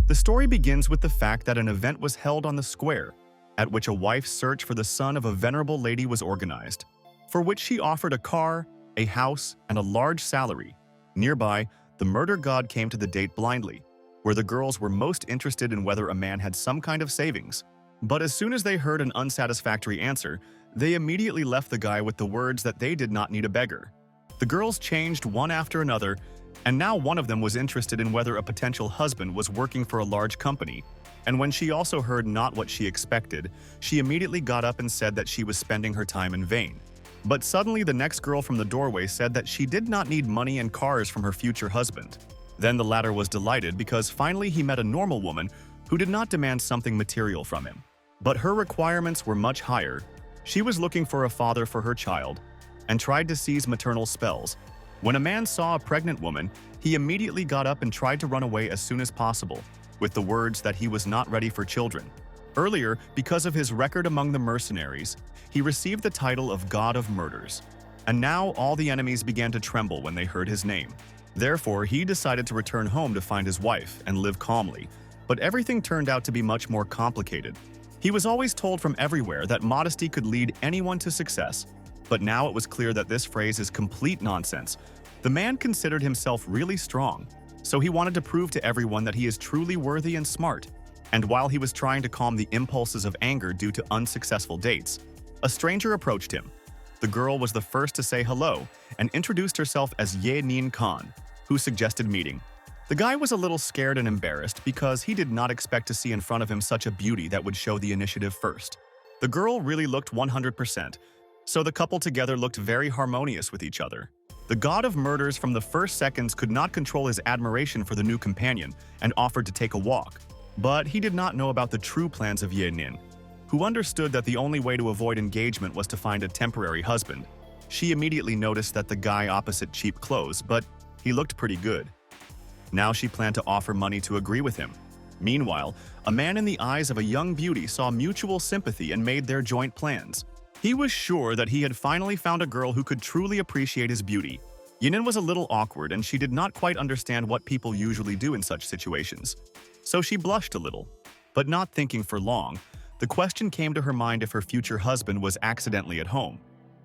The story begins with the fact that an event was held on the square, at which a wife's search for the son of a venerable lady was organized, for which she offered a car, a house, and a large salary. Nearby, the murder god came to the date blindly, where the girls were most interested in whether a man had some kind of savings. But as soon as they heard an unsatisfactory answer, they immediately left the guy with the words that they did not need a beggar. The girls changed one after another, and now one of them was interested in whether a potential husband was working for a large company. And when she also heard not what she expected, she immediately got up and said that she was spending her time in vain. But suddenly the next girl from the doorway said that she did not need money and cars from her future husband. Then the latter was delighted because finally he met a normal woman who did not demand something material from him. But her requirements were much higher. She was looking for a father for her child and tried to seize maternal spells. When a man saw a pregnant woman, he immediately got up and tried to run away as soon as possible, with the words that he was not ready for children. Earlier, because of his record among the mercenaries, he received the title of God of Murders. And now all the enemies began to tremble when they heard his name. Therefore, he decided to return home to find his wife and live calmly. But everything turned out to be much more complicated. He was always told from everywhere that modesty could lead anyone to success. But now it was clear that this phrase is complete nonsense. The man considered himself really strong, so he wanted to prove to everyone that he is truly worthy and smart. And while he was trying to calm the impulses of anger due to unsuccessful dates, a stranger approached him. The girl was the first to say hello and introduced herself as Ye Nin Khan, who suggested meeting. The guy was a little scared and embarrassed because he did not expect to see in front of him such a beauty that would show the initiative first. The girl really looked 100%, so the couple together looked very harmonious with each other. The god of murders from the first seconds could not control his admiration for the new companion and offered to take a walk. But he did not know about the true plans of Ye Nin, who understood that the only way to avoid engagement was to find a temporary husband. She immediately noticed that the guy opposite cheap clothes, but he looked pretty good. Now she planned to offer money to agree with him. Meanwhile, a man in the eyes of a young beauty saw mutual sympathy and made their joint plans. He was sure that he had finally found a girl who could truly appreciate his beauty. Yinin was a little awkward and she did not quite understand what people usually do in such situations. So she blushed a little. But not thinking for long, the question came to her mind if her future husband was accidentally at home.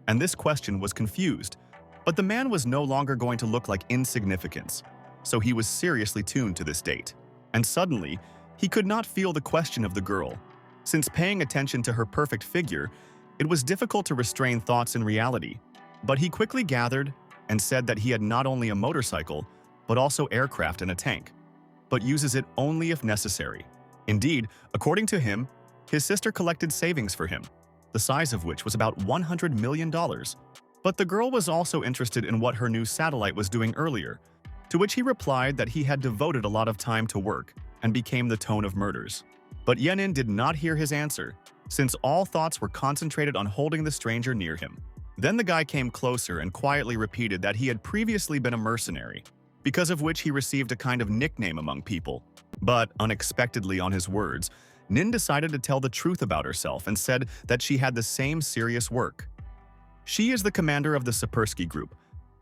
And this question was confused. But the man was no longer going to look like insignificance. So he was seriously tuned to this date. And suddenly, he could not feel the question of the girl. Since paying attention to her perfect figure, it was difficult to restrain thoughts in reality. But he quickly gathered and said that he had not only a motorcycle, but also aircraft and a tank, but uses it only if necessary. Indeed, according to him, his sister collected savings for him, the size of which was about $100 million. But the girl was also interested in what her new satellite was doing earlier, to which he replied that he had devoted a lot of time to work and became the tone of murders. But Yenin did not hear his answer, since all thoughts were concentrated on holding the stranger near him. Then the guy came closer and quietly repeated that he had previously been a mercenary, because of which he received a kind of nickname among people. But, unexpectedly on his words, Nin decided to tell the truth about herself and said that she had the same serious work. She is the commander of the Sapersky group,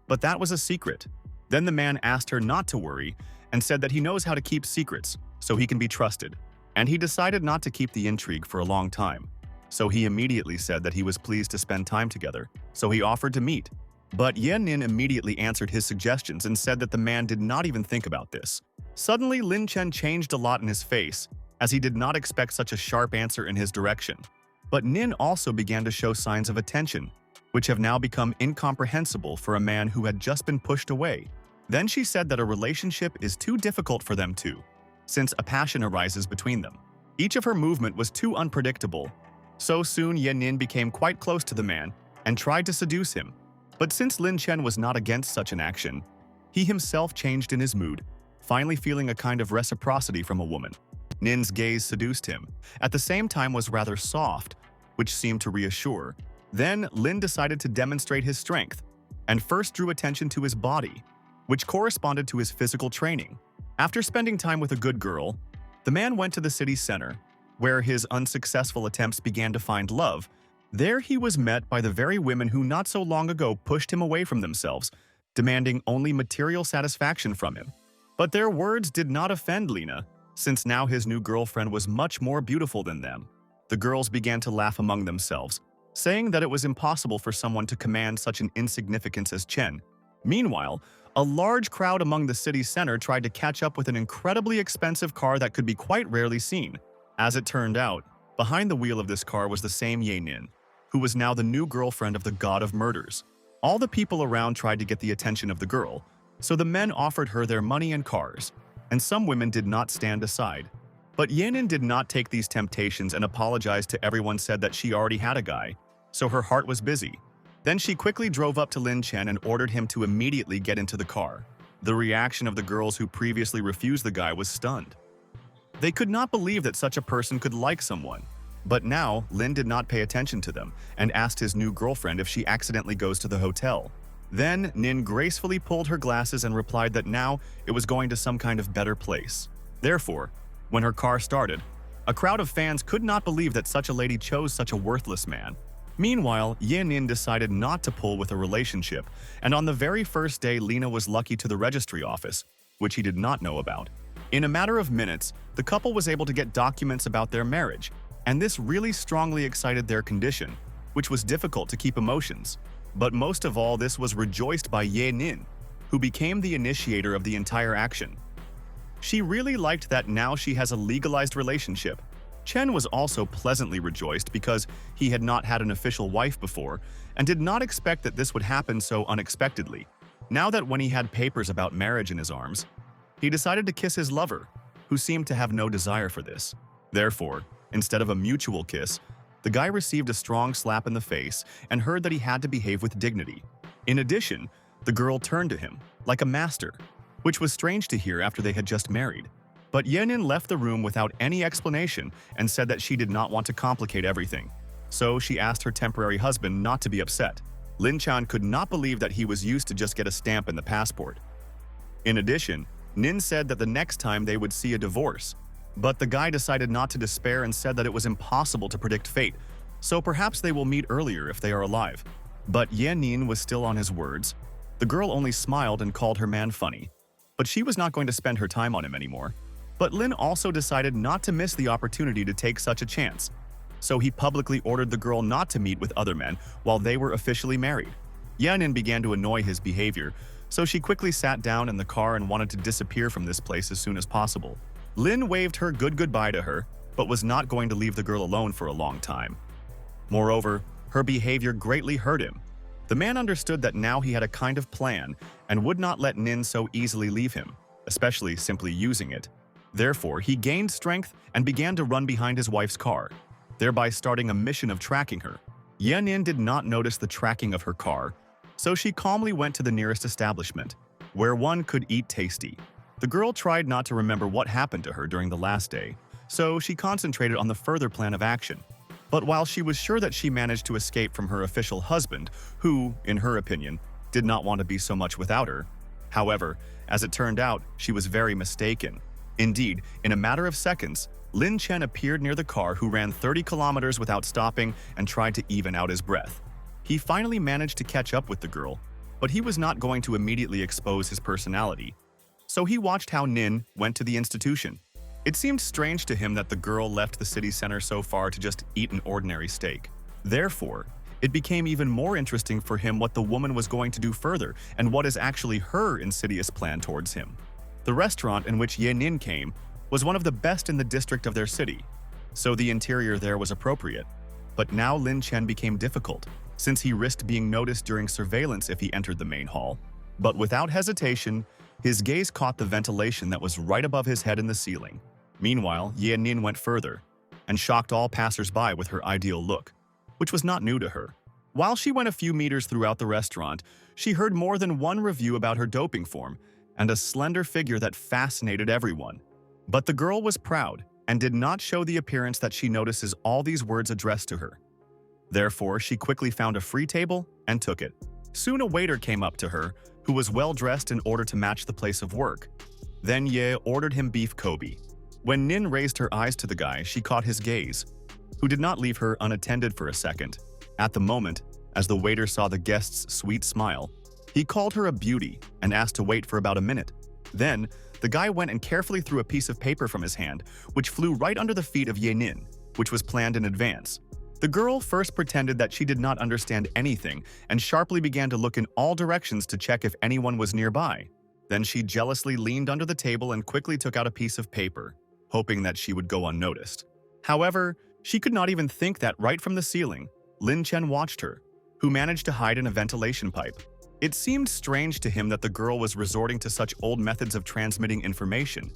but that was a secret. Then the man asked her not to worry and said that he knows how to keep secrets, so he can be trusted. And he decided not to keep the intrigue for a long time. So he immediately said that he was pleased to spend time together, so he offered to meet. But Yen Nin immediately answered his suggestions and said that the man did not even think about this. Suddenly, Lin Chen changed a lot in his face, as he did not expect such a sharp answer in his direction. But Nin also began to show signs of attention, which have now become incomprehensible for a man who had just been pushed away. Then she said that a relationship is too difficult for them two, since a passion arises between them. Each of her movement was too unpredictable. So soon Yen Nin became quite close to the man and tried to seduce him. But since Lin Chen was not against such an action, he himself changed in his mood, finally feeling a kind of reciprocity from a woman. Nin's gaze seduced him, at the same time was rather soft, which seemed to reassure. Then Lin decided to demonstrate his strength, and first drew attention to his body, which corresponded to his physical training. After spending time with a good girl, the man went to the city center, where his unsuccessful attempts began to find love. There he was met by the very women who not so long ago pushed him away from themselves, demanding only material satisfaction from him. But their words did not offend Lena, since now his new girlfriend was much more beautiful than them. The girls began to laugh among themselves, saying that it was impossible for someone to command such an insignificance as Chen. Meanwhile, a large crowd among the city center tried to catch up with an incredibly expensive car that could be quite rarely seen. As it turned out, behind the wheel of this car was the same Ye Nin, who was now the new girlfriend of the god of murders. All the people around tried to get the attention of the girl, so the men offered her their money and cars, and some women did not stand aside. But Ye Nin did not take these temptations and apologized to everyone, said that she already had a guy, so her heart was busy. Then she quickly drove up to Lin Chen and ordered him to immediately get into the car. The reaction of the girls who previously refused the guy was stunned. They could not believe that such a person could like someone. But now, Lin did not pay attention to them and asked his new girlfriend if she accidentally goes to the hotel. Then, Nin gracefully pulled her glasses and replied that now it was going to some kind of better place. Therefore, when her car started, a crowd of fans could not believe that such a lady chose such a worthless man. Meanwhile, Ye Nin decided not to pull with a relationship, and on the very first day Lena was lucky to the registry office, which he did not know about. In a matter of minutes, the couple was able to get documents about their marriage, and this really strongly excited their condition, which was difficult to keep emotions. But most of all, this was rejoiced by Ye Nin, who became the initiator of the entire action. She really liked that now she has a legalized relationship. Chen was also pleasantly rejoiced because he had not had an official wife before and did not expect that this would happen so unexpectedly. Now that when he had papers about marriage in his arms, he decided to kiss his lover, who seemed to have no desire for this. Therefore, instead of a mutual kiss, the guy received a strong slap in the face and heard that he had to behave with dignity. In addition, the girl turned to him, like a master, which was strange to hear after they had just married. But Ye Nin left the room without any explanation and said that she did not want to complicate everything. So she asked her temporary husband not to be upset. Lin Chan could not believe that he was used to just get a stamp in the passport. In addition, Nin said that the next time they would see a divorce. But the guy decided not to despair and said that it was impossible to predict fate, so perhaps they will meet earlier if they are alive. But Ye Nin was still on his words. The girl only smiled and called her man funny. But she was not going to spend her time on him anymore. But Lin also decided not to miss the opportunity to take such a chance. So he publicly ordered the girl not to meet with other men while they were officially married. Ye Nin began to annoy his behavior, so she quickly sat down in the car and wanted to disappear from this place as soon as possible. Lin waved her goodbye to her, but was not going to leave the girl alone for a long time. Moreover, her behavior greatly hurt him. The man understood that now he had a kind of plan and would not let Nin so easily leave him, especially simply using it. Therefore, he gained strength and began to run behind his wife's car, thereby starting a mission of tracking her. Ye Nin did not notice the tracking of her car, so she calmly went to the nearest establishment, where one could eat tasty. The girl tried not to remember what happened to her during the last day, so she concentrated on the further plan of action. But while she was sure that she managed to escape from her official husband, who, in her opinion, did not want to be so much without her, however, as it turned out, she was very mistaken. Indeed, in a matter of seconds, Lin Chen appeared near the car, who ran 30 kilometers without stopping and tried to even out his breath. He finally managed to catch up with the girl, but he was not going to immediately expose his personality. So he watched how Nin went to the institution. It seemed strange to him that the girl left the city center so far to just eat an ordinary steak. Therefore, it became even more interesting for him what the woman was going to do further and what is actually her insidious plan towards him. The restaurant in which Ye Nin came was one of the best in the district of their city, so the interior there was appropriate. But now Lin Chen became difficult, since he risked being noticed during surveillance if he entered the main hall. But without hesitation, his gaze caught the ventilation that was right above his head in the ceiling. Meanwhile, Ye Nin went further and shocked all passers-by with her ideal look, which was not new to her. While she went a few meters throughout the restaurant, she heard more than one review about her doping form and a slender figure that fascinated everyone. But the girl was proud and did not show the appearance that she notices all these words addressed to her. Therefore, she quickly found a free table and took it. Soon a waiter came up to her, who was well-dressed in order to match the place of work. Then Ye ordered him beef Kobe. When Nin raised her eyes to the guy, she caught his gaze, who did not leave her unattended for a second. At the moment, as the waiter saw the guest's sweet smile, he called her a beauty and asked to wait for about a minute. Then, the guy went and carefully threw a piece of paper from his hand, which flew right under the feet of Yenin, which was planned in advance. The girl first pretended that she did not understand anything and sharply began to look in all directions to check if anyone was nearby. Then she jealously leaned under the table and quickly took out a piece of paper, hoping that she would go unnoticed. However, she could not even think that right from the ceiling, Lin Chen watched her, who managed to hide in a ventilation pipe. It seemed strange to him that the girl was resorting to such old methods of transmitting information,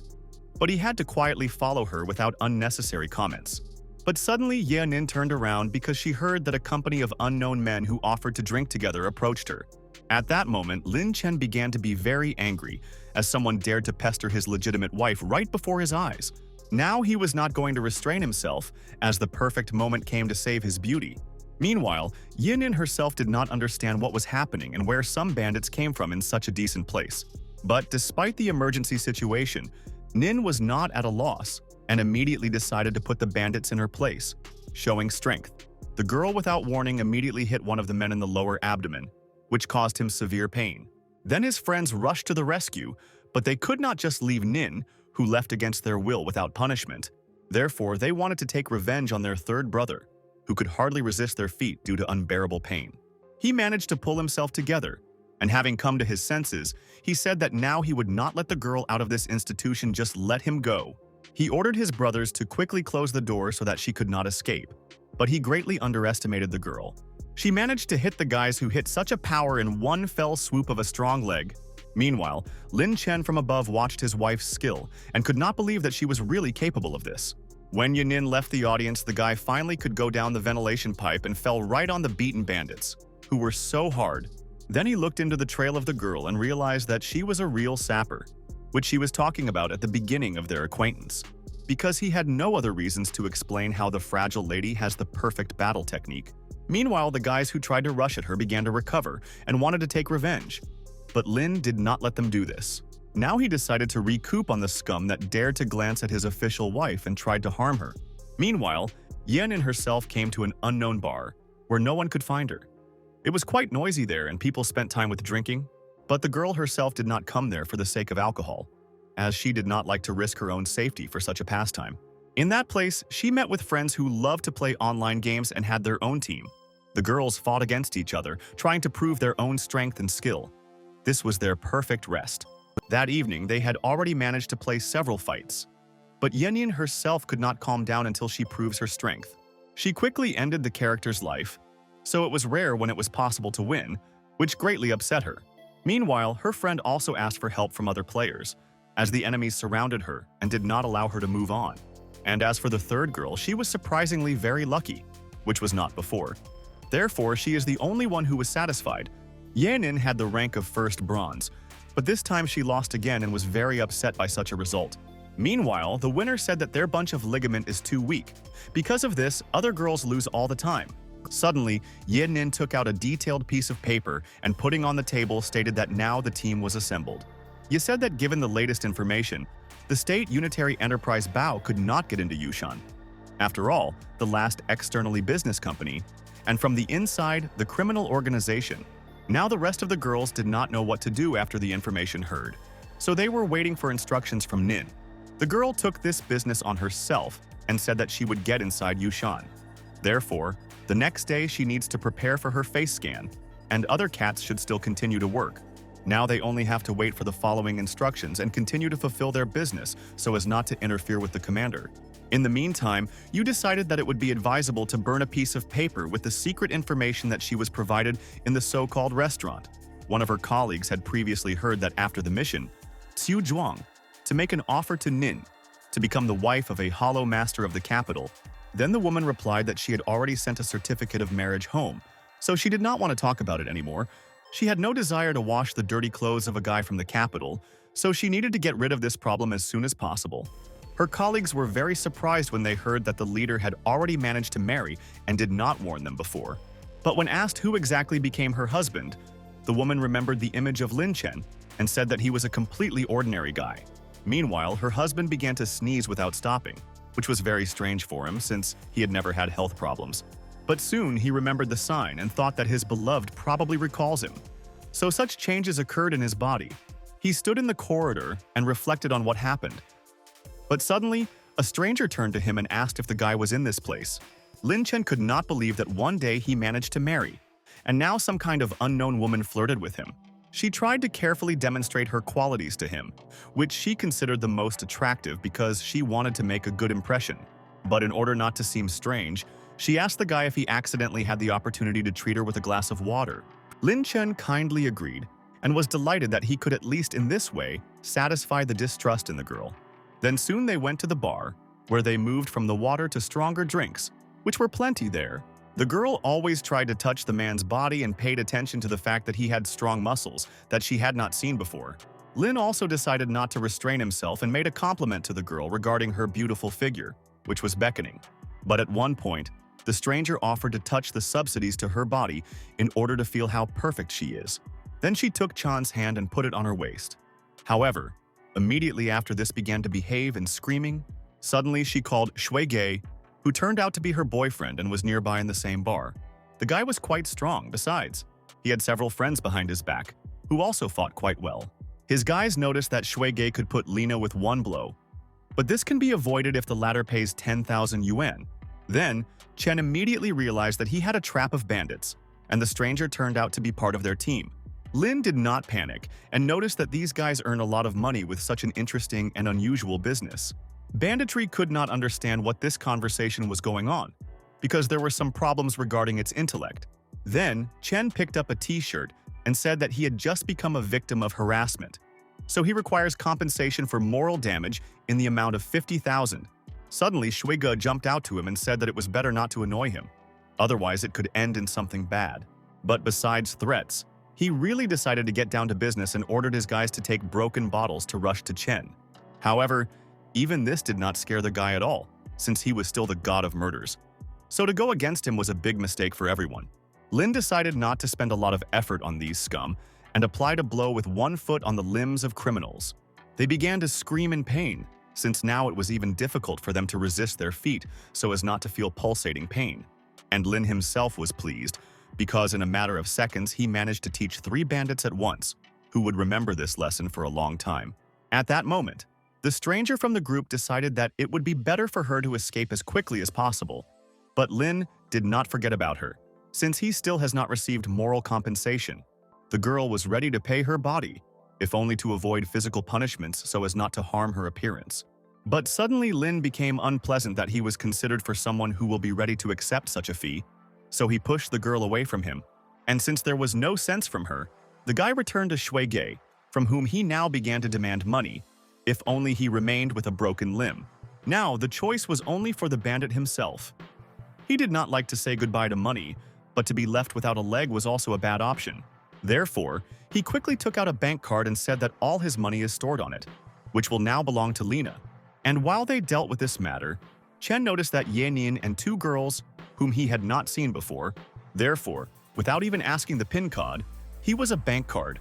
but he had to quietly follow her without unnecessary comments. But suddenly, Yenin turned around because she heard that a company of unknown men who offered to drink together approached her. At that moment, Lin Chen began to be very angry, as someone dared to pester his legitimate wife right before his eyes. Now he was not going to restrain himself, as the perfect moment came to save his beauty. Meanwhile, Yenin herself did not understand what was happening and where some bandits came from in such a decent place. But despite the emergency situation, Nin was not at a loss and immediately decided to put the bandits in her place, showing strength. The girl, without warning, immediately hit one of the men in the lower abdomen, which caused him severe pain. Then his friends rushed to the rescue, but they could not just leave Nin, who left against their will without punishment. Therefore, they wanted to take revenge on their third brother, who could hardly resist their feat due to unbearable pain. He managed to pull himself together, and having come to his senses, he said that now he would not let the girl out of this institution, just let him go. He ordered his brothers to quickly close the door so that she could not escape, but he greatly underestimated the girl. She managed to hit the guys who hit such a power in one fell swoop of a strong leg. Meanwhile, Lin Chen from above watched his wife's skill and could not believe that she was really capable of this. When Yenin left the audience, the guy finally could go down the ventilation pipe and fell right on the beaten bandits, who were so hard. Then he looked into the trail of the girl and realized that she was a real sapper, which she was talking about at the beginning of their acquaintance, because he had no other reasons to explain how the fragile lady has the perfect battle technique. Meanwhile, the guys who tried to rush at her began to recover and wanted to take revenge, but Lin did not let them do this. Now he decided to recoup on the scum that dared to glance at his official wife and tried to harm her. Meanwhile, Yenin herself came to an unknown bar where no one could find her. It was quite noisy there and people spent time with drinking, but the girl herself did not come there for the sake of alcohol, as she did not like to risk her own safety for such a pastime. In that place, she met with friends who loved to play online games and had their own team. The girls fought against each other, trying to prove their own strength and skill. This was their perfect rest. That evening, they had already managed to play several fights. But Yenin herself could not calm down until she proves her strength. She quickly ended the character's life, so it was rare when it was possible to win, which greatly upset her. Meanwhile, her friend also asked for help from other players, as the enemies surrounded her and did not allow her to move on. And as for the third girl, she was surprisingly very lucky, which was not before. Therefore, she is the only one who was satisfied. Yenin had the rank of first bronze, but this time she lost again and was very upset by such a result. Meanwhile, the winner said that their bunch of ligament is too weak. Because of this, other girls lose all the time. Suddenly, Yenin took out a detailed piece of paper and putting on the table stated that now the team was assembled. He said that given the latest information, the State Unitary Enterprise Bao could not get into Yushan. After all, the last externally business company, and from the inside, the criminal organization. Now the rest of the girls did not know what to do after the information heard, so they were waiting for instructions from Nin. The girl took this business on herself and said that she would get inside Yushan. Therefore, the next day she needs to prepare for her face scan, and other cats should still continue to work. Now they only have to wait for the following instructions and continue to fulfill their business so as not to interfere with the commander. In the meantime, you decided that it would be advisable to burn a piece of paper with the secret information that she was provided in the so-called restaurant. One of her colleagues had previously heard that after the mission, Xiu Zhuang, to make an offer to Nin, to become the wife of a hollow master of the capital. Then the woman replied that she had already sent a certificate of marriage home, so she did not want to talk about it anymore. She had no desire to wash the dirty clothes of a guy from the capital, so she needed to get rid of this problem as soon as possible. Her colleagues were very surprised when they heard that the leader had already managed to marry and did not warn them before. But when asked who exactly became her husband, the woman remembered the image of Lin Chen and said that he was a completely ordinary guy. Meanwhile, her husband began to sneeze without stopping, which was very strange for him since he had never had health problems. But soon he remembered the sign and thought that his beloved probably recalls him. So such changes occurred in his body. He stood in the corridor and reflected on what happened. But suddenly, a stranger turned to him and asked if the guy was in this place. Lin Chen could not believe that one day he managed to marry, and now some kind of unknown woman flirted with him. She tried to carefully demonstrate her qualities to him, which she considered the most attractive because she wanted to make a good impression. But in order not to seem strange, she asked the guy if he accidentally had the opportunity to treat her with a glass of water. Lin Chen kindly agreed and was delighted that he could at least in this way satisfy the distrust in the girl. Then soon they went to the bar, where they moved from the water to stronger drinks, which were plenty there. The girl always tried to touch the man's body and paid attention to the fact that he had strong muscles that she had not seen before. Lin also decided not to restrain himself and made a compliment to the girl regarding her beautiful figure, which was beckoning. But at one point, the stranger offered to touch the subsidies to her body in order to feel how perfect she is. Then she took Chan's hand and put it on her waist. However, immediately after this began to behave and screaming, suddenly she called Shui Ge, who turned out to be her boyfriend and was nearby in the same bar. The guy was quite strong, besides. He had several friends behind his back, who also fought quite well. His guys noticed that Shui Ge could put Lina with one blow, but this can be avoided if the latter pays 10,000 yuan. Then, Chen immediately realized that he had a trap of bandits, and the stranger turned out to be part of their team. Lin did not panic and noticed that these guys earn a lot of money with such an interesting and unusual business. Banditry could not understand what this conversation was going on, because there were some problems regarding its intellect. Then, Chen picked up a t-shirt and said that he had just become a victim of harassment, so he requires compensation for moral damage in the amount of 50,000. Suddenly, Shuiga jumped out to him and said that it was better not to annoy him, otherwise it could end in something bad. But besides threats, he really decided to get down to business and ordered his guys to take broken bottles to rush to Chen. However, even this did not scare the guy at all, since he was still the god of murders. So to go against him was a big mistake for everyone. Lin decided not to spend a lot of effort on these scum and applied a blow with one foot on the limbs of criminals. They began to scream in pain, since now it was even difficult for them to resist their feet so as not to feel pulsating pain. And Lin himself was pleased, because in a matter of seconds he managed to teach 3 bandits at once, who would remember this lesson for a long time. At that moment, the stranger from the group decided that it would be better for her to escape as quickly as possible. But Lin did not forget about her, since he still has not received moral compensation. The girl was ready to pay her body, if only to avoid physical punishments so as not to harm her appearance. But suddenly Lin became unpleasant that he was considered for someone who will be ready to accept such a fee, so he pushed the girl away from him. And since there was no sense from her, the guy returned to Shui Ge, from whom he now began to demand money, if only he remained with a broken limb. Now, the choice was only for the bandit himself. He did not like to say goodbye to money, but to be left without a leg was also a bad option. Therefore, he quickly took out a bank card and said that all his money is stored on it, which will now belong to Lina. And while they dealt with this matter, Chen noticed that Yenin and 2 girls, whom he had not seen before, therefore, without even asking the PIN code, he was a bank card.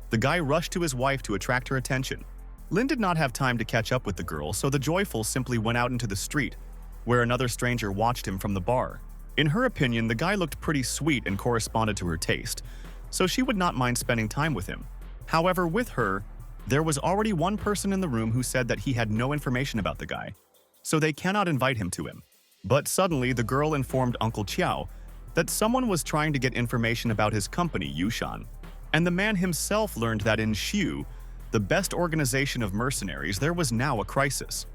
The guy rushed to his wife to attract her attention. Lin did not have time to catch up with the girl, so the joyful simply went out into the street, where another stranger watched him from the bar. In her opinion, the guy looked pretty sweet and corresponded to her taste, so she would not mind spending time with him. However, with her, there was already one person in the room who said that he had no information about the guy, so they cannot invite him to him. But suddenly, the girl informed Uncle Qiao that someone was trying to get information about his company, Yushan, and the man himself learned that in Xiu, the best organization of mercenaries, there was now a crisis.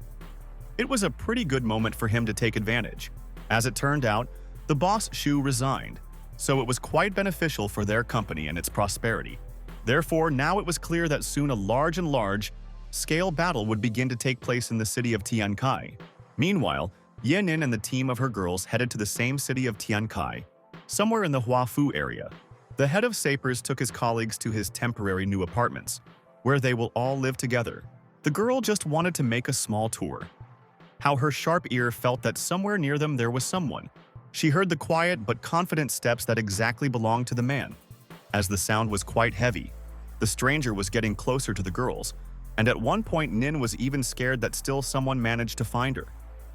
It was a pretty good moment for him to take advantage. As it turned out, the boss Shu resigned, so it was quite beneficial for their company and its prosperity. Therefore, now it was clear that soon a large-scale battle would begin to take place in the city of Tiankai. Meanwhile, Yenin and the team of her girls headed to the same city of Tiankai, somewhere in the Huafu area. The head of Sapers took his colleagues to his temporary new apartments, where they will all live together. The girl just wanted to make a small tour. How her sharp ear felt that somewhere near them there was someone. She heard the quiet but confident steps that exactly belonged to the man. As the sound was quite heavy, the stranger was getting closer to the girls, and at one point Nin was even scared that still someone managed to find her.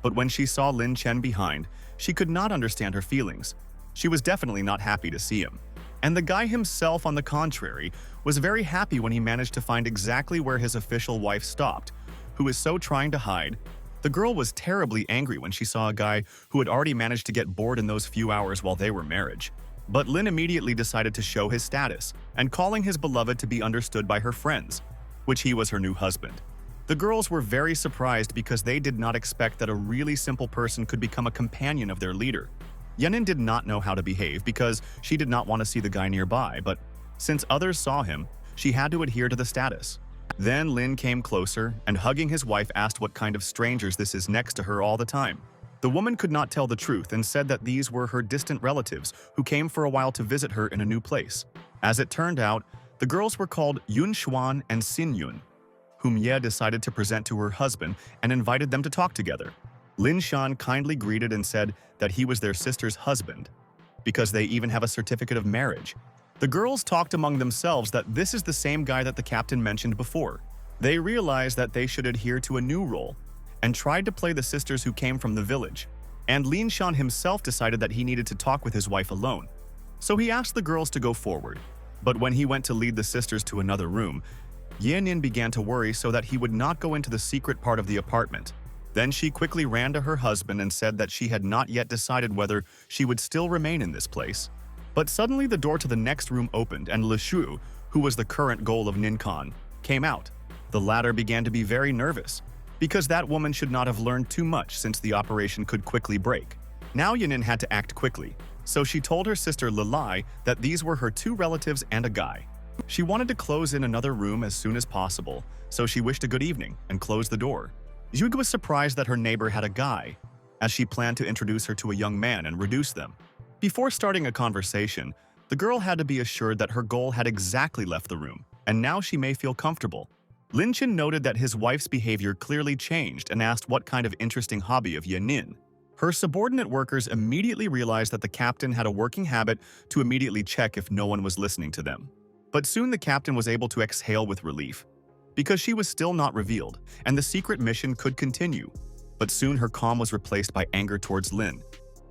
But when she saw Lin Chen behind, she could not understand her feelings. She was definitely not happy to see him. And the guy himself, on the contrary, was very happy when he managed to find exactly where his official wife stopped, who was so trying to hide. The girl was terribly angry when she saw a guy who had already managed to get bored in those few hours while they were married. But Lin immediately decided to show his status and calling his beloved to be understood by her friends, which he was her new husband. The girls were very surprised because they did not expect that a really simple person could become a companion of their leader. Yenin did not know how to behave because she did not want to see the guy nearby, but since others saw him, she had to adhere to the status. Then Lin came closer and, hugging his wife, asked what kind of strangers this is next to her all the time. The woman could not tell the truth and said that these were her distant relatives who came for a while to visit her in a new place. As it turned out, the girls were called Yun Xuan and Xin Yun, whom Ye decided to present to her husband and invited them to talk together. Lin Shan kindly greeted and said that he was their sister's husband, because they even have a certificate of marriage. The girls talked among themselves that this is the same guy that the captain mentioned before. They realized that they should adhere to a new role and tried to play the sisters who came from the village. And Lin Shan himself decided that he needed to talk with his wife alone. So he asked the girls to go forward. But when he went to lead the sisters to another room, Yenin began to worry so that he would not go into the secret part of the apartment. Then she quickly ran to her husband and said that she had not yet decided whether she would still remain in this place. But suddenly the door to the next room opened and Le Shu, who was the current goal of Ninkan, came out. The latter began to be very nervous, because that woman should not have learned too much since the operation could quickly break. Now Yenin had to act quickly, so she told her sister Lilai that these were her two relatives and a guy. She wanted to close in another room as soon as possible, so she wished a good evening and closed the door. Zhuge was surprised that her neighbor had a guy, as she planned to introduce her to a young man and reduce them. Before starting a conversation, the girl had to be assured that her goal had exactly left the room, and now she may feel comfortable. Lin Chen noted that his wife's behavior clearly changed and asked what kind of interesting hobby of Yenin. Her subordinate workers immediately realized that the captain had a working habit to immediately check if no one was listening to them. But soon the captain was able to exhale with relief, because she was still not revealed, and the secret mission could continue. But soon her calm was replaced by anger towards Lin,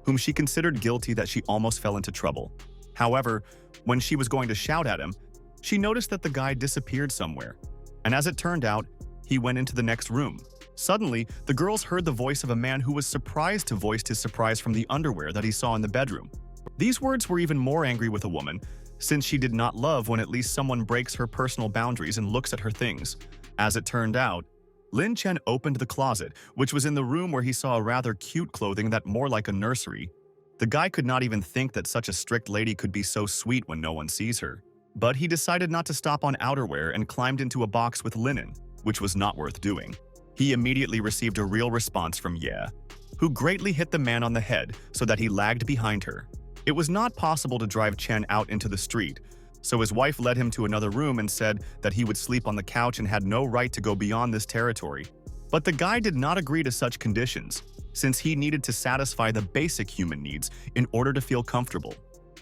whom she considered guilty that she almost fell into trouble. However, when she was going to shout at him, she noticed that the guy disappeared somewhere, and as it turned out, he went into the next room. Suddenly, the girls heard the voice of a man who was surprised to voice his surprise from the underwear that he saw in the bedroom. These words were even more angry with a woman, since she did not love when at least someone breaks her personal boundaries and looks at her things. As it turned out, Lin Chen opened the closet, which was in the room where he saw a rather cute clothing that more like a nursery. The guy could not even think that such a strict lady could be so sweet when no one sees her. But he decided not to stop on outerwear and climbed into a box with linen, which was not worth doing. He immediately received a real response from Ye, who greatly hit the man on the head so that he lagged behind her. It was not possible to drive Chen out into the street, so his wife led him to another room and said that he would sleep on the couch and had no right to go beyond this territory. But the guy did not agree to such conditions, since he needed to satisfy the basic human needs in order to feel comfortable.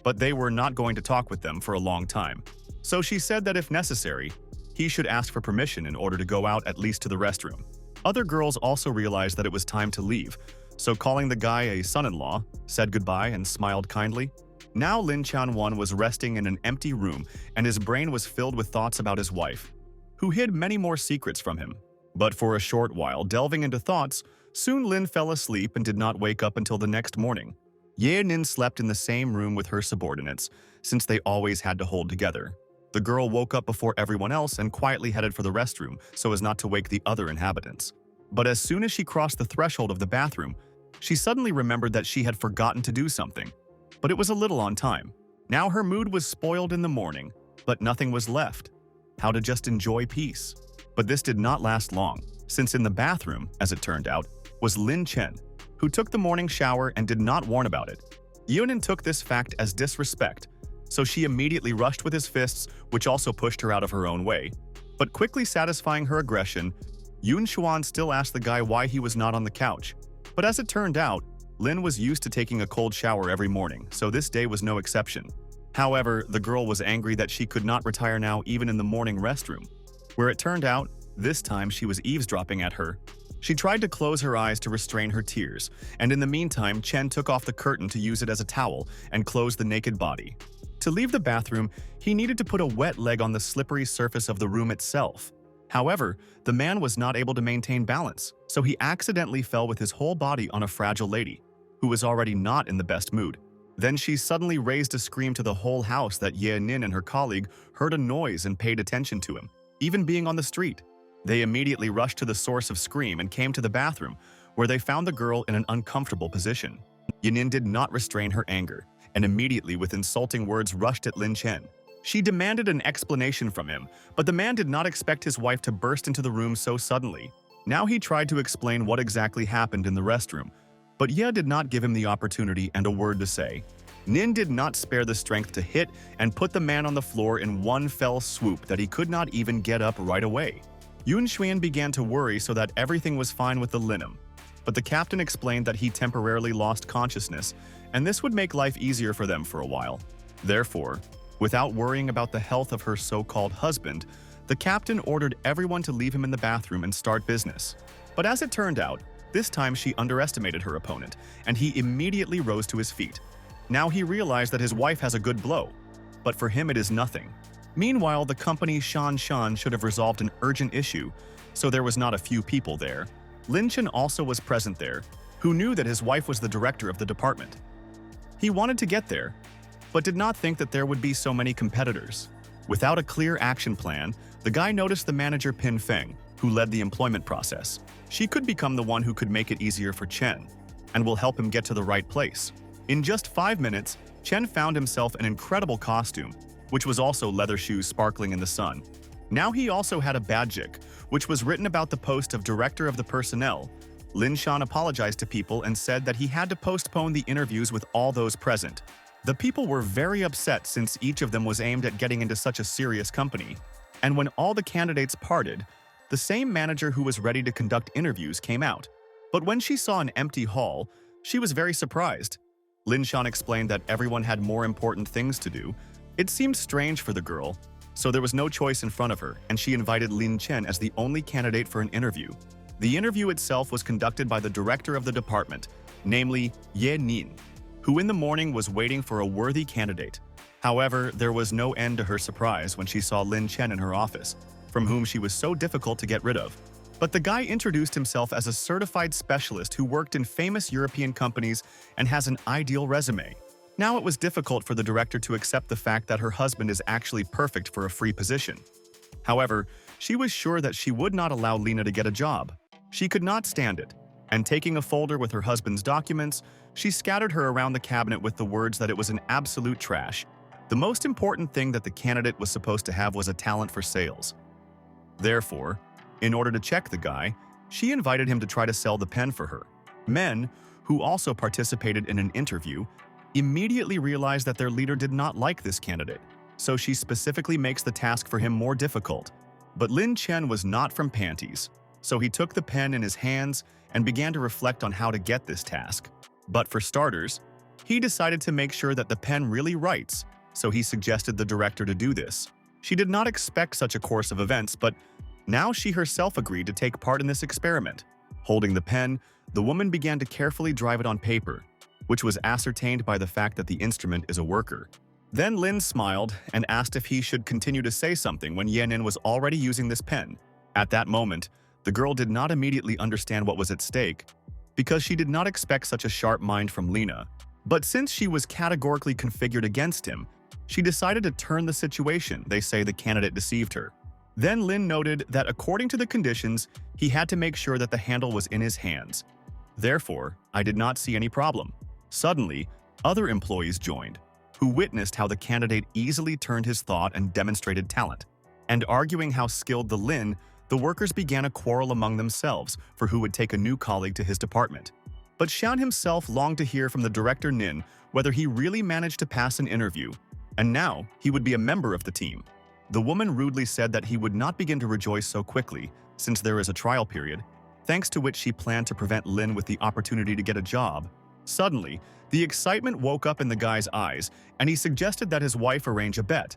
But they were not going to talk with them for a long time. So she said that if necessary, he should ask for permission in order to go out at least to the restroom. Other girls also realized that it was time to leave, so calling the guy a son-in-law, said goodbye and smiled kindly. Now Lin Chanwan was resting in an empty room and his brain was filled with thoughts about his wife, who hid many more secrets from him. But for a short while, delving into thoughts, soon Lin fell asleep and did not wake up until the next morning. Ye Nin slept in the same room with her subordinates, since they always had to hold together. The girl woke up before everyone else and quietly headed for the restroom so as not to wake the other inhabitants. But as soon as she crossed the threshold of the bathroom, she suddenly remembered that she had forgotten to do something. But it was a little on time. Now her mood was spoiled in the morning, but nothing was left. How to just enjoy peace. But this did not last long, since in the bathroom, as it turned out, was Lin Chen, who took the morning shower and did not warn about it. Yunin took this fact as disrespect, so she immediately rushed with his fists, which also pushed her out of her own way. But quickly satisfying her aggression, Yun Xuan still asked the guy why he was not on the couch. But as it turned out, Lin was used to taking a cold shower every morning, so this day was no exception. However, the girl was angry that she could not retire now even in the morning restroom, where it turned out, this time she was eavesdropping at her. She tried to close her eyes to restrain her tears, and in the meantime, Chen took off the curtain to use it as a towel and closed the naked body. To leave the bathroom, he needed to put a wet leg on the slippery surface of the room itself. However, the man was not able to maintain balance, so he accidentally fell with his whole body on a fragile lady, who was already not in the best mood. Then she suddenly raised a scream to the whole house that Ye Nin and her colleague heard a noise and paid attention to him, even being on the street. They immediately rushed to the source of scream and came to the bathroom, where they found the girl in an uncomfortable position. Ye Nin did not restrain her anger, and immediately with insulting words rushed at Lin Chen. She demanded an explanation from him, but the man did not expect his wife to burst into the room so suddenly. Now he tried to explain what exactly happened in the restroom, but Ye did not give him the opportunity and a word to say. Nin did not spare the strength to hit and put the man on the floor in one fell swoop that he could not even get up right away. Yun Xuan began to worry so that everything was fine with the Linum, but the captain explained that he temporarily lost consciousness, and this would make life easier for them for a while. Therefore, without worrying about the health of her so-called husband, the captain ordered everyone to leave him in the bathroom and start business. But as it turned out, this time she underestimated her opponent, and he immediately rose to his feet. Now he realized that his wife has a good blow, but for him it is nothing. Meanwhile, the company Shan should have resolved an urgent issue, so there was not a few people there. Lin Chen also was present there, who knew that his wife was the director of the department. He wanted to get there, but did not think that there would be so many competitors. Without a clear action plan, the guy noticed the manager Pin Feng, who led the employment process. She could become the one who could make it easier for Chen, and will help him get to the right place. In just 5 minutes, Chen found himself an incredible costume, which was also leather shoes sparkling in the sun. Now he also had a badgic, which was written about the post of director of the personnel. Lin Shan apologized to people and said that he had to postpone the interviews with all those present. The people were very upset since each of them was aimed at getting into such a serious company. And when all the candidates parted, the same manager who was ready to conduct interviews came out. But when she saw an empty hall, she was very surprised. Lin Shan explained that everyone had more important things to do. It seemed strange for the girl, so there was no choice in front of her, and she invited Lin Chen as the only candidate for an interview. The interview itself was conducted by the director of the department, namely Ye Nin, who in the morning was waiting for a worthy candidate. However, there was no end to her surprise when she saw Lin Chen in her office, from whom she was so difficult to get rid of. But the guy introduced himself as a certified specialist who worked in famous European companies and has an ideal resume. Now it was difficult for the director to accept the fact that her husband is actually perfect for a free position. However, she was sure that she would not allow Lena to get a job. She could not stand it, and taking a folder with her husband's documents, she scattered her around the cabinet with the words that it was an absolute trash. The most important thing that the candidate was supposed to have was a talent for sales. Therefore, in order to check the guy, she invited him to try to sell the pen for her. Men, who also participated in an interview, immediately realized that their leader did not like this candidate, so she specifically makes the task for him more difficult. But Lin Chen was not from panties, so he took the pen in his hands and began to reflect on how to get this task. But for starters, he decided to make sure that the pen really writes, so he suggested the director to do this. She did not expect such a course of events, but now she herself agreed to take part in this experiment. Holding the pen, the woman began to carefully drive it on paper, which was ascertained by the fact that the instrument is a worker. Then Lin smiled and asked if he should continue to say something when Yenin was already using this pen. At that moment, the girl did not immediately understand what was at stake, because she did not expect such a sharp mind from Lena. But since she was categorically configured against him, she decided to turn the situation. They say the candidate deceived her. Then Lin noted that according to the conditions, he had to make sure that the handle was in his hands. Therefore, I did not see any problem. Suddenly, other employees joined, who witnessed how the candidate easily turned his thought and demonstrated talent. And arguing how skilled the Lin, the workers began a quarrel among themselves for who would take a new colleague to his department. But Shan himself longed to hear from the director Nin whether he really managed to pass an interview, and now he would be a member of the team. The woman rudely said that he would not begin to rejoice so quickly, since there is a trial period, thanks to which she planned to prevent Lin with the opportunity to get a job. Suddenly, the excitement woke up in the guy's eyes, and he suggested that his wife arrange a bet.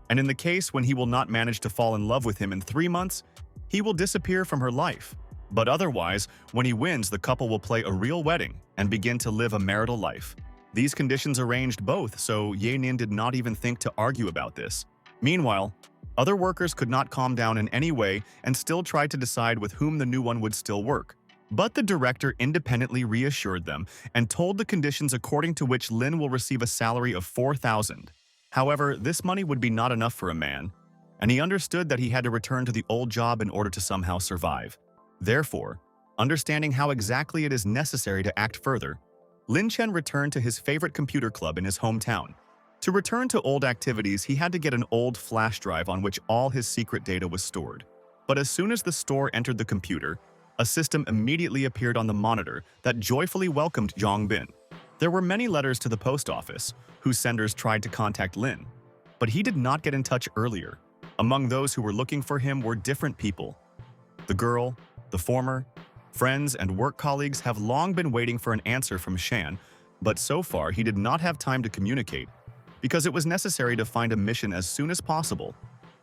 And in the case when he will not manage to fall in love with him in 3 months, he will disappear from her life. But otherwise, when he wins, the couple will play a real wedding and begin to live a marital life. These conditions arranged both, so Ye Nin did not even think to argue about this. Meanwhile, other workers could not calm down in any way and still tried to decide with whom the new one would still work. But the director independently reassured them and told the conditions according to which Lin will receive a salary of 4,000. However, this money would be not enough for a man, and he understood that he had to return to the old job in order to somehow survive. Therefore, understanding how exactly it is necessary to act further, Lin Chen returned to his favorite computer club in his hometown. To return to old activities, he had to get an old flash drive on which all his secret data was stored. But as soon as the store entered the computer, a system immediately appeared on the monitor that joyfully welcomed Zhang Bin. There were many letters to the post office, whose senders tried to contact Lin, but he did not get in touch earlier. Among those who were looking for him were different people. The girl, the former, friends and work colleagues have long been waiting for an answer from Shan, but so far he did not have time to communicate, because it was necessary to find a mission as soon as possible,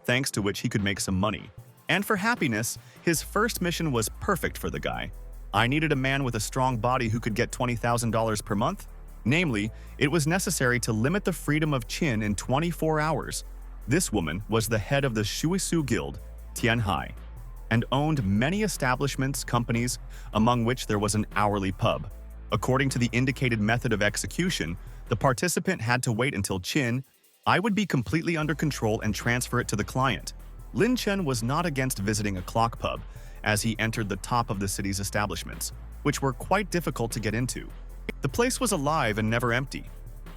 thanks to which he could make some money. And for happiness, his first mission was perfect for the guy. I needed a man with a strong body who could get $20,000 per month. Namely, it was necessary to limit the freedom of Qin in 24 hours. This woman was the head of the Shuisu Guild, Tianhai, and owned many establishments, companies, among which there was an hourly pub. According to the indicated method of execution, the participant had to wait until Qin I would be completely under control and transfer it to the client. Lin Chen was not against visiting a clock pub, as he entered the top of the city's establishments, which were quite difficult to get into. The place was alive and never empty.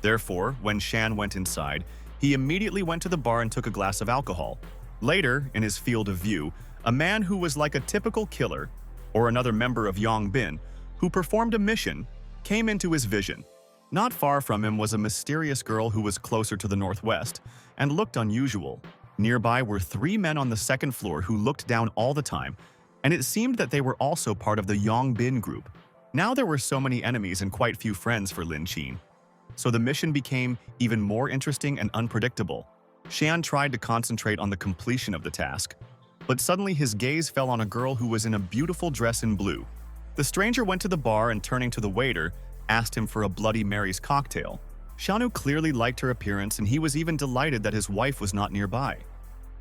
Therefore, when Shan went inside, he immediately went to the bar and took a glass of alcohol. Later, in his field of view, a man who was like a typical killer, or another member of Yang Bin, who performed a mission, came into his vision. Not far from him was a mysterious girl who was closer to the northwest and looked unusual. Nearby were 3 men on the second floor who looked down all the time, and it seemed that they were also part of the Yang Bin group. Now there were so many enemies and quite few friends for Lin Qin, so the mission became even more interesting and unpredictable. Shan tried to concentrate on the completion of the task, but suddenly his gaze fell on a girl who was in a beautiful dress in blue. The stranger went to the bar and, turning to the waiter, asked him for a Bloody Mary's cocktail. Shanu clearly liked her appearance, and he was even delighted that his wife was not nearby.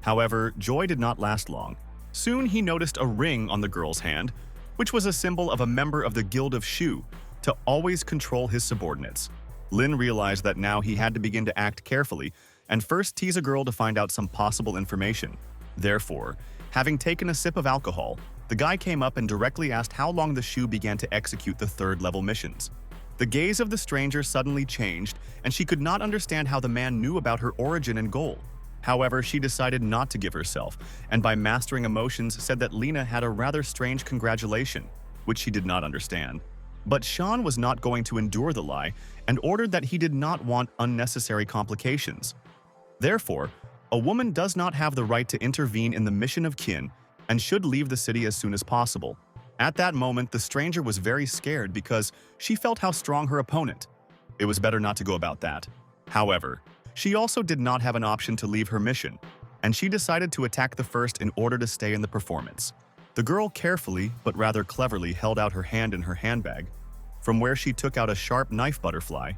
However, joy did not last long. Soon he noticed a ring on the girl's hand, which was a symbol of a member of the Guild of Shu, to always control his subordinates. Lin realized that now he had to begin to act carefully and first tease a girl to find out some possible information. Therefore, having taken a sip of alcohol, the guy came up and directly asked how long the Shu began to execute the third-level missions. The gaze of the stranger suddenly changed, and she could not understand how the man knew about her origin and goal. However, she decided not to give herself, and by mastering emotions said that Lina had a rather strange congratulation, which she did not understand. But Shan was not going to endure the lie and ordered that he did not want unnecessary complications. Therefore, a woman does not have the right to intervene in the mission of Qin and should leave the city as soon as possible. At that moment, the stranger was very scared because she felt how strong her opponent. It was better not to go about that. However, she also did not have an option to leave her mission, and she decided to attack the first in order to stay in the performance. The girl carefully, but rather cleverly, held out her hand in her handbag, from where she took out a sharp knife butterfly,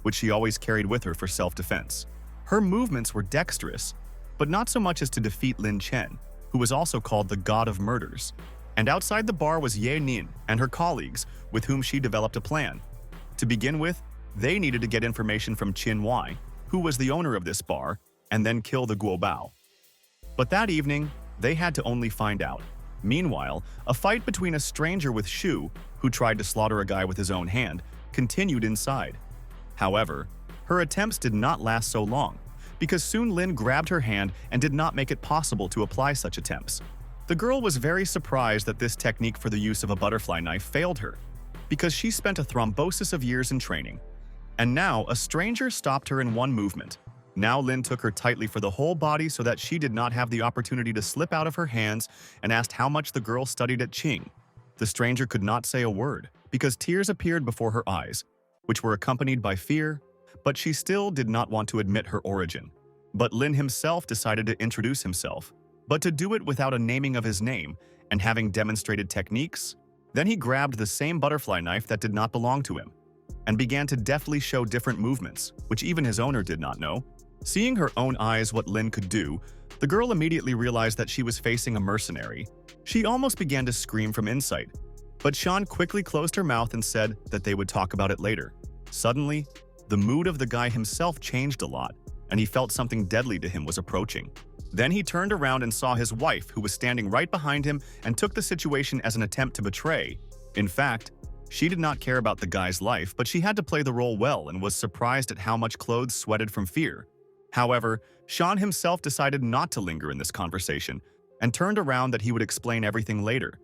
which she always carried with her for self-defense. Her movements were dexterous, but not so much as to defeat Lin Chen, who was also called the God of Murders. And outside the bar was Ye Nin and her colleagues, with whom she developed a plan. To begin with, they needed to get information from Qin Wai, who was the owner of this bar, and then kill the Guo Bao. But that evening, they had to only find out. Meanwhile, a fight between a stranger with Shu, who tried to slaughter a guy with his own hand, continued inside. However, her attempts did not last so long, because soon Lin grabbed her hand and did not make it possible to apply such attempts. The girl was very surprised that this technique for the use of a butterfly knife failed her, because she spent a thrombosis of years in training. And now a stranger stopped her in one movement. Now Lin took her tightly for the whole body so that she did not have the opportunity to slip out of her hands, and asked how much the girl studied at Qing. The stranger could not say a word, because tears appeared before her eyes, which were accompanied by fear, but she still did not want to admit her origin. But Lin himself decided to introduce himself, but to do it without a naming of his name and having demonstrated techniques. Then he grabbed the same butterfly knife that did not belong to him, and began to deftly show different movements, which even his owner did not know. Seeing her own eyes what Lin could do, the girl immediately realized that she was facing a mercenary. She almost began to scream from insight, but Sean quickly closed her mouth and said that they would talk about it later. Suddenly, the mood of the guy himself changed a lot, and he felt something deadly to him was approaching. Then he turned around and saw his wife, who was standing right behind him, and took the situation as an attempt to betray. In fact, she did not care about the guy's life, but she had to play the role well and was surprised at how much clothes sweated from fear. However, Sean himself decided not to linger in this conversation and turned around that he would explain everything later.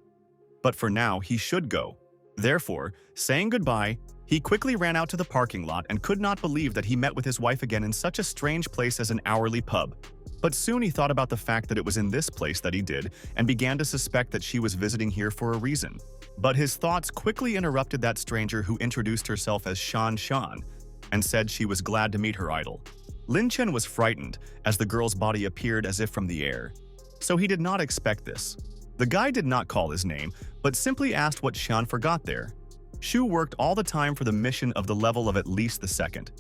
But for now, he should go. Therefore, saying goodbye, he quickly ran out to the parking lot and could not believe that he met with his wife again in such a strange place as an hourly pub. But soon he thought about the fact that it was in this place that he did and began to suspect that she was visiting here for a reason. But his thoughts quickly interrupted that stranger who introduced herself as Shan and said she was glad to meet her idol. Lin Chen was frightened as the girl's body appeared as if from the air. So he did not expect this. The guy did not call his name, but simply asked what Shan forgot there. Shu worked all the time for the mission of the level of at least the second,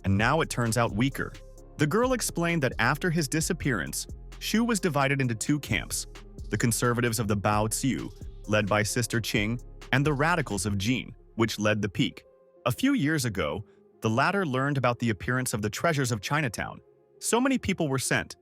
and now it turns out weaker. The girl explained that after his disappearance, Shu was divided into two camps, the conservatives of the Bao Tsiu, led by Sister Qing, and the radicals of Jin, which led the Peak. A few years ago, the latter learned about the appearance of the treasures of Chinatown. So many people were sent,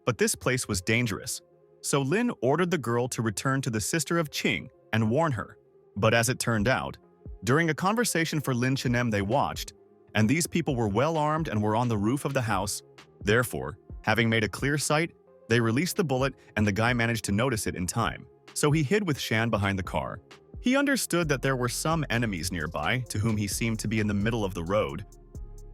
but this place was dangerous. So Lin ordered the girl to return to the sister of Qing and warn her. But as it turned out, during a conversation for Lin Chenem they watched, and these people were well armed and were on the roof of the house. Therefore, having made a clear sight, they released the bullet and the guy managed to notice it in time. So he hid with Shan behind the car. He understood that there were some enemies nearby to whom he seemed to be in the middle of the road,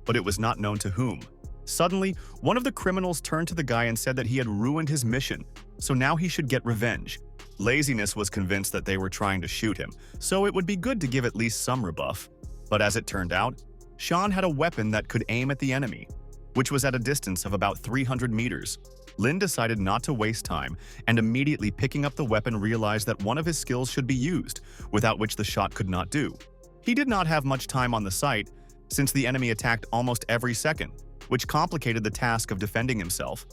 but it was not known to whom. Suddenly, one of the criminals turned to the guy and said that he had ruined his mission, so now he should get revenge. Laziness was convinced that they were trying to shoot him, so it would be good to give at least some rebuff. But as it turned out, Sean had a weapon that could aim at the enemy, which was at a distance of about 300 meters. Lin decided not to waste time, and immediately picking up the weapon realized that one of his skills should be used, without which the shot could not do. He did not have much time on the site, since the enemy attacked almost every second, which complicated the task of defending himself.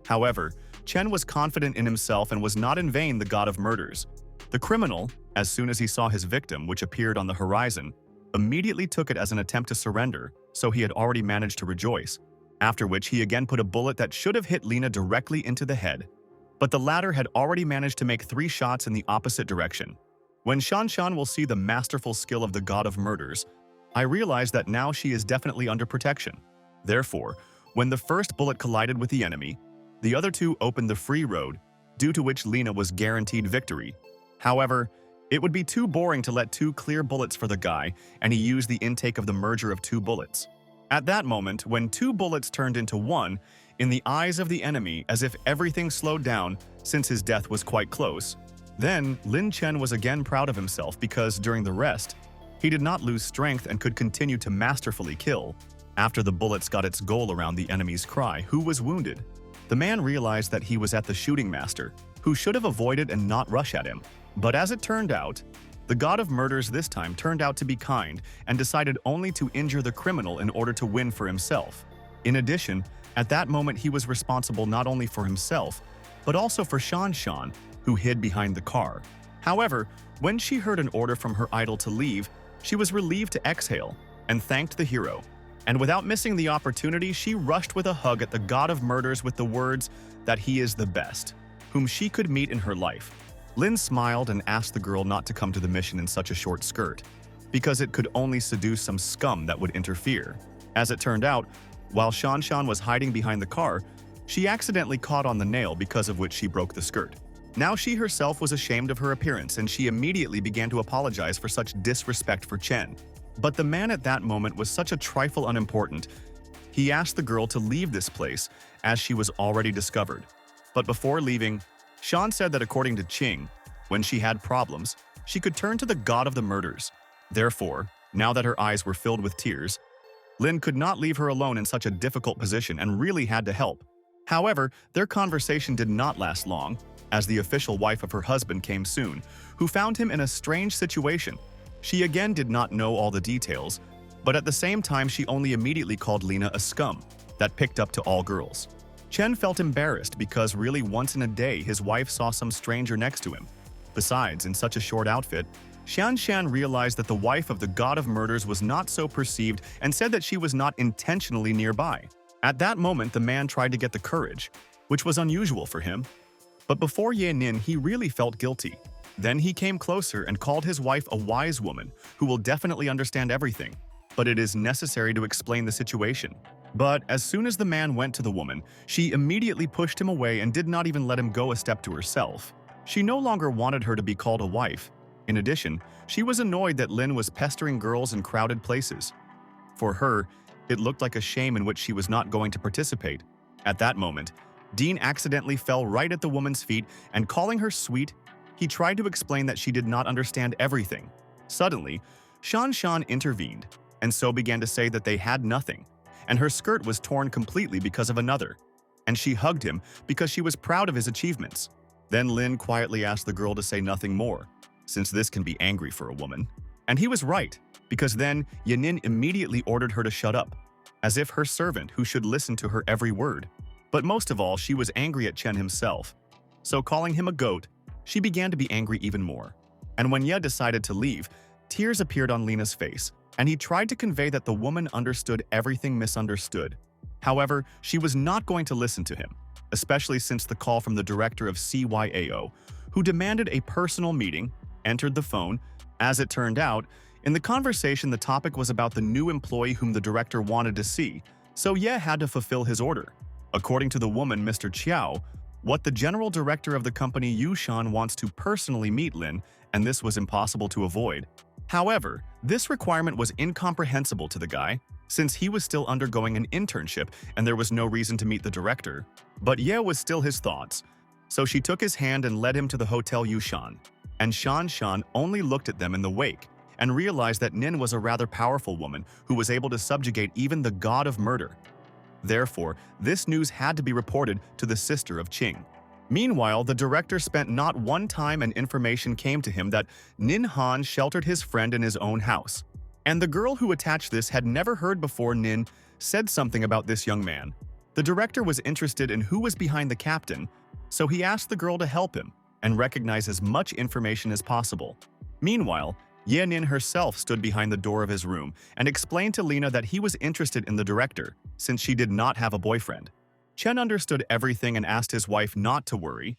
However, Chen was confident in himself and was not in vain the god of murders. The criminal, as soon as he saw his victim, which appeared on the horizon, immediately took it as an attempt to surrender, so he had already managed to rejoice. After which he again put a bullet that should have hit Lina directly into the head. But the latter had already managed to make 3 shots in the opposite direction. When Shan will see the masterful skill of the god of murders, I realized that now she is definitely under protection. Therefore, when the first bullet collided with the enemy, the other 2 opened the free road, due to which Lina was guaranteed victory. However, it would be too boring to let 2 clear bullets for the guy, and he used the intake of the merger of 2 bullets. At that moment, when 2 bullets turned into 1, in the eyes of the enemy as if everything slowed down since his death was quite close, then Lin Chen was again proud of himself because during the rest, he did not lose strength and could continue to masterfully kill. After the bullets got its goal around the enemy's cry, who was wounded, the man realized that he was at the shooting master, who should have avoided and not rush at him. But as it turned out, the god of murders this time turned out to be kind and decided only to injure the criminal in order to win for himself. In addition, at that moment he was responsible not only for himself, but also for Shan, who hid behind the car. However, when she heard an order from her idol to leave, she was relieved to exhale and thanked the hero. And without missing the opportunity, she rushed with a hug at the god of murders with the words that he is the best, whom she could meet in her life. Lin smiled and asked the girl not to come to the mission in such a short skirt, because it could only seduce some scum that would interfere. As it turned out, while Shan was hiding behind the car, she accidentally caught on the nail because of which she broke the skirt. Now she herself was ashamed of her appearance and she immediately began to apologize for such disrespect for Chen. But the man at that moment was such a trifle unimportant. He asked the girl to leave this place as she was already discovered. But before leaving, Shan said that according to Qing, when she had problems, she could turn to the god of the murders. Therefore, now that her eyes were filled with tears, Lin could not leave her alone in such a difficult position and really had to help. However, their conversation did not last long, as the official wife of her husband came soon, who found him in a strange situation. She again did not know all the details, But at the same time, she only immediately called Lena a scum that picked up to all girls. Chen felt embarrassed because really once in a day his wife saw some stranger next to him. Besides, in such a short outfit, Shan realized that the wife of the god of murders was not so perceived and said that she was not intentionally nearby. At that moment, the man tried to get the courage, which was unusual for him. But before Ye Nin, he really felt guilty. Then he came closer and called his wife a wise woman who will definitely understand everything, but it is necessary to explain the situation. But as soon as the man went to the woman, she immediately pushed him away and did not even let him go a step to herself. She no longer wanted her to be called a wife. In addition, she was annoyed that Lin was pestering girls in crowded places. For her, it looked like a shame in which she was not going to participate. At that moment, Dean accidentally fell right at the woman's feet and calling her sweet, he tried to explain that she did not understand everything. Suddenly, Shan intervened, and so began to say that they had nothing, and her skirt was torn completely because of another, and she hugged him because she was proud of his achievements. Then Lin quietly asked the girl to say nothing more, since this can be angry for a woman. And he was right, because then Yanin immediately ordered her to shut up, as if her servant who should listen to her every word. But most of all, she was angry at Chen himself. So calling him a goat, she began to be angry even more. And when Ye decided to leave, tears appeared on Lena's face, and he tried to convey that the woman understood everything misunderstood. However, she was not going to listen to him, especially since the call from the director of CYAO, who demanded a personal meeting, entered the phone. As it turned out, in the conversation the topic was about the new employee whom the director wanted to see, so Ye had to fulfill his order. According to the woman, Mr. Chiao, what the general director of the company Yushan wants to personally meet Lin, and this was impossible to avoid. However, this requirement was incomprehensible to the guy, since he was still undergoing an internship and there was no reason to meet the director. But Ye was still his thoughts, so she took his hand and led him to the Hotel Yushan. And Shan only looked at them in the wake and realized that Nin was a rather powerful woman who was able to subjugate even the god of murder. Therefore, this news had to be reported to the sister of Qing. Meanwhile, the director spent not one time and information came to him that Nin Han sheltered his friend in his own house. And the girl who attached this had never heard before Nin said something about this young man. The director was interested in who was behind the captain, so he asked the girl to help him and recognize as much information as possible. Meanwhile, Ye Nin herself stood behind the door of his room and explained to Lena that he was interested in the director, since she did not have a boyfriend. Chen understood everything and asked his wife not to worry.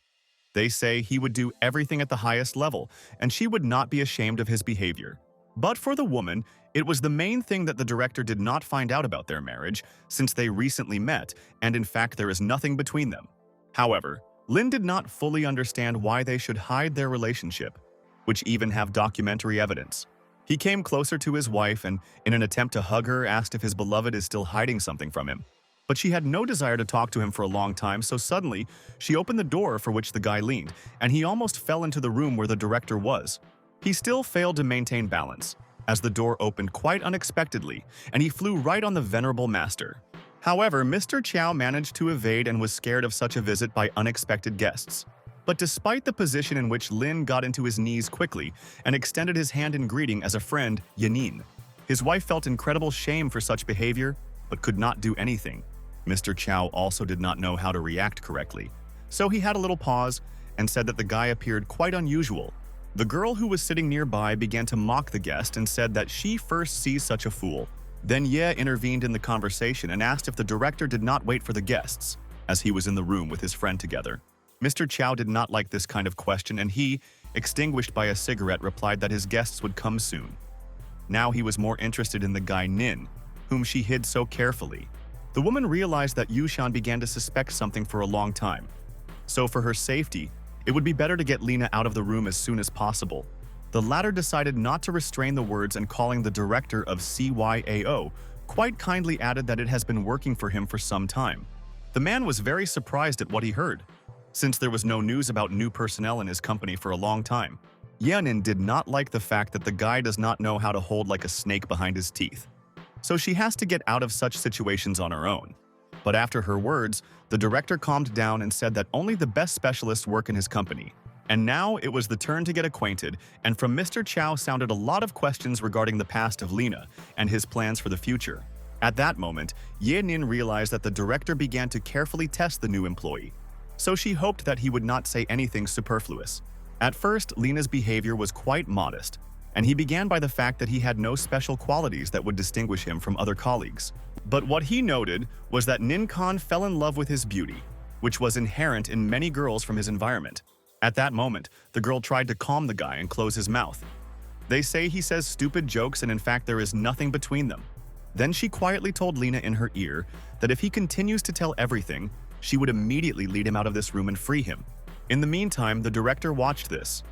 They say he would do everything at the highest level, and she would not be ashamed of his behavior. But for the woman, it was the main thing that the director did not find out about their marriage, since they recently met, and in fact there is nothing between them. However, Lin did not fully understand why they should hide their relationship, which even have documentary evidence. He came closer to his wife and, in an attempt to hug her, asked if his beloved is still hiding something from him. But she had no desire to talk to him for a long time, so suddenly, she opened the door for which the guy leaned, and he almost fell into the room where the director was. He still failed to maintain balance, as the door opened quite unexpectedly, and he flew right on the venerable master. However, Mr. Chiao managed to evade and was scared of such a visit by unexpected guests. But despite the position in which Lin got into his knees quickly and extended his hand in greeting as a friend, Yanin, his wife felt incredible shame for such behavior, but could not do anything. Mr. Chiao also did not know how to react correctly, so he had a little pause and said that the guy appeared quite unusual. The girl who was sitting nearby began to mock the guest and said that she first sees such a fool. Then Ye intervened in the conversation and asked if the director did not wait for the guests, as he was in the room with his friend together. Mr. Chiao did not like this kind of question, and he, extinguished by a cigarette, replied that his guests would come soon. Now he was more interested in the guy Nin, whom she hid so carefully. The woman realized that Yushan began to suspect something for a long time. So for her safety, it would be better to get Lena out of the room as soon as possible. The latter decided not to restrain the words, and calling the director of CYAO, quite kindly added that it has been working for him for some time. The man was very surprised at what he heard, since there was no news about new personnel in his company for a long time. Yanin did not like the fact that the guy does not know how to hold like a snake behind his teeth. So she has to get out of such situations on her own. But after her words, the director calmed down and said that only the best specialists work in his company, And now it was the turn to get acquainted, and from Mr. Chow sounded a lot of questions regarding the past of Lena and his plans for the future. At that moment, Ye Nin realized that the director began to carefully test the new employee, so she hoped that he would not say anything superfluous. At first, Lena's behavior was quite modest, and he began by the fact that he had no special qualities that would distinguish him from other colleagues. But what he noted was that Nin Khan fell in love with his beauty, which was inherent in many girls from his environment. At that moment, the girl tried to calm the guy and close his mouth. They say he says stupid jokes and in fact there is nothing between them. Then she quietly told Lena in her ear that if he continues to tell everything, she would immediately lead him out of this room and free him. In the meantime, the director watched this.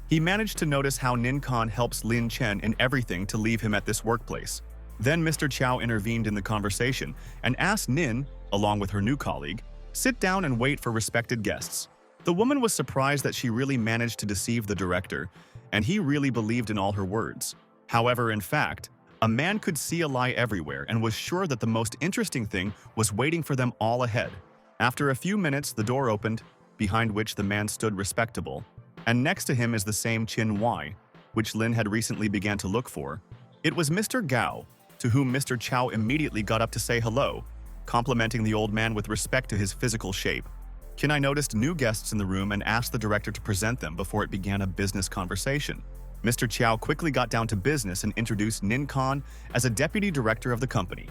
He managed to notice how Nin Khan helps Lin Chen in everything to leave him at this workplace. Then Mr. Chow intervened in the conversation and asked Nin, along with her new colleague, sit down and wait for respected guests. The woman was surprised that she really managed to deceive the director, and he really believed in all her words. However, in fact, a man could see a lie everywhere and was sure that the most interesting thing was waiting for them all ahead. After a few minutes, the door opened, behind which the man stood respectable, and next to him is the same Chin Wai, which Lin had recently began to look for. It was Mr. Gao, to whom Mr. Chow immediately got up to say hello, complimenting the old man with respect to his physical shape. Qin noticed new guests in the room and asked the director to present them before it began a business conversation. Mr. Chow quickly got down to business and introduced Nin Khan as a deputy director of the company,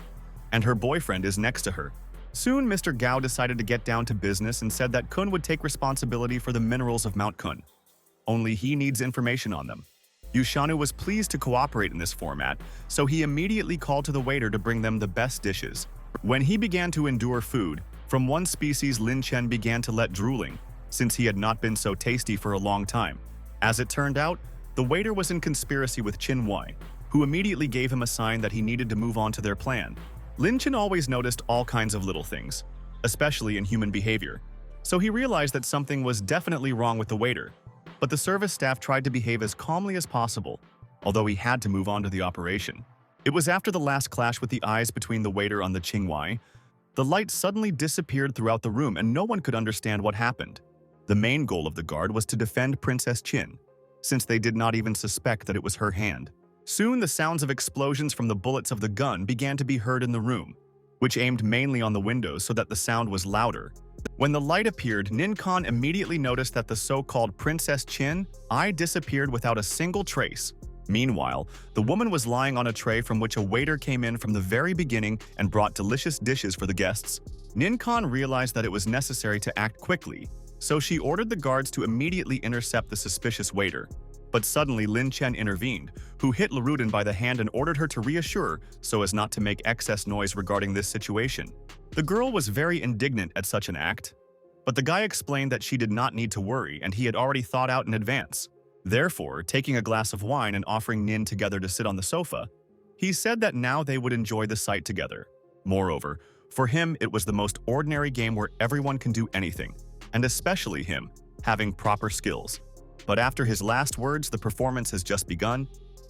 and her boyfriend is next to her. Soon, Mr. Gao decided to get down to business and said that Kun would take responsibility for the minerals of Mount Kun. Only he needs information on them. Yushanu was pleased to cooperate in this format, so he immediately called to the waiter to bring them the best dishes. When he began to endure food, from one species Lin Chen began to let drooling, since he had not been so tasty for a long time. As it turned out, the waiter was in conspiracy with Chin Wai, who immediately gave him a sign that he needed to move on to their plan. Lin Chen always noticed all kinds of little things, especially in human behavior, so he realized that something was definitely wrong with the waiter. But the service staff tried to behave as calmly as possible, although he had to move on to the operation. It was after the last clash with the eyes between the waiter on the Qingwai. The light suddenly disappeared throughout the room and no one could understand what happened. The main goal of the guard was to defend Princess Qin, since they did not even suspect that it was her hand. Soon the sounds of explosions from the bullets of the gun began to be heard in the room, which aimed mainly on the windows so that the sound was louder. When the light appeared, Nin Khan immediately noticed that the so-called Princess Qin eye disappeared without a single trace. Meanwhile, the woman was lying on a tray from which a waiter came in from the very beginning and brought delicious dishes for the guests. Nin Khan realized that it was necessary to act quickly, so she ordered the guards to immediately intercept the suspicious waiter. But suddenly Lin Chen intervened, who hit Laruden by the hand and ordered her to reassure so as not to make excess noise regarding this situation. The girl was very indignant at such an act, but the guy explained that she did not need to worry and he had already thought out in advance. Therefore, taking a glass of wine and offering Nin together to sit on the sofa, he said that now they would enjoy the sight together. Moreover, for him it was the most ordinary game where everyone can do anything, and especially him, having proper skills. But after his last words, the performance has just begun.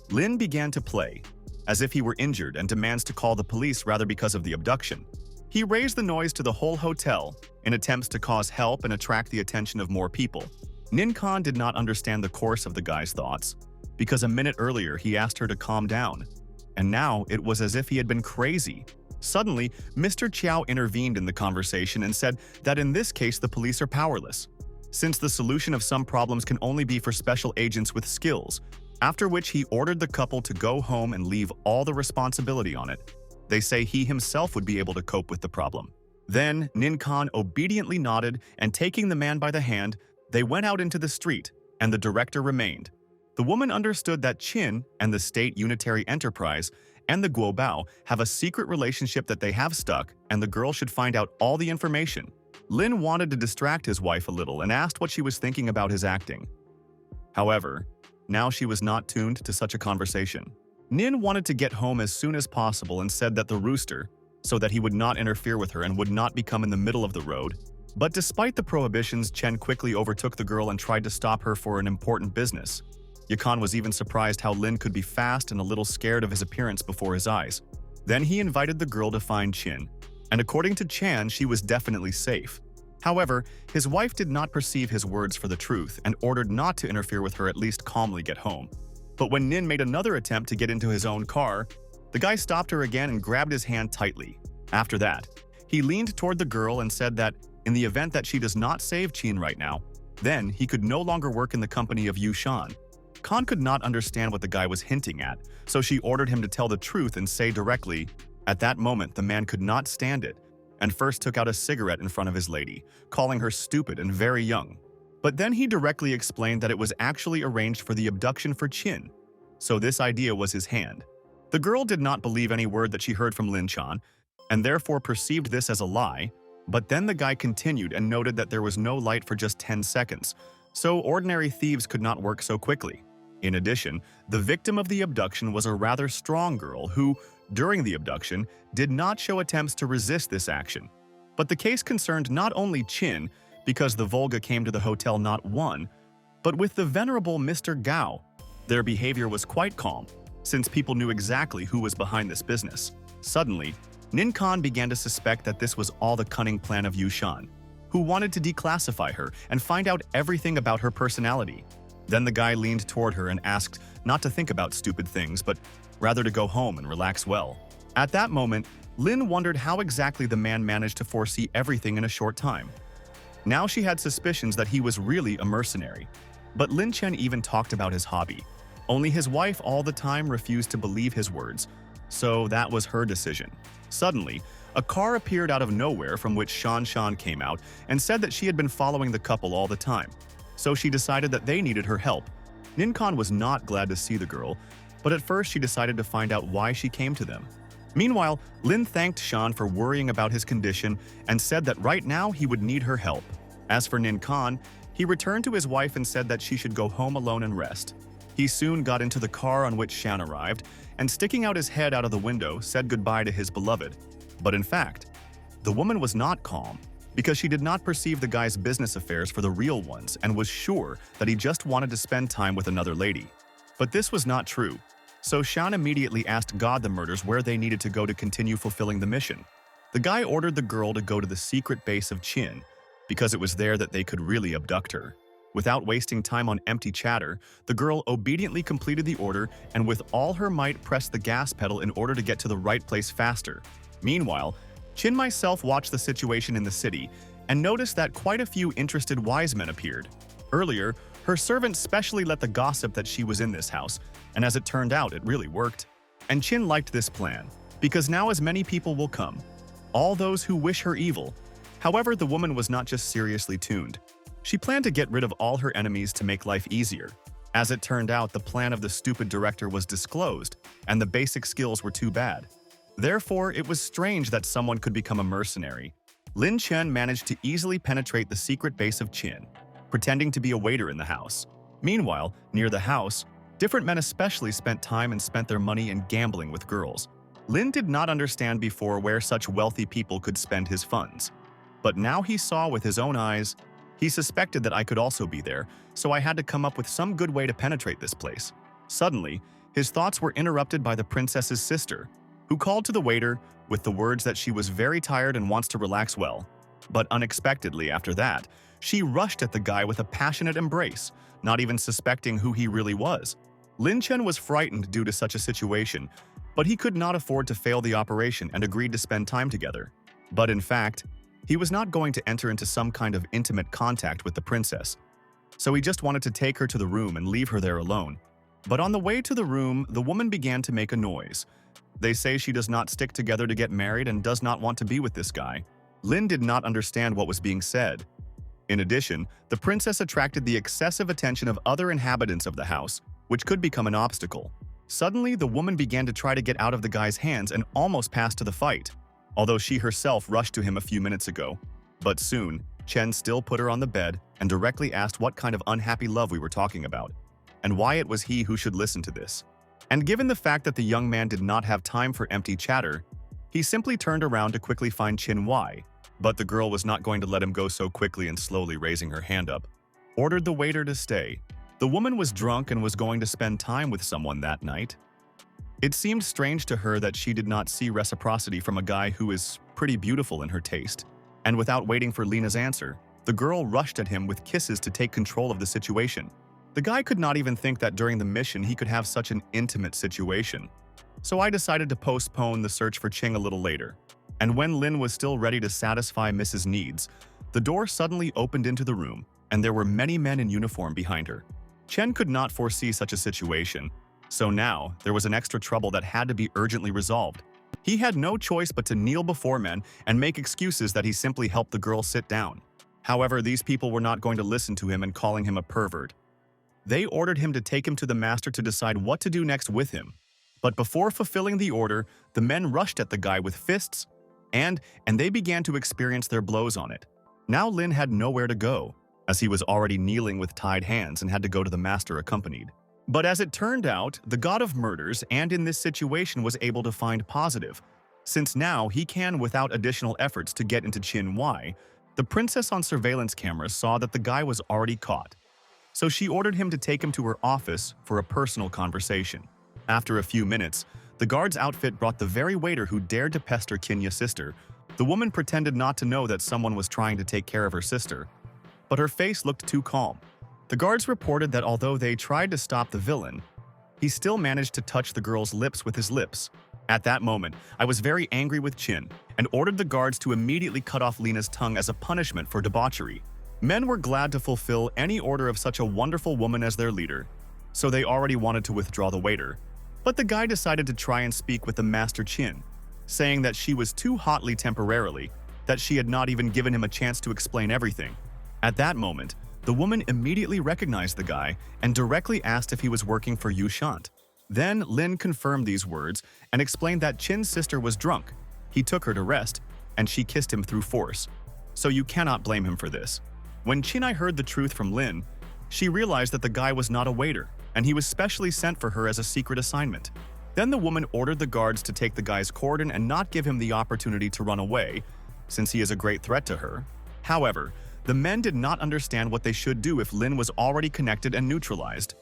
Lin began to play, as if he were injured and demands to call the police rather because of the abduction. He raised the noise to the whole hotel in attempts to cause help and attract the attention of more people. Nin Khan did not understand the course of the guy's thoughts, because a minute earlier he asked her to calm down, and now it was as if he had been crazy. Suddenly, Mr. Chow intervened in the conversation and said that in this case the police are powerless, since the solution of some problems can only be for special agents with skills, after which he ordered the couple to go home and leave all the responsibility on it. They say he himself would be able to cope with the problem. Then, Nin Khan obediently nodded, and taking the man by the hand, they went out into the street, and the director remained. The woman understood that Qin and the State Unitary Enterprise and the Guobao have a secret relationship that they have stuck, and the girl should find out all the information. Lin wanted to distract his wife a little and asked what she was thinking about his acting. However, now she was not tuned to such a conversation. Nin wanted to get home as soon as possible and said that the rooster, so that he would not interfere with her and would not become in the middle of the road. But despite the prohibitions, Chen quickly overtook the girl and tried to stop her for an important business. Yakan was even surprised how Lin could be fast and a little scared of his appearance before his eyes. Then he invited the girl to find Qin, and according to Chan, she was definitely safe. However, his wife did not perceive his words for the truth and ordered not to interfere with her, at least calmly get home. But when Nin made another attempt to get into his own car, the guy stopped her again and grabbed his hand tightly. After that, he leaned toward the girl and said that in the event that she does not save Qin right now, then he could no longer work in the company of Yu Shan. Khan could not understand what the guy was hinting at, so she ordered him to tell the truth and say directly. At that moment, the man could not stand it and first took out a cigarette in front of his lady, calling her stupid and very young. But then he directly explained that it was actually arranged for the abduction for Qin, so this idea was his hand. The girl did not believe any word that she heard from Lin Chan, and therefore perceived this as a lie, but then the guy continued and noted that there was no light for just 10 seconds, so ordinary thieves could not work so quickly. In addition, the victim of the abduction was a rather strong girl who, during the abduction, did not show attempts to resist this action. But the case concerned not only Qin, because the Volga came to the hotel not one, but with the venerable Mr. Gao. Their behavior was quite calm, since people knew exactly who was behind this business. Suddenly, Nin Khan began to suspect that this was all the cunning plan of Yu Shan, who wanted to declassify her and find out everything about her personality. Then the guy leaned toward her and asked not to think about stupid things, but rather to go home and relax well. At that moment, Lin wondered how exactly the man managed to foresee everything in a short time. Now she had suspicions that he was really a mercenary. But Lin Chen even talked about his hobby. Only his wife all the time refused to believe his words, so that was her decision. Suddenly, a car appeared out of nowhere from which Shan Shan came out and said that she had been following the couple all the time. So she decided that they needed her help. Nin Khan was not glad to see the girl, but at first she decided to find out why she came to them. Meanwhile, Lin thanked Shan for worrying about his condition and said that right now he would need her help. As for Nin Khan, he returned to his wife and said that she should go home alone and rest. He soon got into the car on which Shan arrived, and sticking out his head out of the window, said goodbye to his beloved. But in fact, the woman was not calm, because she did not perceive the guy's business affairs for the real ones and was sure that he just wanted to spend time with another lady. But this was not true, so Shan immediately asked God the murders where they needed to go to continue fulfilling the mission. The guy ordered the girl to go to the secret base of Qin, because it was there that they could really abduct her. Without wasting time on empty chatter, the girl obediently completed the order and with all her might pressed the gas pedal in order to get to the right place faster. Meanwhile, Qin myself watched the situation in the city and noticed that quite a few interested wise men appeared. Earlier, her servants specially let the gossip that she was in this house, and as it turned out, it really worked. And Qin liked this plan, because now as many people will come, all those who wish her evil. However, the woman was not just seriously tuned. She planned to get rid of all her enemies to make life easier. As it turned out, the plan of the stupid director was disclosed, and the basic skills were too bad. Therefore, it was strange that someone could become a mercenary. Lin Chen managed to easily penetrate the secret base of Qin, pretending to be a waiter in the house. Meanwhile, near the house, different men especially spent their money in gambling with girls. Lin did not understand before where such wealthy people could spend his funds. But now he saw with his own eyes. He suspected that I could also be there, so I had to come up with some good way to penetrate this place. Suddenly, his thoughts were interrupted by the princess's sister, who called to the waiter with the words that she was very tired and wants to relax well. But unexpectedly after that, she rushed at the guy with a passionate embrace, not even suspecting who he really was. Lin Chen was frightened due to such a situation, but he could not afford to fail the operation and agreed to spend time together. But in fact, he was not going to enter into some kind of intimate contact with the princess, so he just wanted to take her to the room and leave her there alone. But on the way to the room, the woman began to make a noise. They say she does not stick together to get married and does not want to be with this guy. Lin did not understand what was being said. In addition, the princess attracted the excessive attention of other inhabitants of the house, which could become an obstacle. Suddenly, the woman began to try to get out of the guy's hands and almost passed to the fight, although she herself rushed to him a few minutes ago. But soon, Chen still put her on the bed and directly asked what kind of unhappy love we were talking about, and why it was he who should listen to this. And given the fact that the young man did not have time for empty chatter, he simply turned around to quickly find Qin Wai. But the girl was not going to let him go so quickly and slowly raising her hand up, ordered the waiter to stay. The woman was drunk and was going to spend time with someone that night. It seemed strange to her that she did not see reciprocity from a guy who is pretty beautiful in her taste. And without waiting for Lena's answer, the girl rushed at him with kisses to take control of the situation. The guy could not even think that during the mission he could have such an intimate situation. So I decided to postpone the search for Ching a little later. And when Lin was still ready to satisfy Mrs. Needs, the door suddenly opened into the room, and there were many men in uniform behind her. Chen could not foresee such a situation, so now there was an extra trouble that had to be urgently resolved. He had no choice but to kneel before men and make excuses that he simply helped the girl sit down. However, these people were not going to listen to him and calling him a pervert. They ordered him to take him to the master to decide what to do next with him. But before fulfilling the order, the men rushed at the guy with fists, and they began to experience their blows on it. Now Lin had nowhere to go, as he was already kneeling with tied hands and had to go to the master accompanied. But as it turned out, the god of murders and in this situation was able to find positive, since now he can without additional efforts to get into Qin Wai. The princess on surveillance cameras saw that the guy was already caught, so she ordered him to take him to her office for a personal conversation. After a few minutes, the guard's outfit brought the very waiter who dared to pester Kinya's sister. The woman pretended not to know that someone was trying to take care of her sister, but her face looked too calm. The guards reported that although they tried to stop the villain, he still managed to touch the girl's lips with his lips. At that moment, I was very angry with Qin and ordered the guards to immediately cut off Lena's tongue as a punishment for debauchery. Men were glad to fulfill any order of such a wonderful woman as their leader, so they already wanted to withdraw the waiter. But the guy decided to try and speak with the Master Qin, saying that she was too hotly temporarily, that she had not even given him a chance to explain everything. At that moment, the woman immediately recognized the guy and directly asked if he was working for Yu Shant. Then Lin confirmed these words and explained that Qin's sister was drunk. He took her to rest, and she kissed him through force. So you cannot blame him for this. When Qinai heard the truth from Lin, she realized that the guy was not a waiter, and he was specially sent for her as a secret assignment. Then the woman ordered the guards to take the guy's cordon and not give him the opportunity to run away, since he is a great threat to her. However, the men did not understand what they should do if Lin was already connected and neutralized.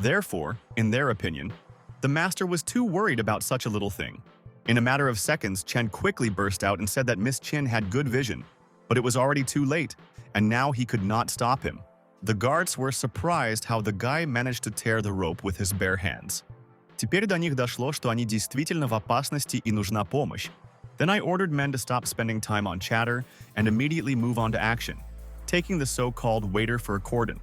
Therefore, in their opinion, the master was too worried about such a little thing. In a matter of seconds, Chen quickly burst out and said that Miss Qin had good vision, but it was already too late, and now he could not stop him. The guards were surprised how the guy managed to tear the rope with his bare hands. Теперь до них дошло, что они действительно в опасности и нужна помощь. Then I ordered men to stop spending time on chatter and immediately move on to action, taking the so-called waiter for a cordon.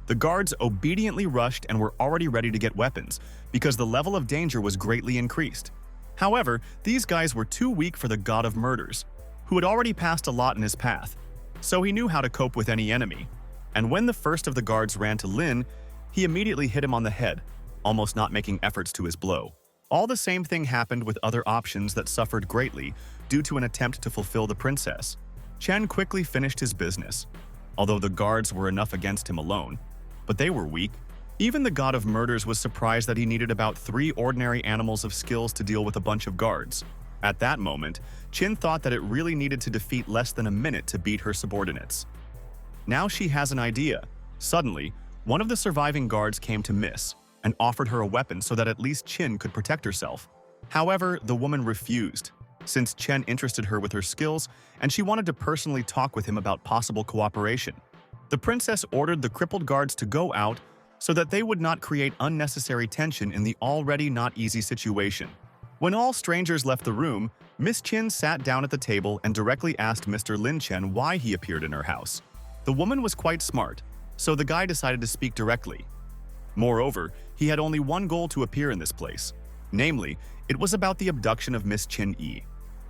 The guards obediently rushed and were already ready to get weapons, because the level of danger was greatly increased. However, these guys were too weak for the god of murders, who had already passed a lot in his path, so he knew how to cope with any enemy. And when the first of the guards ran to Lin, he immediately hit him on the head, almost not making efforts to his blow. All the same thing happened with other options that suffered greatly due to an attempt to fulfill the princess. Chen quickly finished his business, although the guards were enough against him alone, but they were weak. Even the god of murders was surprised that he needed about 3 ordinary animals of skills to deal with a bunch of guards. At that moment, Qin thought that it really needed to defeat less than a minute to beat her subordinates. Now she has an idea. Suddenly, one of the surviving guards came to Miss and offered her a weapon so that at least Qin could protect herself. However, the woman refused, since Chen interested her with her skills and she wanted to personally talk with him about possible cooperation. The princess ordered the crippled guards to go out so that they would not create unnecessary tension in the already not easy situation. When all strangers left the room, Miss Qin sat down at the table and directly asked Mr. Lin Chen why he appeared in her house. The woman was quite smart, so the guy decided to speak directly. Moreover, he had only one goal to appear in this place. Namely, it was about the abduction of Miss Qin Yi,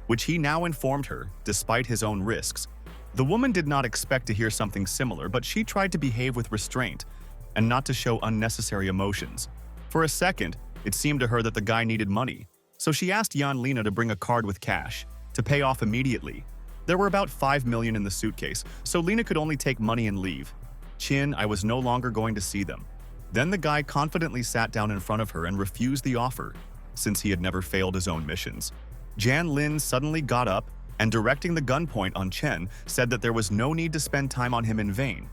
which he now informed her, despite his own risks. The woman did not expect to hear something similar, but she tried to behave with restraint and not to show unnecessary emotions. For a second, it seemed to her that the guy needed money, so she asked Yan Lina to bring a card with cash to pay off immediately. There were about 5 million in the suitcase, so Lina could only take money and leave. Qin, I was no longer going to see them. Then the guy confidently sat down in front of her and refused the offer, since he had never failed his own missions. Jan Lin suddenly got up and, directing the gunpoint on Chen, said that there was no need to spend time on him in vain,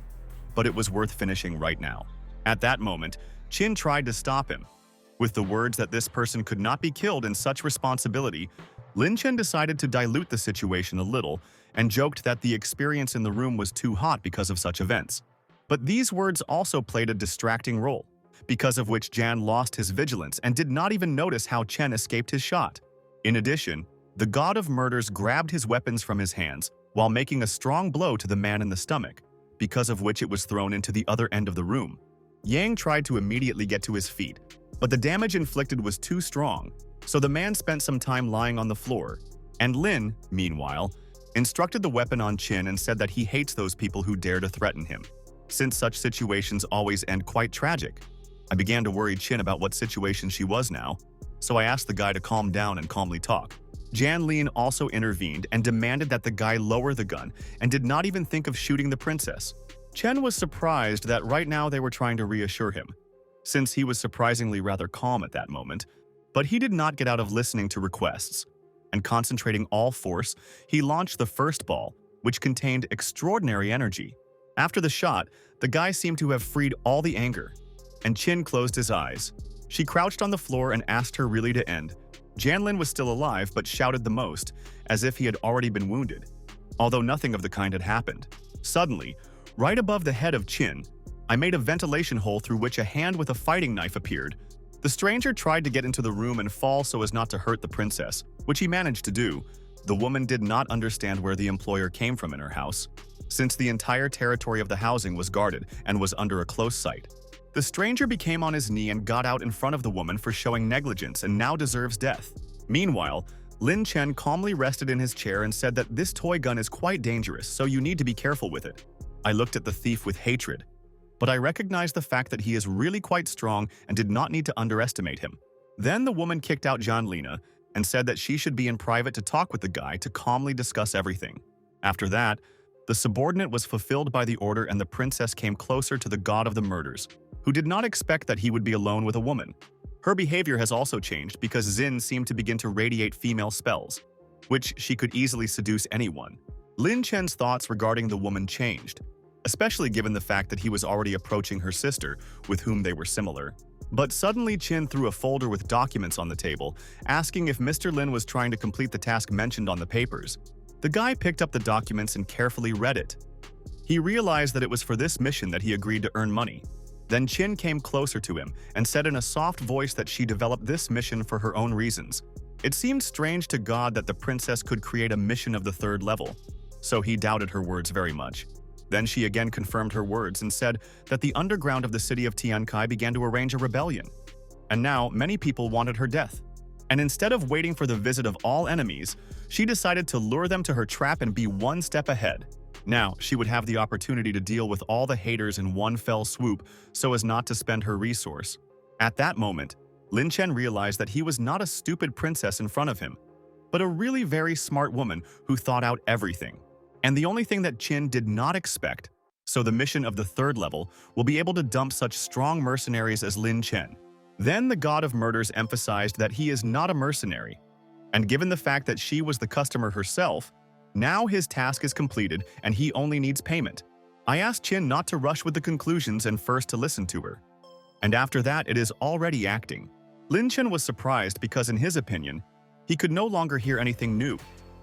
but it was worth finishing right now. At that moment, Qin tried to stop him. With the words that this person could not be killed in such responsibility, Lin Chen decided to dilute the situation a little and joked that the experience in the room was too hot because of such events. But these words also played a distracting role, because of which Jan lost his vigilance and did not even notice how Chen escaped his shot. In addition, the god of murders grabbed his weapons from his hands while making a strong blow to the man in the stomach, because of which it was thrown into the other end of the room. Yang tried to immediately get to his feet, but the damage inflicted was too strong, so the man spent some time lying on the floor. And Lin, meanwhile, instructed the weapon on Qin and said that he hates those people who dare to threaten him, since such situations always end quite tragic. I began to worry Qin about what situation she was now, so I asked the guy to calm down and calmly talk. Jan Lin also intervened and demanded that the guy lower the gun and did not even think of shooting the princess. Chen was surprised that right now they were trying to reassure him, since he was surprisingly rather calm at that moment, but he did not get out of listening to requests. And concentrating all force, he launched the first ball, which contained extraordinary energy. After the shot, the guy seemed to have freed all the anger, and Qin closed his eyes. She crouched on the floor and asked her really to end. Janlin was still alive but shouted the most, as if he had already been wounded, although nothing of the kind had happened. Suddenly, right above the head of Qin, I made a ventilation hole through which a hand with a fighting knife appeared. The stranger tried to get into the room and fall so as not to hurt the princess, which he managed to do. The woman did not understand where the employer came from in her house, since the entire territory of the housing was guarded and was under a close sight. The stranger became on his knee and got out in front of the woman for showing negligence and now deserves death. Meanwhile, Lin Chen calmly rested in his chair and said that this toy gun is quite dangerous, so you need to be careful with it. I looked at the thief with hatred, but I recognized the fact that he is really quite strong and did not need to underestimate him. Then the woman kicked out Janlina and said that she should be in private to talk with the guy to calmly discuss everything. After that, the subordinate was fulfilled by the order and the princess came closer to the god of the murders, who did not expect that he would be alone with a woman. Her behavior has also changed because Xin seemed to begin to radiate female spells, which she could easily seduce anyone. Lin Chen's thoughts regarding the woman changed, especially given the fact that he was already approaching her sister, with whom they were similar. But suddenly Qin threw a folder with documents on the table, asking if Mr. Lin was trying to complete the task mentioned on the papers. The guy picked up the documents and carefully read it. He realized that it was for this mission that he agreed to earn money. Then Qin came closer to him and said in a soft voice that she developed this mission for her own reasons. It seemed strange to God that the princess could create a mission of the 3rd level, so he doubted her words very much. Then she again confirmed her words and said that the underground of the city of Tiankai began to arrange a rebellion. And now many people wanted her death. And instead of waiting for the visit of all enemies, she decided to lure them to her trap and be one step ahead. Now, she would have the opportunity to deal with all the haters in one fell swoop so as not to spend her resource. At that moment, Lin Chen realized that he was not a stupid princess in front of him, but a really very smart woman who thought out everything. And the only thing that Qin did not expect, so the mission of the 3rd level will be able to dump such strong mercenaries as Lin Chen. Then the god of murders emphasized that he is not a mercenary, and given the fact that she was the customer herself, now his task is completed and he only needs payment. I asked Qin not to rush with the conclusions and first to listen to her. And after that, it is already acting. Lin Chen was surprised because in his opinion, he could no longer hear anything new,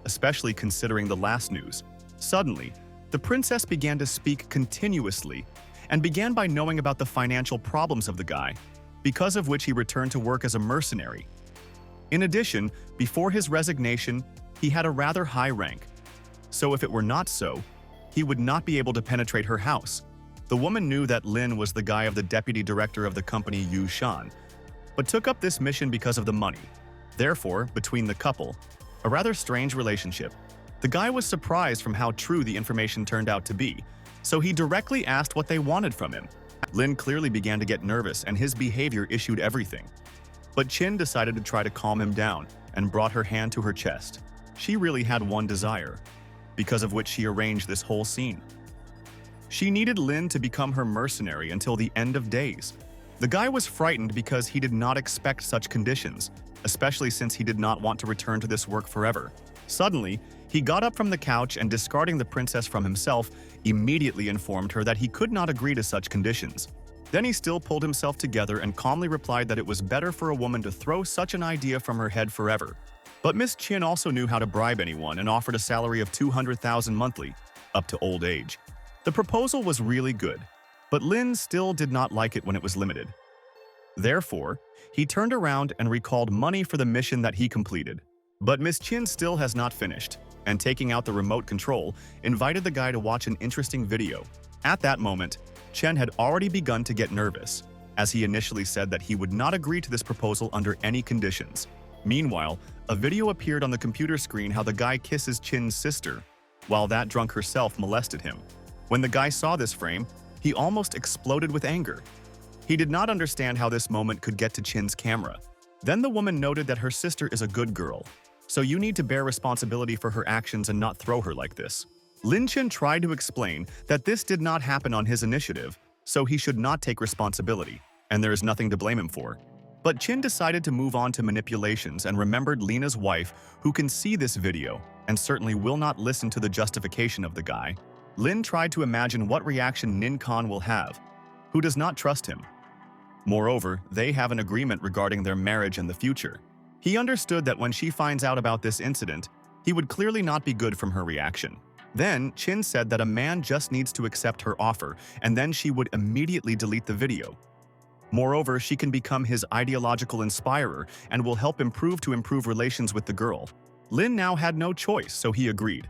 especially considering the last news. Suddenly, the princess began to speak continuously and began by knowing about the financial problems of the guy, because of which he returned to work as a mercenary. In addition, before his resignation, he had a rather high rank. So if it were not so, he would not be able to penetrate her house. The woman knew that Lin was the guy of the deputy director of the company Yu Shan, but took up this mission because of the money. Therefore, between the couple, a rather strange relationship. The guy was surprised from how true the information turned out to be, so he directly asked what they wanted from him. Lin clearly began to get nervous and his behavior issued everything. But Qin decided to try to calm him down and brought her hand to her chest. She really had one desire, because of which she arranged this whole scene. She needed Lin to become her mercenary until the end of days. The guy was frightened because he did not expect such conditions, especially since he did not want to return to this work forever. Suddenly, he got up from the couch and discarding the princess from himself, immediately informed her that he could not agree to such conditions. Then he still pulled himself together and calmly replied that it was better for a woman to throw such an idea from her head forever. But Miss Chin also knew how to bribe anyone and offered a salary of 200,000 monthly, up to old age. The proposal was really good, but Lin still did not like it when it was limited. Therefore, he turned around and recalled money for the mission that he completed. But Miss Chin still has not finished, and taking out the remote control, invited the guy to watch an interesting video. At that moment, Chen had already begun to get nervous, as he initially said that he would not agree to this proposal under any conditions. Meanwhile, a video appeared on the computer screen how the guy kisses Chin's sister, while that drunk herself molested him. When the guy saw this frame, he almost exploded with anger. He did not understand how this moment could get to Chin's camera. Then the woman noted that her sister is a good girl, so you need to bear responsibility for her actions and not throw her like this. Lin Chen tried to explain that this did not happen on his initiative, so he should not take responsibility, and there is nothing to blame him for. But Chin decided to move on to manipulations and remembered Lena's wife, who can see this video and certainly will not listen to the justification of the guy. Lin tried to imagine what reaction Nin Khan will have, who does not trust him. Moreover, they have an agreement regarding their marriage and the future. He understood that when she finds out about this incident, he would clearly not be good from her reaction. Then, Chin said that a man just needs to accept her offer, and then she would immediately delete the video. Moreover, she can become his ideological inspirer and will help improve relations with the girl. Lin now had no choice, so he agreed.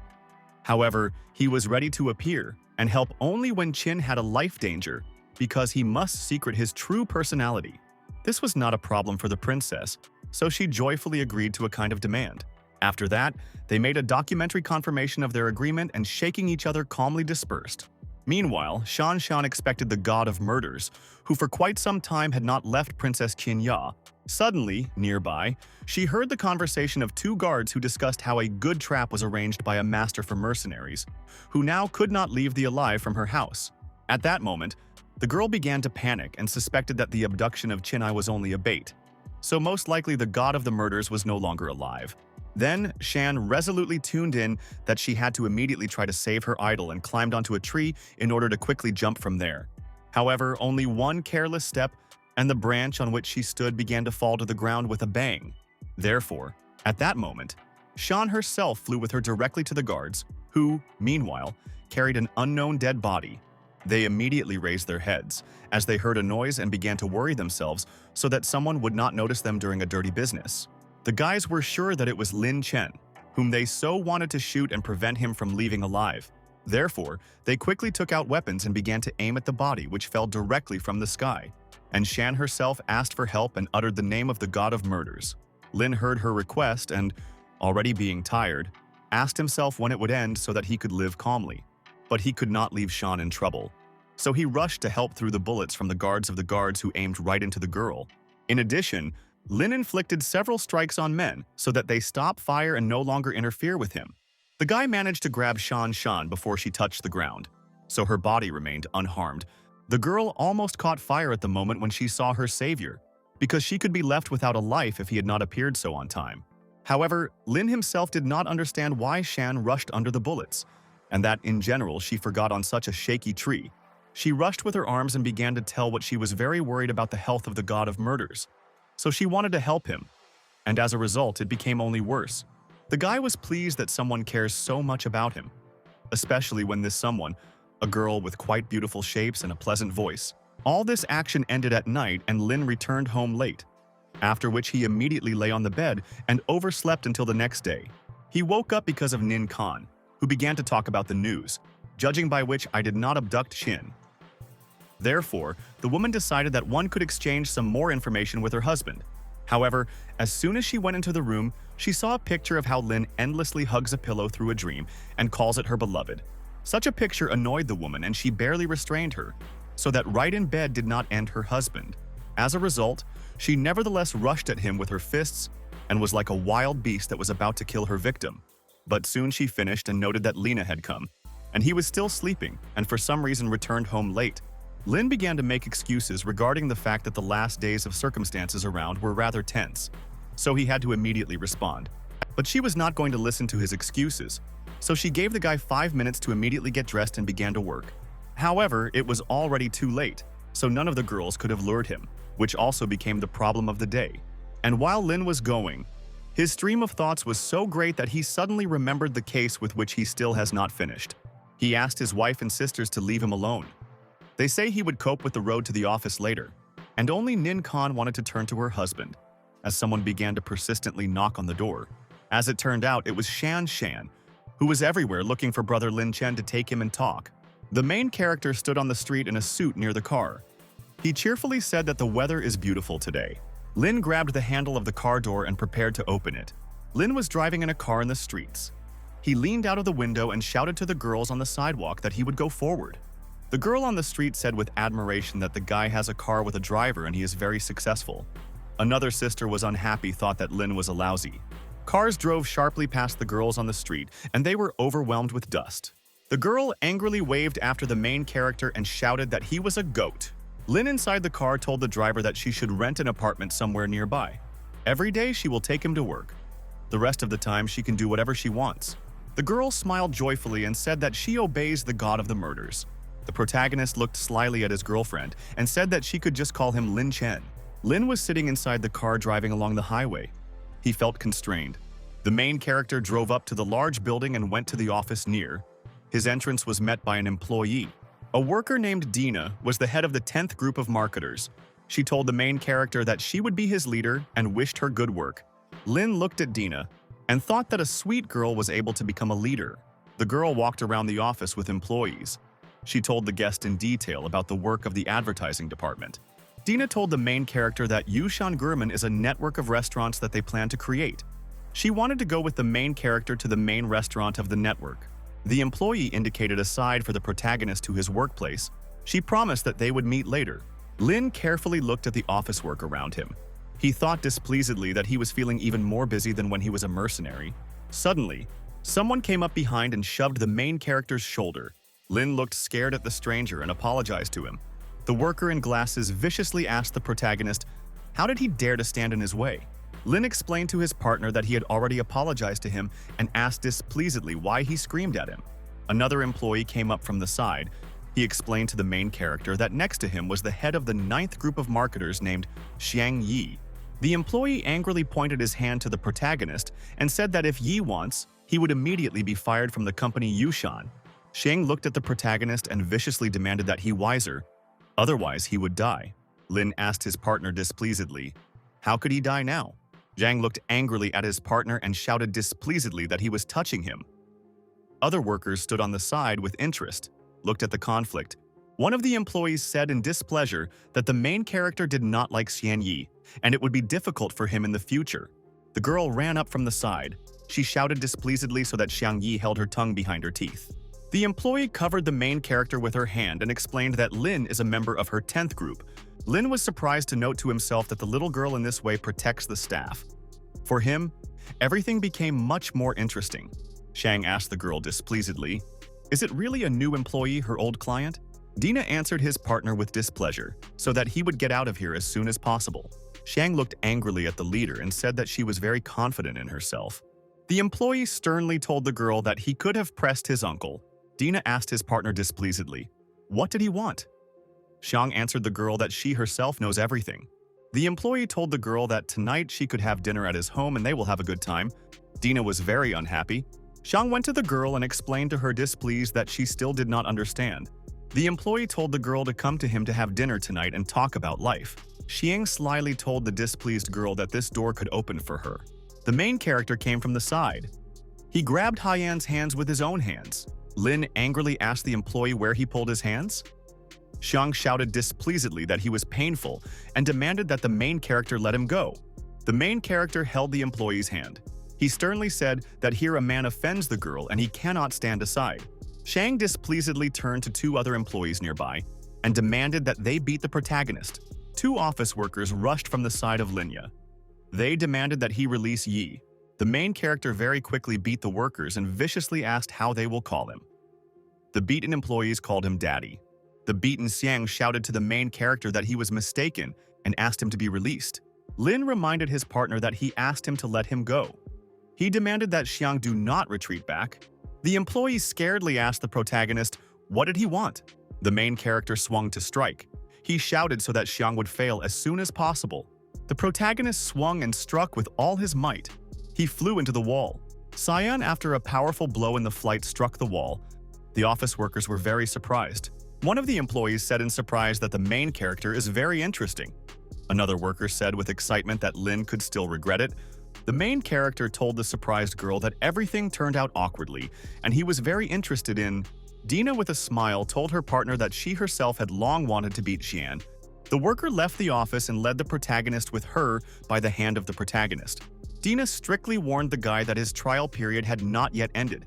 However, he was ready to appear and help only when Chin had a life danger, because he must secret his true personality. This was not a problem for the princess, so she joyfully agreed to a kind of demand. After that, they made a documentary confirmation of their agreement and shaking each other calmly dispersed. Meanwhile, Shan Shan expected the god of murders, who for quite some time had not left Princess Qin Ya. Suddenly, nearby, she heard the conversation of two guards who discussed how a good trap was arranged by a master for mercenaries, who now could not leave the alive from her house. At that moment, the girl began to panic and suspected that the abduction of Qin Ai was only a bait, so most likely the god of the murders was no longer alive. Then, Shan resolutely tuned in that she had to immediately try to save her idol and climbed onto a tree in order to quickly jump from there. However, only one careless step, and the branch on which she stood began to fall to the ground with a bang. Therefore, at that moment, Shan herself flew with her directly to the guards, who, meanwhile, carried an unknown dead body. They immediately raised their heads, as they heard a noise and began to worry themselves so that someone would not notice them during a dirty business. The guys were sure that it was Lin Chen, whom they so wanted to shoot and prevent him from leaving alive. Therefore, they quickly took out weapons and began to aim at the body, which fell directly from the sky. And Shan herself asked for help and uttered the name of the god of murders. Lin heard her request and, already being tired, asked himself when it would end so that he could live calmly. But he could not leave Shan in trouble. So he rushed to help through the bullets from the guards who aimed right into the girl. In addition, Lin inflicted several strikes on men so that they stop fire and no longer interfere with him. The guy managed to grab Shan Shan before she touched the ground, so her body remained unharmed. The girl almost caught fire at the moment when she saw her savior, because she could be left without a life if he had not appeared so on time. However, Lin himself did not understand why Shan rushed under the bullets, and that in general she forgot on such a shaky tree. She rushed with her arms and began to tell what she was very worried about the health of the god of murders. So she wanted to help him, and as a result, it became only worse. The guy was pleased that someone cares so much about him, especially when this someone, a girl with quite beautiful shapes and a pleasant voice. All this action ended at night and Lin returned home late, after which he immediately lay on the bed and overslept until the next day. He woke up because of Nin Khan, who began to talk about the news, judging by which I did not abduct Shin. Therefore, the woman decided that one could exchange some more information with her husband. However, as soon as she went into the room, she saw a picture of how Lin endlessly hugs a pillow through a dream and calls it her beloved. Such a picture annoyed the woman and she barely restrained her, so that right in bed did not end her husband. As a result, she nevertheless rushed at him with her fists and was like a wild beast that was about to kill her victim. But soon she finished and noted that Lena had come, and he was still sleeping and for some reason returned home late. Lin began to make excuses regarding the fact that the last days of circumstances around were rather tense, so he had to immediately respond. But she was not going to listen to his excuses, so she gave the guy 5 minutes to immediately get dressed and began to work. However, it was already too late, so none of the girls could have lured him, which also became the problem of the day. And while Lin was going, His stream of thoughts was so great that he suddenly remembered the case with which he still has not finished. He asked his wife and sisters to leave him alone. They say he would cope with the road to the office later, and only Nin Khan wanted to turn to her husband, as someone began to persistently knock on the door. As it turned out, it was Shan, who was everywhere looking for brother Lin Chen to take him and talk. The main character stood on the street in a suit near the car. He cheerfully said that the weather is beautiful today. Lin grabbed the handle of the car door and prepared to open it. Lin was driving in a car in the streets. He leaned out of the window and shouted to the girls on the sidewalk that he would go forward. The girl on the street said with admiration that the guy has a car with a driver and he is very successful. Another sister was unhappy, thought that Lin was a lousy. Cars drove sharply past the girls on the street, and they were overwhelmed with dust. The girl angrily waved after the main character and shouted that he was a goat. Lin inside the car told the driver that she should rent an apartment somewhere nearby. Every day she will take him to work. The rest of the time she can do whatever she wants. The girl smiled joyfully and said that she obeys the god of the murders. The protagonist looked slyly at his girlfriend and said that she could just call him Lin Chen. Lin was sitting inside the car driving along the highway. He felt constrained. The main character drove up to the large building and went to the office near. His entrance was met by an employee. A worker named Dina was the head of the 10th group of marketers. She told the main character that she would be his leader and wished her good work. Lin looked at Dina and thought that a sweet girl was able to become a leader. The girl walked around the office with employees. She told the guest in detail about the work of the advertising department. Dina told the main character that Yushan Gurman is a network of restaurants that they plan to create. She wanted to go with the main character to the main restaurant of the network. The employee indicated a side for the protagonist to his workplace. She promised that they would meet later. Lin carefully looked at the office work around him. He thought displeasedly that he was feeling even more busy than when he was a mercenary. Suddenly, someone came up behind and shoved the main character's shoulder. Lin looked scared at the stranger and apologized to him. The worker in glasses viciously asked the protagonist, how did he dare to stand in his way? Lin explained to his partner that he had already apologized to him and asked displeasedly why he screamed at him. Another employee came up from the side. He explained to the main character that next to him was the head of the 9th group of marketers named Xiang Yi. The employee angrily pointed his hand to the protagonist and said that if Yi wants, he would immediately be fired from the company Yushan. Xiang looked at the protagonist and viciously demanded that he wiser, otherwise he would die. Lin asked his partner displeasedly, how could he die now? Zhang looked angrily at his partner and shouted displeasedly that he was touching him. Other workers stood on the side with interest, looked at the conflict. One of the employees said in displeasure that the main character did not like Xian Yi, and it would be difficult for him in the future. The girl ran up from the side. She shouted displeasedly so that Xiang Yi held her tongue behind her teeth. The employee covered the main character with her hand and explained that Lin is a member of her 10th group. Lin was surprised to note to himself that the little girl in this way protects the staff. For him, everything became much more interesting. Shang asked the girl displeasedly, is it really a new employee, her old client? Dina answered his partner with displeasure, so that he would get out of here as soon as possible. Shang looked angrily at the leader and said that she was very confident in herself. The employee sternly told the girl that he could have pressed his uncle. Dina asked his partner displeasedly, what did he want? Xiang answered the girl that she herself knows everything. The employee told the girl that tonight she could have dinner at his home and they will have a good time. Dina was very unhappy. Xiang went to the girl and explained to her displeased that she still did not understand. The employee told the girl to come to him to have dinner tonight and talk about life. Xiang slyly told the displeased girl that this door could open for her. The main character came from the side. He grabbed Haiyan's hands with his own hands. Lin angrily asked the employee where he pulled his hands. Xiang shouted displeasedly that he was painful and demanded that the main character let him go. The main character held the employee's hand. He sternly said that here a man offends the girl and he cannot stand aside. Xiang displeasedly turned to two other employees nearby and demanded that they beat the protagonist. Two office workers rushed from the side of Linya. They demanded that he release Yi. The main character very quickly beat the workers and viciously asked how they will call him. The beaten employees called him Daddy. The beaten Xiang shouted to the main character that he was mistaken and asked him to be released. Lin reminded his partner that he asked him to let him go. He demanded that Xiang do not retreat back. The employee scaredly asked the protagonist, what did he want? The main character swung to strike. He shouted so that Xiang would fail as soon as possible. The protagonist swung and struck with all his might. He flew into the wall. Cyan, after a powerful blow in the flight, struck the wall. The office workers were very surprised. One of the employees said in surprise that the main character is very interesting. Another worker said with excitement that Lin could still regret it. The main character told the surprised girl that everything turned out awkwardly, and he was very interested in. Dina, with a smile, told her partner that she herself had long wanted to beat Xian. The worker left the office and led the protagonist with her by the hand of the protagonist. Dina strictly warned the guy that his trial period had not yet ended.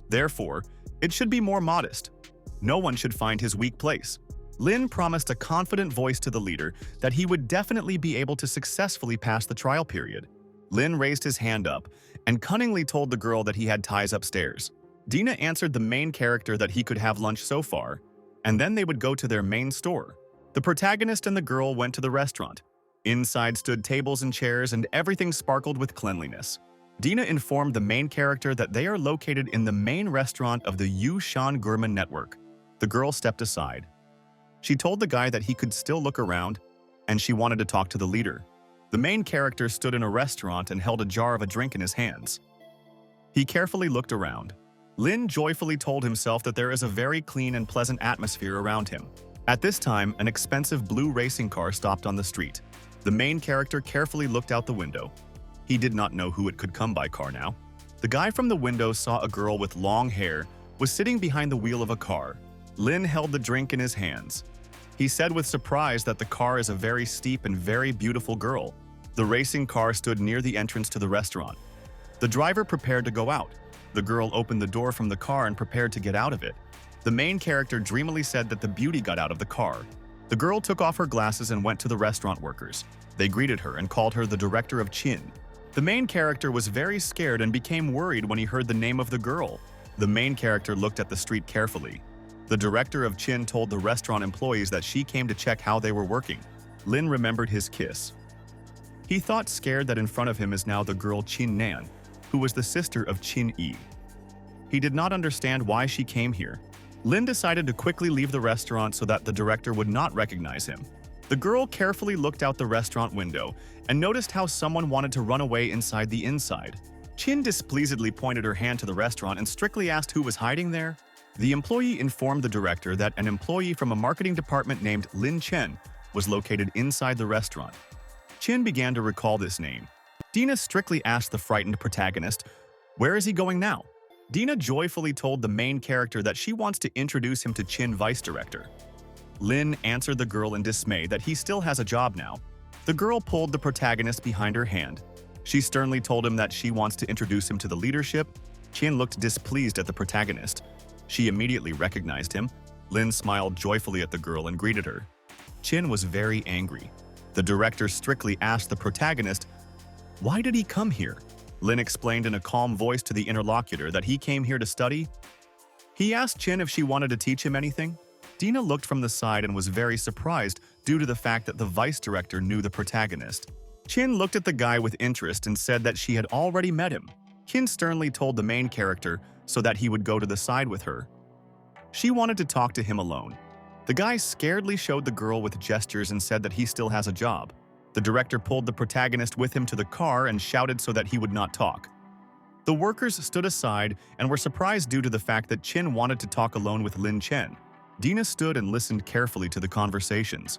Therefore, it should be more modest. No one should find his weak place. Lin promised a confident voice to the leader that he would definitely be able to successfully pass the trial period. Lin raised his hand up and cunningly told the girl that he had ties upstairs. Dina answered the main character that he could have lunch so far, and then they would go to their main store. The protagonist and the girl went to the restaurant. Inside stood tables and chairs, and everything sparkled with cleanliness. Dina informed the main character that they are located in the main restaurant of the Yushan Gourmet Network. The girl stepped aside. She told the guy that he could still look around, and she wanted to talk to the leader. The main character stood in a restaurant and held a jar of a drink in his hands. He carefully looked around. Lin joyfully told himself that there is a very clean and pleasant atmosphere around him. At this time, an expensive blue racing car stopped on the street. The main character carefully looked out the window. He did not know who it could come by car now. The guy from the window saw a girl with long hair was sitting behind the wheel of a car. Lin held the drink in his hands. He said with surprise that the car is a very steep and very beautiful girl. The racing car stood near the entrance to the restaurant. The driver prepared to go out. The girl opened the door from the car and prepared to get out of it. The main character dreamily said that the beauty got out of the car. The girl took off her glasses and went to the restaurant workers. They greeted her and called her the director of Qin. The main character was very scared and became worried when he heard the name of the girl. The main character looked at the street carefully. The director of Qin told the restaurant employees that she came to check how they were working. Lin remembered his kiss. He thought scared that in front of him is now the girl Qin Nan, who was the sister of Qin Yi. He did not understand why she came here. Lin decided to quickly leave the restaurant so that the director would not recognize him. The girl carefully looked out the restaurant window and noticed how someone wanted to run away inside the inside. Qin displeasedly pointed her hand to the restaurant and strictly asked who was hiding there. The employee informed the director that an employee from a marketing department named Lin Chen was located inside the restaurant. Qin began to recall this name. Dina strictly asked the frightened protagonist, "Where is he going now?" Dina joyfully told the main character that she wants to introduce him to Qin Vice Director. Lin answered the girl in dismay that he still has a job now. The girl pulled the protagonist behind her hand. She sternly told him that she wants to introduce him to the leadership. Qin looked displeased at the protagonist. She immediately recognized him. Lin smiled joyfully at the girl and greeted her. Qin was very angry. The director strictly asked the protagonist, "Why did he come here?" Lin explained in a calm voice to the interlocutor that he came here to study. He asked Qin if she wanted to teach him anything. Dina looked from the side and was very surprised due to the fact that the vice director knew the protagonist. Qin looked at the guy with interest and said that she had already met him. Qin sternly told the main character so that he would go to the side with her. She wanted to talk to him alone. The guy scaredly showed the girl with gestures and said that he still has a job. The director pulled the protagonist with him to the car and shouted so that he would not talk. The workers stood aside and were surprised due to the fact that Qin wanted to talk alone with Lin Chen. Dina stood and listened carefully to the conversations.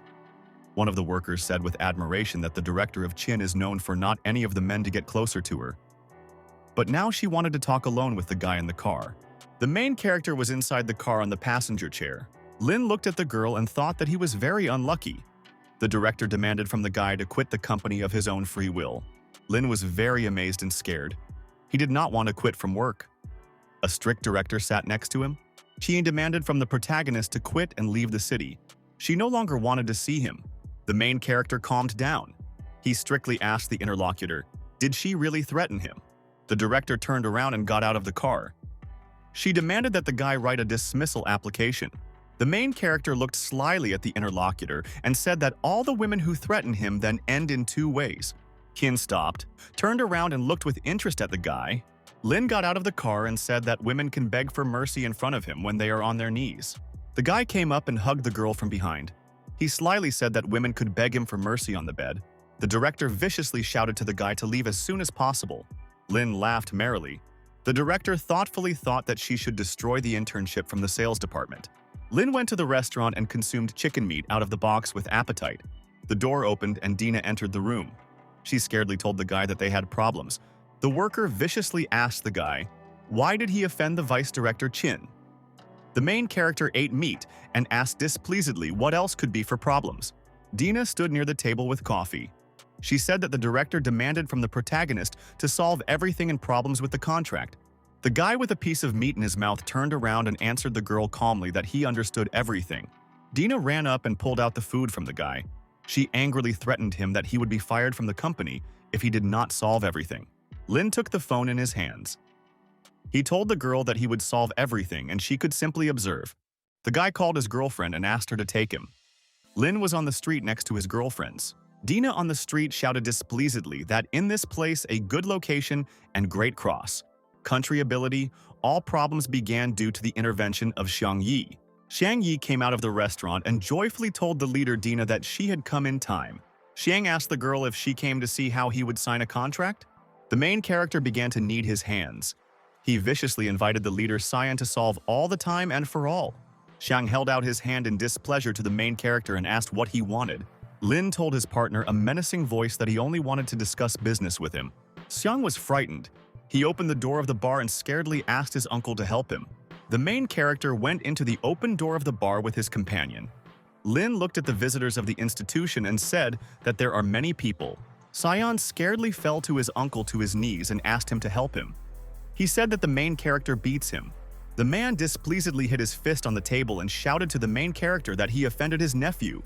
One of the workers said with admiration that the director of Qin is known for not any of the men to get closer to her. But now she wanted to talk alone with the guy in the car. The main character was inside the car on the passenger chair. Lin looked at the girl and thought that he was very unlucky. The director demanded from the guy to quit the company of his own free will. Lin was very amazed and scared. He did not want to quit from work. A strict director sat next to him. She demanded from the protagonist to quit and leave the city. She no longer wanted to see him. The main character calmed down. He strictly asked the interlocutor, did she really threaten him? The director turned around and got out of the car. She demanded that the guy write a dismissal application. The main character looked slyly at the interlocutor and said that all the women who threaten him then end in two ways. Qin stopped, turned around and looked with interest at the guy. Lin got out of the car and said that women can beg for mercy in front of him when they are on their knees. The guy came up and hugged the girl from behind. He slyly said that women could beg him for mercy on the bed. The director viciously shouted to the guy to leave as soon as possible. Lin laughed merrily. The director thoughtfully thought that she should destroy the internship from the sales department. Lin went to the restaurant and consumed chicken meat out of the box with appetite. The door opened and Dina entered the room. She scaredly told the guy that they had problems. The worker viciously asked the guy, why did he offend the vice director Chin? The main character ate meat and asked displeasedly what else could be for problems. Dina stood near the table with coffee. She said that the director demanded from the protagonist to solve everything and problems with the contract. The guy with a piece of meat in his mouth turned around and answered the girl calmly that he understood everything. Dina ran up and pulled out the food from the guy. She angrily threatened him that he would be fired from the company if he did not solve everything. Lin took the phone in his hands. He told the girl that he would solve everything and she could simply observe. The guy called his girlfriend and asked her to take him. Lin was on the street next to his girlfriend's. Dina on the street shouted displeasedly that in this place a good location and great cross. Country ability, all problems began due to the intervention of Xiang Yi. Xiang Yi came out of the restaurant and joyfully told the leader Dina that she had come in time. Xiang asked the girl if she came to see how he would sign a contract. The main character began to knead his hands. He viciously invited the leader Cyan to solve all the time and for all. Xiang held out his hand in displeasure to the main character and asked what he wanted. Lin told his partner a menacing voice that he only wanted to discuss business with him. Xiang was frightened. He opened the door of the bar and scaredly asked his uncle to help him. The main character went into the open door of the bar with his companion. Lin looked at the visitors of the institution and said that there are many people. Cyan scaredly fell to his uncle to his knees and asked him to help him. He said that the main character beats him. The man displeasedly hit his fist on the table and shouted to the main character that he offended his nephew.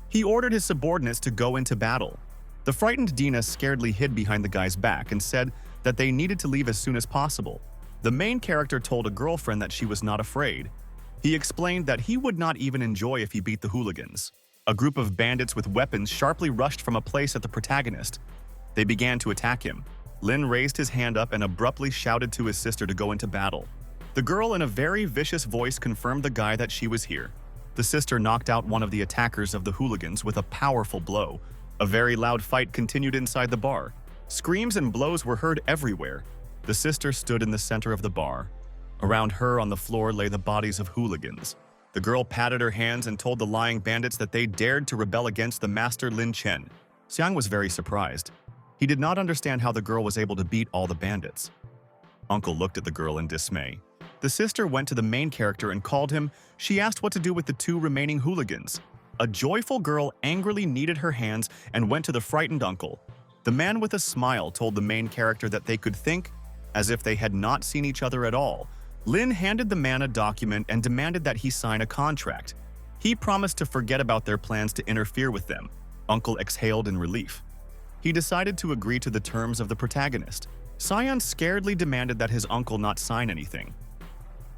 He ordered his subordinates to go into battle. The frightened Dina scaredly hid behind the guy's back and said that they needed to leave as soon as possible. The main character told a girlfriend that she was not afraid. He explained that he would not even enjoy if he beat the hooligans. A group of bandits with weapons sharply rushed from a place at the protagonist. They began to attack him. Lin raised his hand up and abruptly shouted to his sister to go into battle. The girl in a very vicious voice confirmed the guy that she was here. The sister knocked out one of the attackers of the hooligans with a powerful blow. A very loud fight continued inside the bar. Screams and blows were heard everywhere. The sister stood in the center of the bar. Around her on the floor lay the bodies of hooligans. The girl patted her hands and told the lying bandits that they dared to rebel against the master Lin Chen. Xiang was very surprised. He did not understand how the girl was able to beat all the bandits. Uncle looked at the girl in dismay. The sister went to the main character and called him. She asked what to do with the two remaining hooligans. A joyful girl angrily kneaded her hands and went to the frightened uncle. The man with a smile told the main character that they could think as if they had not seen each other at all. Lin handed the man a document and demanded that he sign a contract. He promised to forget about their plans to interfere with them. Uncle exhaled in relief. He decided to agree to the terms of the protagonist. Cyan scaredly demanded that his uncle not sign anything.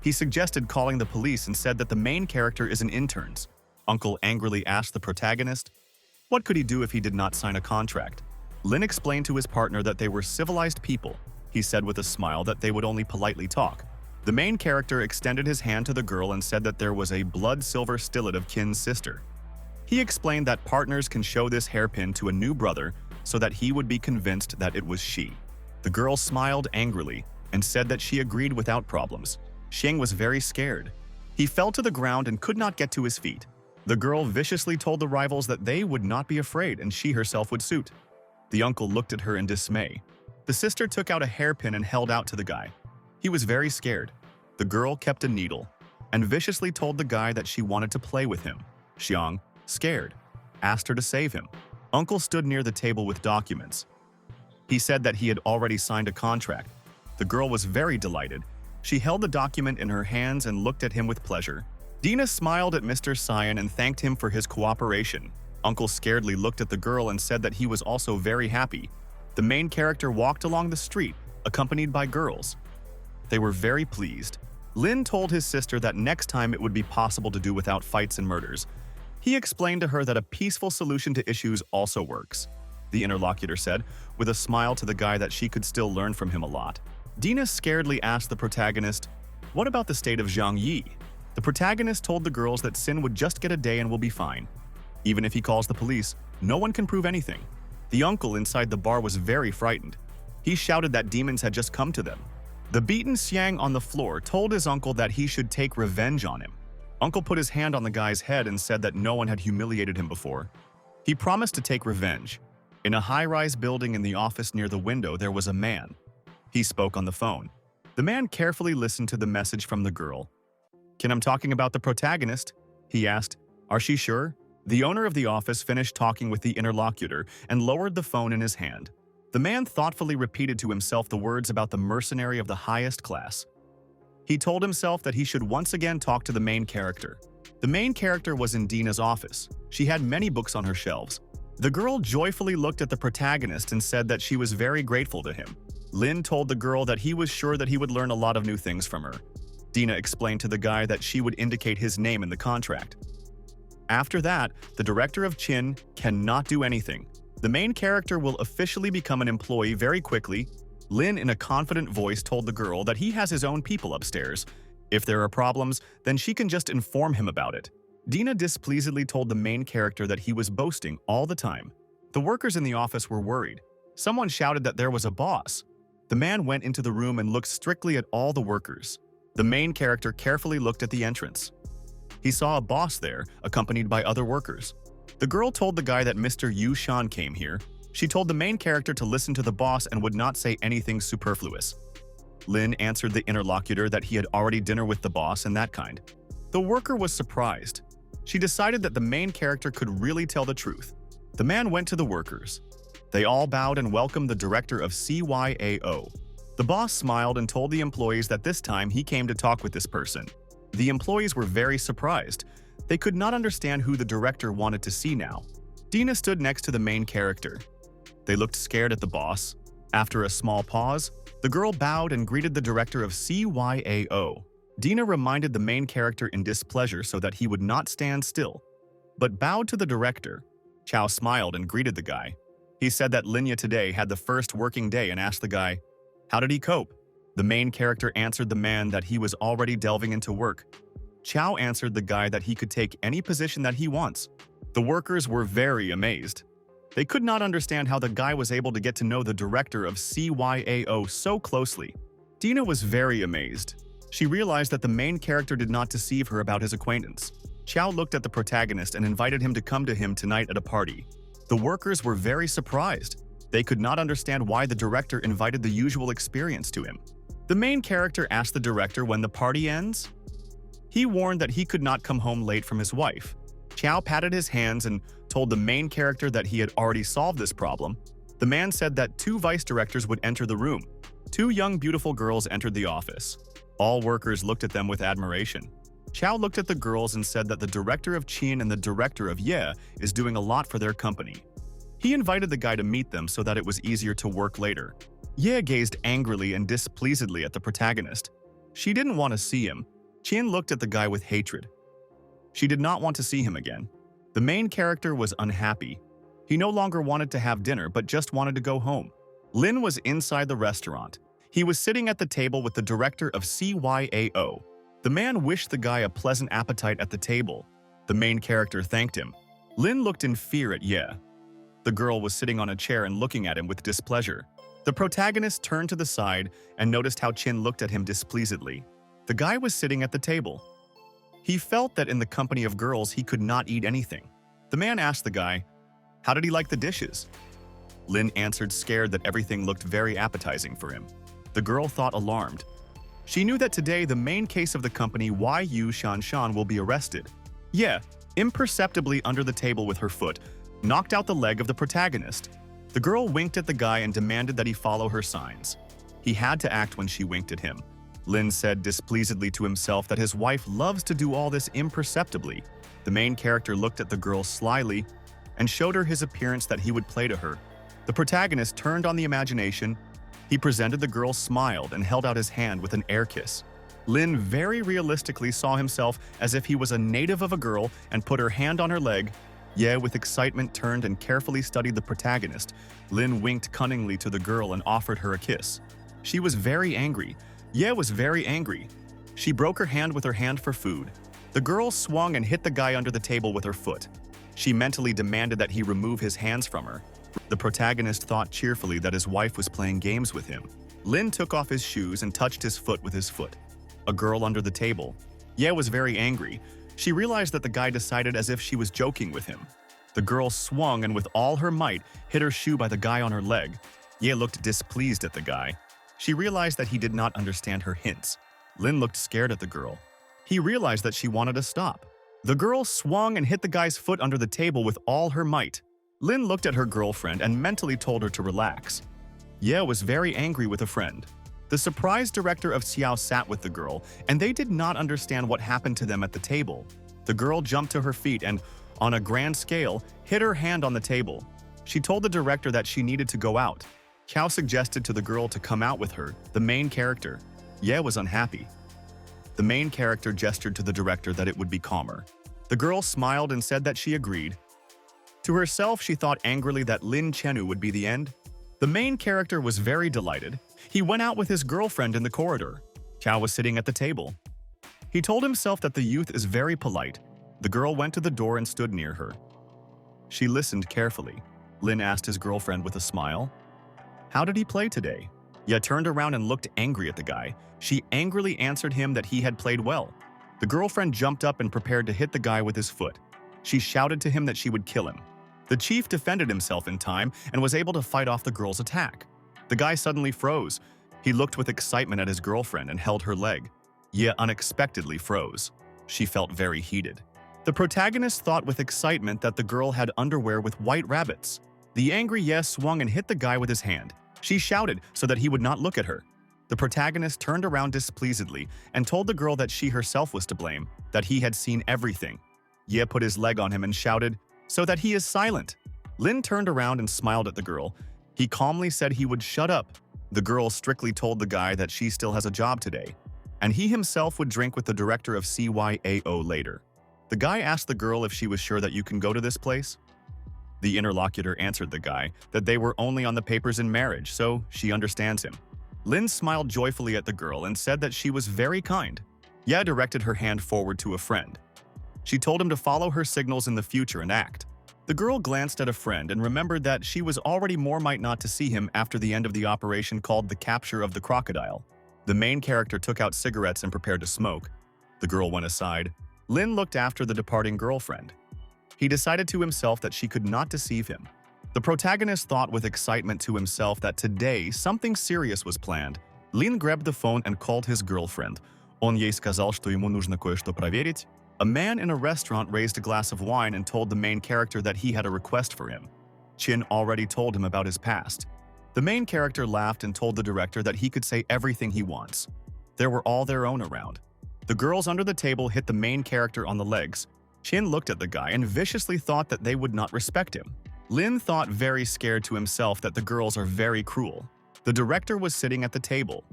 He suggested calling the police and said that the main character is an intern. Uncle angrily asked the protagonist, what could he do if he did not sign a contract? Lin explained to his partner that they were civilized people. He said with a smile that they would only politely talk. The main character extended his hand to the girl and said that there was a blood-silver stillet of Qin's sister. He explained that partners can show this hairpin to a new brother so that he would be convinced that it was she. The girl smiled angrily and said that she agreed without problems. Xiang was very scared. He fell to the ground and could not get to his feet. The girl viciously told the rivals that they would not be afraid and she herself would suit. The uncle looked at her in dismay. The sister took out a hairpin and held out to the guy. He was very scared. The girl kept a needle and viciously told the guy that she wanted to play with him. Xiang, scared, asked her to save him. Uncle stood near the table with documents. He said that he had already signed a contract. The girl was very delighted. She held the document in her hands and looked at him with pleasure. Dina smiled at Mr. Cyan and thanked him for his cooperation. Uncle scaredly looked at the girl and said that he was also very happy. The main character walked along the street, accompanied by girls. They were very pleased. Lin told his sister that next time it would be possible to do without fights and murders. He explained to her that a peaceful solution to issues also works. The interlocutor said, with a smile to the guy that she could still learn from him a lot. Dina scaredly asked the protagonist, what about the state of Zhang Yi? The protagonist told the girls that Sin would just get a day and will be fine. Even if he calls the police, no one can prove anything. The uncle inside the bar was very frightened. He shouted that demons had just come to them. The beaten Xiang on the floor told his uncle that he should take revenge on him. Uncle put his hand on the guy's head and said that no one had humiliated him before. He promised to take revenge. In a high-rise building in the office near the window, there was a man. He spoke on the phone. The man carefully listened to the message from the girl. "Can I'm talking about the protagonist?" he asked. "Are she sure?" The owner of the office finished talking with the interlocutor and lowered the phone in his hand. The man thoughtfully repeated to himself the words about the mercenary of the highest class. He told himself that he should once again talk to the main character. The main character was in Dina's office. She had many books on her shelves. The girl joyfully looked at the protagonist and said that she was very grateful to him. Lin told the girl that he was sure that he would learn a lot of new things from her. Dina explained to the guy that she would indicate his name in the contract. After that, the director of Qin cannot do anything. The main character will officially become an employee very quickly. Lin, in a confident voice, told the girl that he has his own people upstairs. If there are problems, then she can just inform him about it. Dina displeasedly told the main character that he was boasting all the time. The workers in the office were worried. Someone shouted that there was a boss. The man went into the room and looked strictly at all the workers. The main character carefully looked at the entrance. He saw a boss there, accompanied by other workers. The girl told the guy that Mr. Yu Shan came here. She told the main character to listen to the boss and would not say anything superfluous. Lin answered the interlocutor that he had already dinner with the boss and that kind. The worker was surprised. She decided that the main character could really tell the truth. The man went to the workers. They all bowed and welcomed the director of CYAO. The boss smiled and told the employees that this time he came to talk with this person. The employees were very surprised. They could not understand who the director wanted to see now. Dina stood next to the main character. They looked scared at the boss. After a small pause, the girl bowed and greeted the director of CYAO. Dina reminded the main character in displeasure so that he would not stand still, but bowed to the director. Chow smiled and greeted the guy. He said that Linya today had the first working day and asked the guy, how did he cope? The main character answered the man that he was already delving into work. Chow answered the guy that he could take any position that he wants. The workers were very amazed. They could not understand how the guy was able to get to know the director of CYAO so closely. Dina was very amazed. She realized that the main character did not deceive her about his acquaintance. Chow looked at the protagonist and invited him to come to him tonight at a party. The workers were very surprised. They could not understand why the director invited the usual experience to him. The main character asked the director when the party ends. He warned that he could not come home late from his wife. Chow patted his hands and told the main character that he had already solved this problem. The man said that 2 vice directors would enter the room. 2 young beautiful girls entered the office. All workers looked at them with admiration. Chow looked at the girls and said that the director of Qin and the director of Ye is doing a lot for their company. He invited the guy to meet them so that it was easier to work later. Ye gazed angrily and displeasedly at the protagonist. She didn't want to see him. Qin looked at the guy with hatred. She did not want to see him again. The main character was unhappy. He no longer wanted to have dinner but just wanted to go home. Lin was inside the restaurant. He was sitting at the table with the director of CYAO. The man wished the guy a pleasant appetite at the table. The main character thanked him. Lin looked in fear at Ye. The girl was sitting on a chair and looking at him with displeasure. The protagonist turned to the side and noticed how Qin looked at him displeasedly. The guy was sitting at the table. He felt that in the company of girls he could not eat anything. The man asked the guy, how did he like the dishes? Lin answered, scared that everything looked very appetizing for him. The girl thought alarmed. She knew that today the main case of the company Yu Shan will be arrested. Ye, imperceptibly under the table with her foot, knocked out the leg of the protagonist. The girl winked at the guy and demanded that he follow her signs. He had to act when she winked at him. Lin said displeasedly to himself that his wife loves to do all this imperceptibly. The main character looked at the girl slyly and showed her his appearance that he would play to her. The protagonist turned on the imagination. He presented the girl, smiled, and held out his hand with an air kiss. Lin very realistically saw himself as if he was a native of a girl and put her hand on her leg. Ye, with excitement, turned and carefully studied the protagonist. Lin winked cunningly to the girl and offered her a kiss. She was very angry. Ye was very angry. She broke her hand with her hand for food. The girl swung and hit the guy under the table with her foot. She mentally demanded that he remove his hands from her. The protagonist thought cheerfully that his wife was playing games with him. Lin took off his shoes and touched his foot with his foot. A girl under the table. Ye was very angry. She realized that the guy decided as if she was joking with him. The girl swung and with all her might hit her shoe by the guy on her leg. Ye looked displeased at the guy. She realized that he did not understand her hints. Lin looked scared at the girl. He realized that she wanted to stop. The girl swung and hit the guy's foot under the table with all her might. Lin looked at her girlfriend and mentally told her to relax. Ye was very angry with a friend. The surprise director of Xiao sat with the girl, and they did not understand what happened to them at the table. The girl jumped to her feet and, on a grand scale, hit her hand on the table. She told the director that she needed to go out. Xiao suggested to the girl to come out with her, the main character. Ye was unhappy. The main character gestured to the director that it would be calmer. The girl smiled and said that she agreed. To herself, she thought angrily that Lin Chenu would be the end. The main character was very delighted. He went out with his girlfriend in the corridor. Xiao was sitting at the table. He told himself that the youth is very polite. The girl went to the door and stood near her. She listened carefully. Lin asked his girlfriend with a smile, "How did he play today?" Ye turned around and looked angry at the guy. She angrily answered him that he had played well. The girlfriend jumped up and prepared to hit the guy with his foot. She shouted to him that she would kill him. The chief defended himself in time and was able to fight off the girl's attack. The guy suddenly froze. He looked with excitement at his girlfriend and held her leg. Ye unexpectedly froze. She felt very heated. The protagonist thought with excitement that the girl had underwear with white rabbits. The angry Ye swung and hit the guy with his hand. She shouted so that he would not look at her. The protagonist turned around displeasedly and told the girl that she herself was to blame, that he had seen everything. Ye put his leg on him and shouted, "So that he is silent." Lin turned around and smiled at the girl. He calmly said he would shut up. The girl strictly told the guy that she still has a job today, and he himself would drink with the director of CYAO later. The guy asked the girl if she was sure that you can go to this place. The interlocutor answered the guy that they were only on the papers in marriage, so she understands him. Lin smiled joyfully at the girl and said that she was very kind. Ye directed her hand forward to a friend. She told him to follow her signals in the future and act. The girl glanced at a friend and remembered that she was already more might not to see him after the end of the operation called the capture of the crocodile. The main character took out cigarettes and prepared to smoke. The girl went aside. Lin looked after the departing girlfriend. He decided to himself that she could not deceive him. The protagonist thought with excitement to himself that today something serious was planned. Lin grabbed the phone and called his girlfriend. Он ей сказал, что ему нужно кое-что проверить. A man in a restaurant raised a glass of wine and told the main character that he had a request for him. Chin already told him about his past. The main character laughed and told the director that he could say everything he wants. There were all their own around. The girls under the table hit the main character on the legs. Chin looked at the guy and viciously thought that they would not respect him. Lin thought very scared to himself that the girls are very cruel. The director was sitting at the table.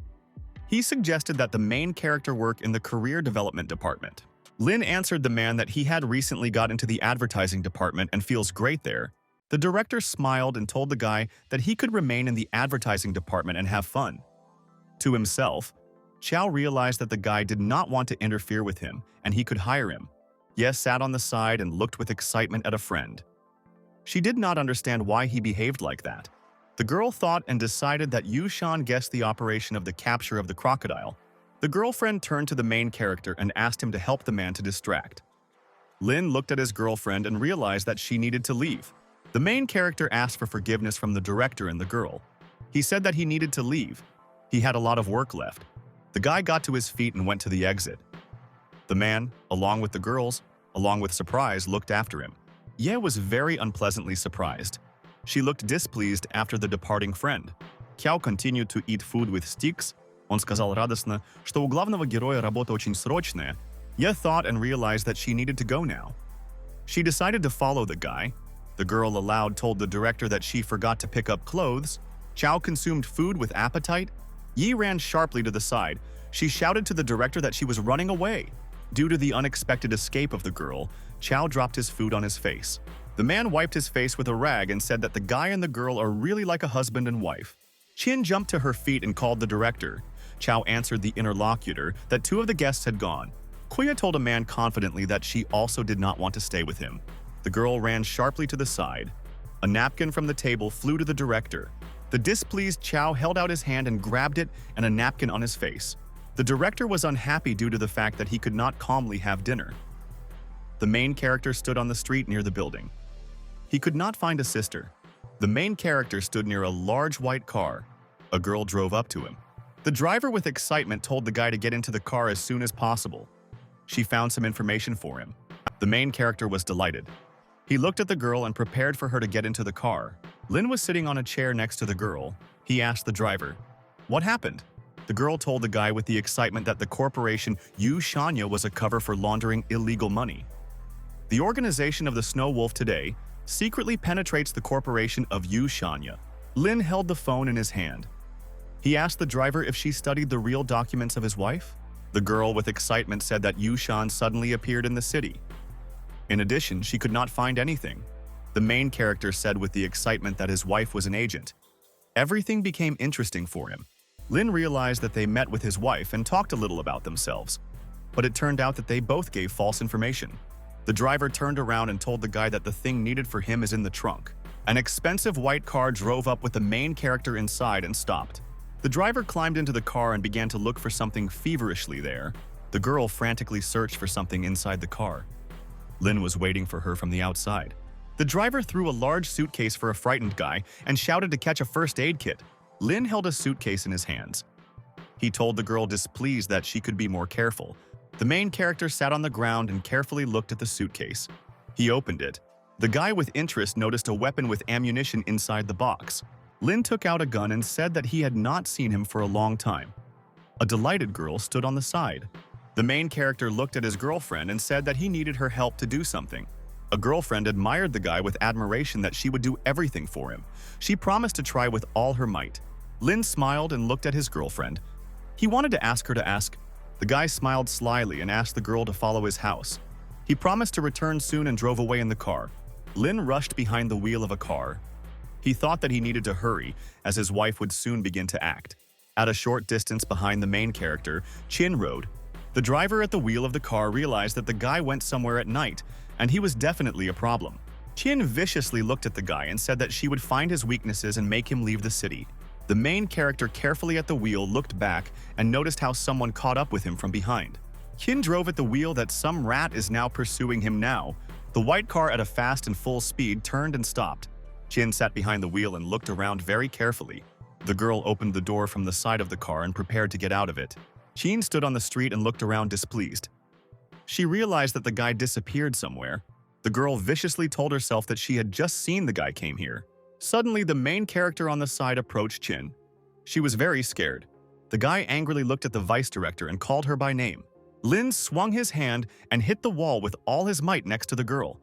He suggested that the main character work in the career development department. Lin answered the man that he had recently got into the advertising department and feels great there. The director smiled and told the guy that he could remain in the advertising department and have fun. To himself, Chow realized that the guy did not want to interfere with him and he could hire him. Yes sat on the side and looked with excitement at a friend. She did not understand why he behaved like that. The girl thought and decided that Yushan guessed the operation of the capture of the crocodile. The girlfriend turned to the main character and asked him to help the man to distract. Lin looked at his girlfriend and realized that she needed to leave. The main character asked for forgiveness from the director and the girl. He said that he needed to leave. He had a lot of work left. The guy got to his feet and went to the exit. The man, along with the girls, along with surprise, looked after him. Ye was very unpleasantly surprised. She looked displeased after the departing friend. Qiao continued to eat food with sticks. Он сказал радостно, что у главного героя работа очень срочная. Ye thought and realized that she needed to go now. She decided to follow the guy. The girl aloud told the director that she forgot to pick up clothes. Chow consumed food with appetite. Yi ran sharply to the side. She shouted to the director that she was running away. Due to the unexpected escape of the girl, Chow dropped his food on his face. The man wiped his face with a rag and said that the guy and the girl are really like a husband and wife. Chin jumped to her feet and called the director. Chow answered the interlocutor that 2 of the guests had gone. Kuya told a man confidently that she also did not want to stay with him. The girl ran sharply to the side. A napkin from the table flew to the director. The displeased Chow held out his hand and grabbed it and a napkin on his face. The director was unhappy due to the fact that he could not calmly have dinner. The main character stood on the street near the building. He could not find a sister. The main character stood near a large white car. A girl drove up to him. The driver with excitement told the guy to get into the car as soon as possible. She found some information for him. The main character was delighted. He looked at the girl and prepared for her to get into the car. Lin was sitting on a chair next to the girl. He asked the driver, "What happened?" The girl told the guy with the excitement that the corporation Yu Shanya was a cover for laundering illegal money. The organization of the Snow Wolf today secretly penetrates the corporation of Yu Shanya. Lin held the phone in his hand. He asked the driver if she studied the real documents of his wife. The girl with excitement said that Yu Shan suddenly appeared in the city. In addition, she could not find anything. The main character said with the excitement that his wife was an agent. Everything became interesting for him. Lin realized that they met with his wife and talked a little about themselves, but it turned out that they both gave false information. The driver turned around and told the guy that the thing needed for him is in the trunk. An expensive white car drove up with the main character inside and stopped. The driver climbed into the car and began to look for something feverishly there. The girl frantically searched for something inside the car. Lin was waiting for her from the outside. The driver threw a large suitcase for a frightened guy and shouted to catch a first aid kit. Lin held a suitcase in his hands. He told the girl displeased that she could be more careful. The main character sat on the ground and carefully looked at the suitcase. He opened it. The guy with interest noticed a weapon with ammunition inside the box. Lin took out a gun and said that he had not seen him for a long time. A delighted girl stood on the side. The main character looked at his girlfriend and said that he needed her help to do something. A girlfriend admired the guy with admiration that she would do everything for him. She promised to try with all her might. Lin smiled and looked at his girlfriend. He wanted to ask her to ask. The guy smiled slyly and asked the girl to follow his house. He promised to return soon and drove away in the car. Lin rushed behind the wheel of a car. He thought that he needed to hurry, as his wife would soon begin to act. At a short distance behind the main character, Chin rode. The driver at the wheel of the car realized that the guy went somewhere at night, and he was definitely a problem. Chin viciously looked at the guy and said that she would find his weaknesses and make him leave the city. The main character carefully at the wheel looked back and noticed how someone caught up with him from behind. Chin drove at the wheel that some rat is now pursuing him now. The white car at a fast and full speed turned and stopped. Chin sat behind the wheel and looked around very carefully. The girl opened the door from the side of the car and prepared to get out of it. Chin stood on the street and looked around displeased. She realized that the guy disappeared somewhere. The girl viciously told herself that she had just seen the guy came here. Suddenly, the main character on the side approached Chin. She was very scared. The guy angrily looked at the vice director and called her by name. Lin swung his hand and hit the wall with all his might next to the girl.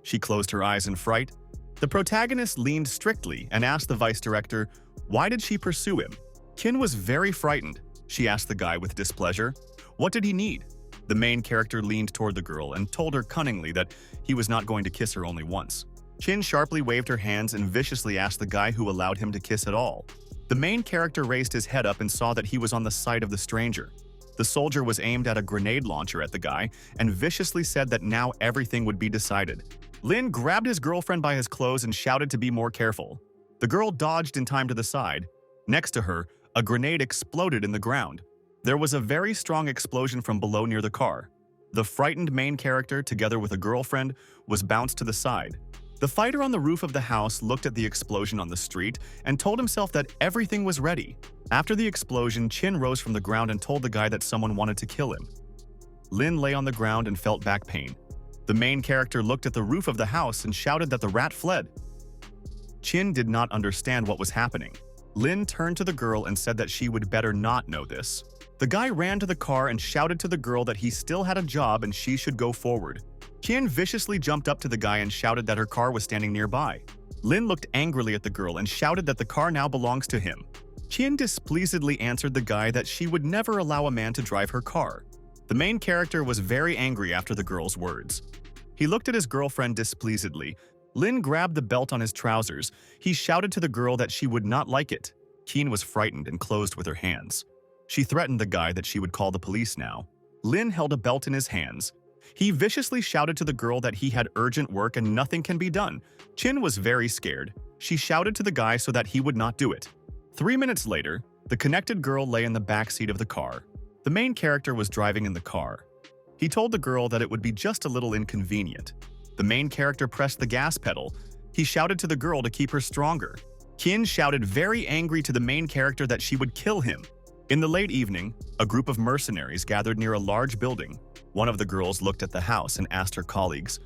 She closed her eyes in fright. The protagonist leaned strictly and asked the vice director, why did she pursue him? Chin was very frightened. She asked the guy with displeasure. What did he need? The main character leaned toward the girl and told her cunningly that he was not going to kiss her only once. Chin sharply waved her hands and viciously asked the guy who allowed him to kiss at all. The main character raised his head up and saw that he was on the side of the stranger. The soldier was aimed at a grenade launcher at the guy and viciously said that now everything would be decided. Lin grabbed his girlfriend by his clothes and shouted to be more careful. The girl dodged in time to the side. Next to her, a grenade exploded in the ground. There was a very strong explosion from below near the car. The frightened main character, together with a girlfriend, was bounced to the side. The fighter on the roof of the house looked at the explosion on the street and told himself that everything was ready. After the explosion, Chin rose from the ground and told the guy that someone wanted to kill him. Lin lay on the ground and felt back pain. The main character looked at the roof of the house and shouted that the rat fled. Chin did not understand what was happening. Lin turned to the girl and said that she would better not know this. The guy ran to the car and shouted to the girl that he still had a job and she should go forward. Chin viciously jumped up to the guy and shouted that her car was standing nearby. Lin looked angrily at the girl and shouted that the car now belongs to him. Chin displeasedly answered the guy that she would never allow a man to drive her car. The main character was very angry after the girl's words. He looked at his girlfriend displeasedly. Lin grabbed the belt on his trousers. He shouted to the girl that she would not like it. Chin was frightened and closed with her hands. She threatened the guy that she would call the police now. Lin held a belt in his hands. He viciously shouted to the girl that he had urgent work and nothing can be done. Chin was very scared. She shouted to the guy so that he would not do it. 3 minutes later, the connected girl lay in the back seat of the car. The main character was driving in the car. He told the girl that it would be just a little inconvenient. The main character pressed the gas pedal. He shouted to the girl to keep her stronger. Kin shouted very angry to the main character that she would kill him. In the late evening, a group of mercenaries gathered near a large building. One of the girls looked at the house and asked her colleagues,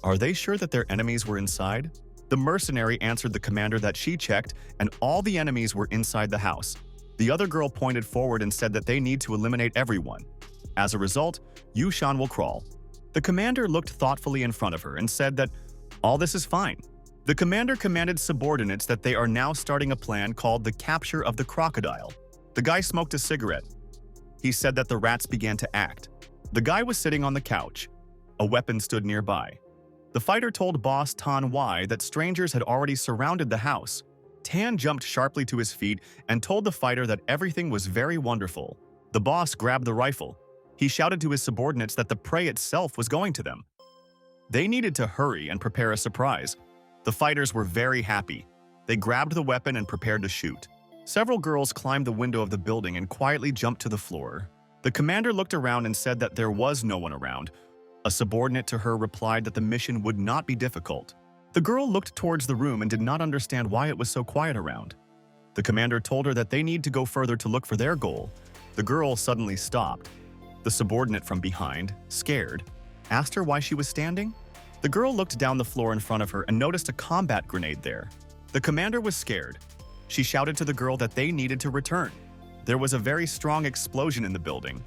"Are they sure that their enemies were inside?" The mercenary answered the commander that she checked and all the enemies were inside the house. The other girl pointed forward and said that they need to eliminate everyone. As a result, Yushan will crawl. The commander looked thoughtfully in front of her and said that all this is fine. The commander commanded subordinates that they are now starting a plan called the capture of the crocodile. The guy smoked a cigarette. He said that the rats began to act. The guy was sitting on the couch. A weapon stood nearby. The fighter told boss Tan Wai that strangers had already surrounded the house. Tan jumped sharply to his feet and told the fighter that everything was very wonderful. The boss grabbed the rifle. He shouted to his subordinates that the prey itself was going to them. They needed to hurry and prepare a surprise. The fighters were very happy. They grabbed the weapon and prepared to shoot. Several girls climbed the window of the building and quietly jumped to the floor. The commander looked around and said that there was no one around. A subordinate to her replied that the mission would not be difficult. The girl looked towards the room and did not understand why it was so quiet around. The commander told her that they need to go further to look for their goal. The girl suddenly stopped. The subordinate from behind, scared, asked her why she was standing. The girl looked down the floor in front of her and noticed a combat grenade there. The commander was scared. She shouted to the girl that they needed to return. There was a very strong explosion in the building.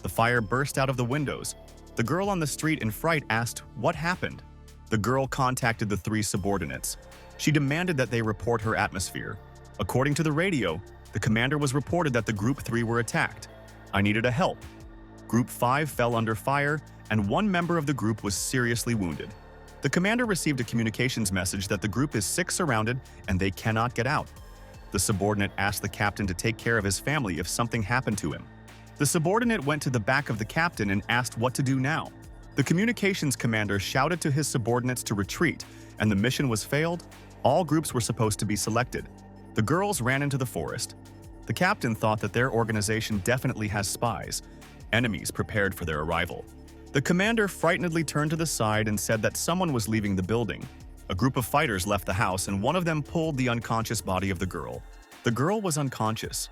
The fire burst out of the windows. The girl on the street in fright asked what happened. The girl contacted the 3 subordinates. She demanded that they report her atmosphere. According to the radio, the commander was reported that the Group 3 were attacked. I needed a help. Group 5 fell under fire, and 1 member of the group was seriously wounded. The commander received a communications message that the group is 6 surrounded and they cannot get out. The subordinate asked the captain to take care of his family if something happened to him. The subordinate went to the back of the captain and asked what to do now. The communications commander shouted to his subordinates to retreat, and the mission was failed. All groups were supposed to be selected. The girls ran into the forest. The captain thought that their organization definitely has spies, enemies prepared for their arrival. The commander frightenedly turned to the side and said that someone was leaving the building. A group of fighters left the house and one of them pulled the unconscious body of the girl. The girl was unconscious.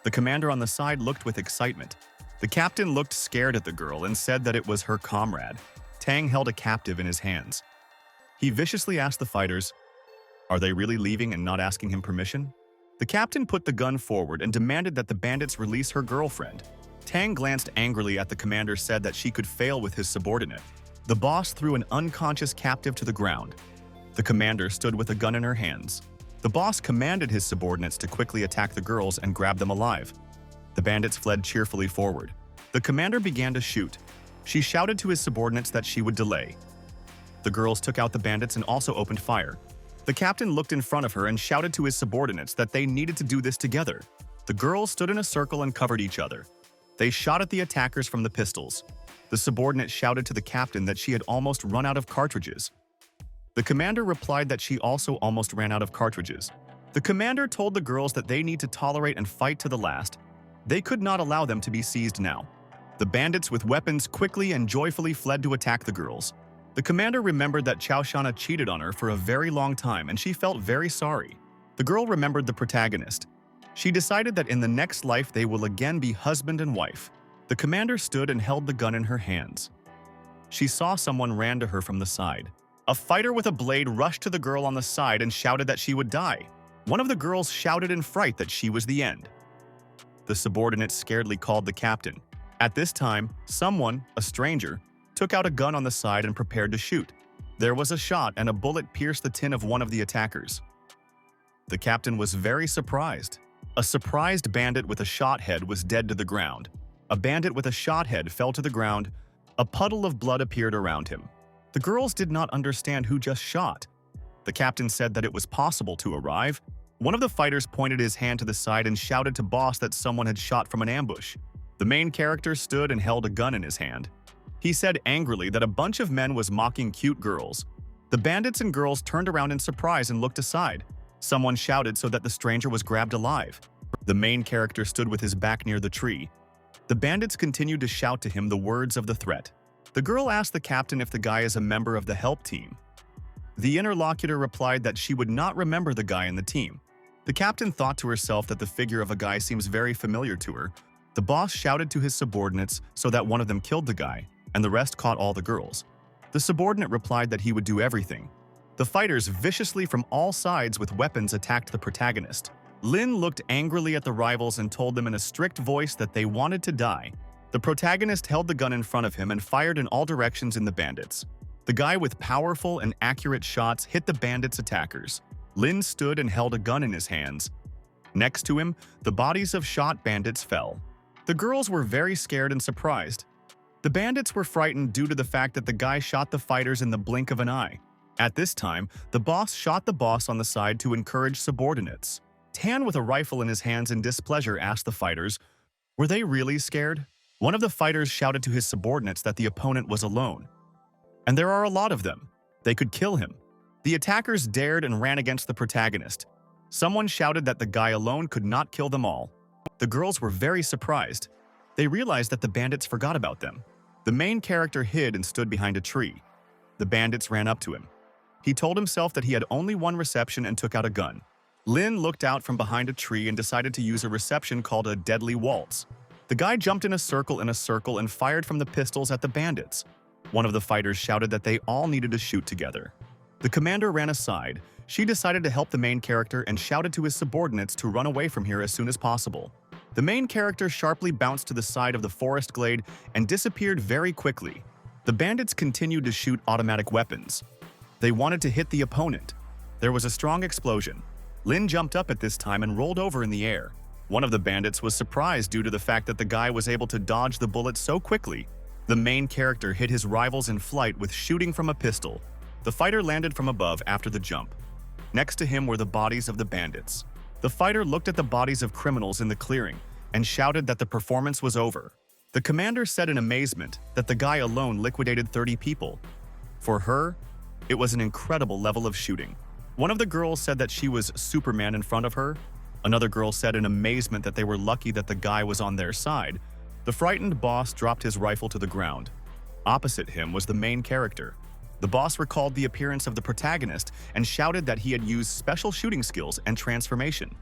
The commander on the side looked with excitement. The captain looked scared at the girl and said that it was her comrade. Tang held a captive in his hands. He viciously asked the fighters, "Are they really leaving and not asking him permission?" The captain put the gun forward and demanded that the bandits release her girlfriend. Tang glanced angrily at the commander, said that she could fail with his subordinate. The boss threw an unconscious captive to the ground. The commander stood with a gun in her hands. The boss commanded his subordinates to quickly attack the girls and grab them alive. The bandits fled cheerfully forward. The commander began to shoot. She shouted to his subordinates that she would delay. The girls took out the bandits and also opened fire. The captain looked in front of her and shouted to his subordinates that they needed to do this together. The girls stood in a circle and covered each other. They shot at the attackers from the pistols. The subordinate shouted to the captain that she had almost run out of cartridges. The commander replied that she also almost ran out of cartridges. The commander told the girls that they need to tolerate and fight to the last. They could not allow them to be seized now. The bandits with weapons quickly and joyfully fled to attack the girls. The commander remembered that Chao Shana cheated on her for a very long time and she felt very sorry. The girl remembered the protagonist. She decided that in the next life they will again be husband and wife. The commander stood and held the gun in her hands. She saw someone ran to her from the side. A fighter with a blade rushed to the girl on the side and shouted that she would die. One of the girls shouted in fright that she was the end. The subordinate scaredly called the captain. At this time, someone, a stranger, took out a gun on the side and prepared to shoot. There was a shot and a bullet pierced the tin of one of the attackers. The captain was very surprised. A surprised bandit with a shot head was dead to the ground. A bandit with a shot head fell to the ground. A puddle of blood appeared around him. The girls did not understand who just shot. The captain said that it was possible to arrive. One of the fighters pointed his hand to the side and shouted to boss that someone had shot from an ambush. The main character stood and held a gun in his hand. He said angrily that a bunch of men was mocking cute girls. The bandits and girls turned around in surprise and looked aside. Someone shouted so that the stranger was grabbed alive. The main character stood with his back near the tree. The bandits continued to shout to him the words of the threat. The girl asked the captain if the guy is a member of the help team. The interlocutor replied that she would not remember the guy in the team. The captain thought to herself that the figure of a guy seems very familiar to her. The boss shouted to his subordinates so that one of them killed the guy, and the rest caught all the girls. The subordinate replied that he would do everything. The fighters viciously from all sides with weapons attacked the protagonist. Lin looked angrily at the rivals and told them in a strict voice that they wanted to die. The protagonist held the gun in front of him and fired in all directions in the bandits. The guy with powerful and accurate shots hit the bandits' attackers. Lin stood and held a gun in his hands. Next to him, the bodies of shot bandits fell. The girls were very scared and surprised. The bandits were frightened due to the fact that the guy shot the fighters in the blink of an eye. At this time, the boss shot the boss on the side to encourage subordinates. Tan, with a rifle in his hands in displeasure, asked the fighters, were they really scared? One of the fighters shouted to his subordinates that the opponent was alone. And there are a lot of them. They could kill him. The attackers dared and ran against the protagonist. Someone shouted that the guy alone could not kill them all. The girls were very surprised. They realized that the bandits forgot about them. The main character hid and stood behind a tree. The bandits ran up to him. He told himself that he had only one reception and took out a gun. Lin looked out from behind a tree and decided to use a reception called a deadly waltz. The guy jumped in a circle and fired from the pistols at the bandits. One of the fighters shouted that they all needed to shoot together. The commander ran aside. She decided to help the main character and shouted to his subordinates to run away from here as soon as possible. The main character sharply bounced to the side of the forest glade and disappeared very quickly. The bandits continued to shoot automatic weapons. They wanted to hit the opponent. There was a strong explosion. Lin jumped up at this time and rolled over in the air. One of the bandits was surprised due to the fact that the guy was able to dodge the bullet so quickly. The main character hit his rivals in flight with shooting from a pistol. The fighter landed from above after the jump. Next to him were the bodies of the bandits. The fighter looked at the bodies of criminals in the clearing and shouted that the performance was over. The commander said in amazement that the guy alone liquidated 30 people. For her, it was an incredible level of shooting. One of the girls said that she was Superman in front of her. Another girl said in amazement that they were lucky that the guy was on their side. The frightened boss dropped his rifle to the ground. Opposite him was the main character. The boss recalled the appearance of the protagonist and shouted that he had used special shooting skills and transformation.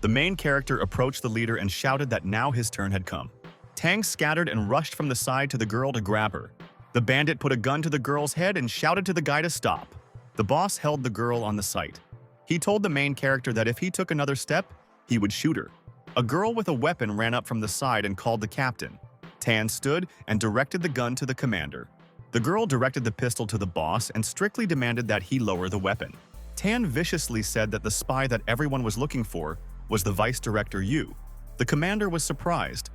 The main character approached the leader and shouted that now his turn had come. Tang scattered and rushed from the side to the girl to grab her. The bandit put a gun to the girl's head and shouted to the guy to stop. The boss held the girl on the sight. He told the main character that if he took another step, he would shoot her. A girl with a weapon ran up from the side and called the captain. Tan stood and directed the gun to the commander. The girl directed the pistol to the boss and strictly demanded that he lower the weapon. Tan viciously said that the spy that everyone was looking for was the vice director Yu. The commander was surprised.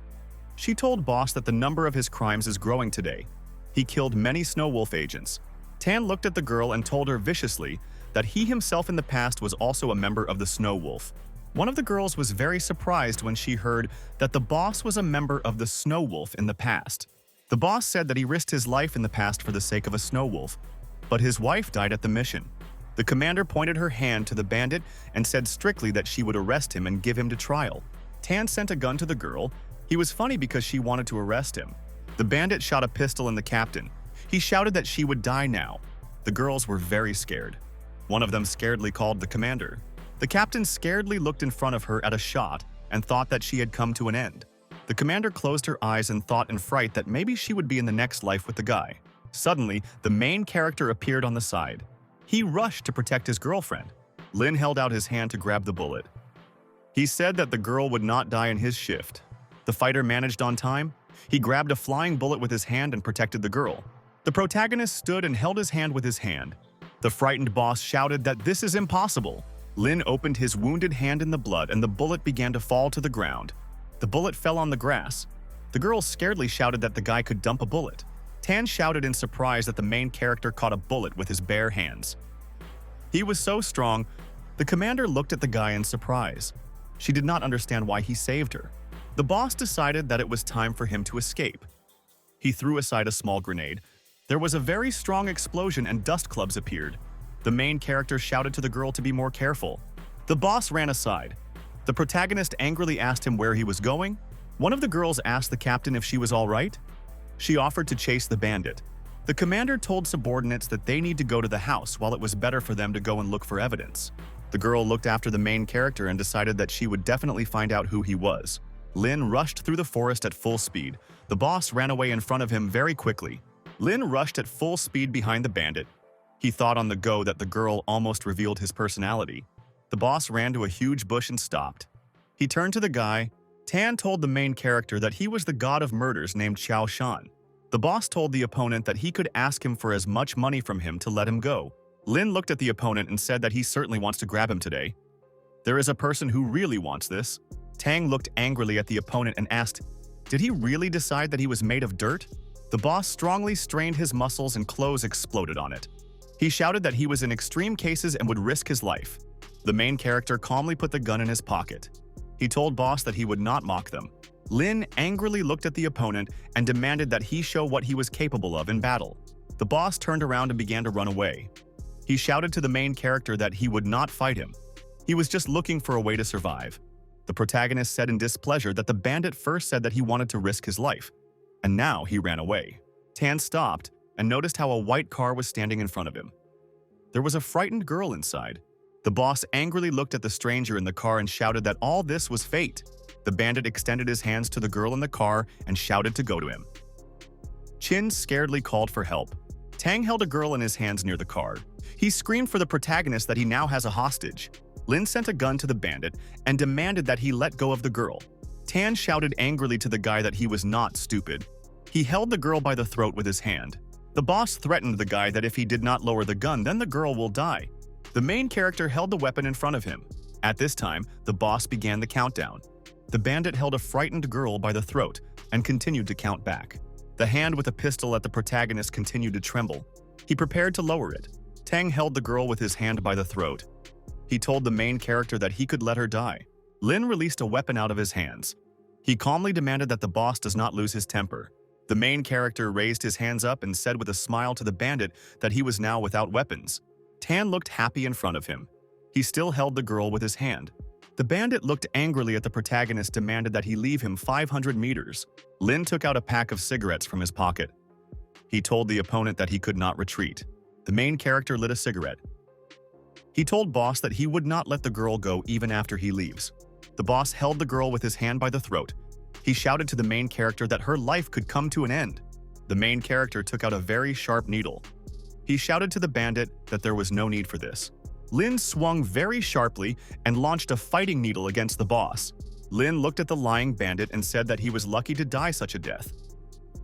She told boss that the number of his crimes is growing today. He killed many Snow Wolf agents. Tan looked at the girl and told her viciously that he himself in the past was also a member of the Snow Wolf. One of the girls was very surprised when she heard that the boss was a member of the Snow Wolf in the past. The boss said that he risked his life in the past for the sake of a Snow Wolf, but his wife died at the mission. The commander pointed her hand to the bandit and said strictly that she would arrest him and give him to trial. Tan sent a gun to the girl. He was funny because she wanted to arrest him. The bandit shot a pistol in the captain. He shouted that she would die now. The girls were very scared. One of them scaredly called the commander. The captain scaredly looked in front of her at a shot and thought that she had come to an end. The commander closed her eyes and thought in fright that maybe she would be in the next life with the guy. Suddenly, the main character appeared on the side. He rushed to protect his girlfriend. Lin held out his hand to grab the bullet. He said that the girl would not die in his shift. The fighter managed on time. He grabbed a flying bullet with his hand and protected the girl. The protagonist stood and held his hand with his hand. The frightened boss shouted that this is impossible. Lin opened his wounded hand in the blood and the bullet began to fall to the ground. The bullet fell on the grass. The girl scaredly shouted that the guy could dump a bullet. Tan shouted in surprise that the main character caught a bullet with his bare hands. He was so strong. The commander looked at the guy in surprise. She did not understand why he saved her. The boss decided that it was time for him to escape. He threw aside a small grenade. There was a very strong explosion and dust clubs appeared. The main character shouted to the girl to be more careful. The boss ran aside. The protagonist angrily asked him where he was going. One of the girls asked the captain if she was all right. She offered to chase the bandit. The commander told subordinates that they need to go to the house while it was better for them to go and look for evidence. The girl looked after the main character and decided that she would definitely find out who he was. Lin rushed through the forest at full speed. The boss ran away in front of him very quickly. Lin rushed at full speed behind the bandit. He thought on the go that the girl almost revealed his personality. The boss ran to a huge bush and stopped. He turned to the guy. Tan told the main character that he was the god of murders named Xiao Shan. The boss told the opponent that he could ask him for as much money from him to let him go. Lin looked at the opponent and said that he certainly wants to grab him today. There is a person who really wants this. Tang looked angrily at the opponent and asked, did he really decide that he was made of dirt? The boss strongly strained his muscles and clothes exploded on it. He shouted that he was in extreme cases and would risk his life. The main character calmly put the gun in his pocket. He told boss that he would not mock them. Lin angrily looked at the opponent and demanded that he show what he was capable of in battle. The boss turned around and began to run away. He shouted to the main character that he would not fight him. He was just looking for a way to survive. The protagonist said in displeasure that the bandit first said that he wanted to risk his life, and now he ran away. Tan stopped and noticed how a white car was standing in front of him. There was a frightened girl inside. The boss angrily looked at the stranger in the car and shouted that all this was fate. The bandit extended his hands to the girl in the car and shouted to go to him. Chin scaredly called for help. Tang held a girl in his hands near the car. He screamed for the protagonist that he now has a hostage. Lin sent a gun to the bandit and demanded that he let go of the girl. Tan shouted angrily to the guy that he was not stupid. He held the girl by the throat with his hand. The boss threatened the guy that if he did not lower the gun, then the girl will die. The main character held the weapon in front of him. At this time, the boss began the countdown. The bandit held a frightened girl by the throat and continued to count back. The hand with a pistol at the protagonist continued to tremble. He prepared to lower it. Tang held the girl with his hand by the throat. He told the main character that he could let her die. Lin released a weapon out of his hands. He calmly demanded that the boss does not lose his temper. The main character raised his hands up and said with a smile to the bandit that he was now without weapons. Tan looked happy in front of him. He still held the girl with his hand. The bandit looked angrily at the protagonist, demanded that he leave him 500 meters. Lin took out a pack of cigarettes from his pocket. He told the opponent that he could not retreat. The main character lit a cigarette. He told boss that he would not let the girl go even after he leaves. The boss held the girl with his hand by the throat. He shouted to the main character that her life could come to an end. The main character took out a very sharp needle. He shouted to the bandit that there was no need for this. Lin swung very sharply and launched a fighting needle against the boss. Lin looked at the lying bandit and said that he was lucky to die such a death.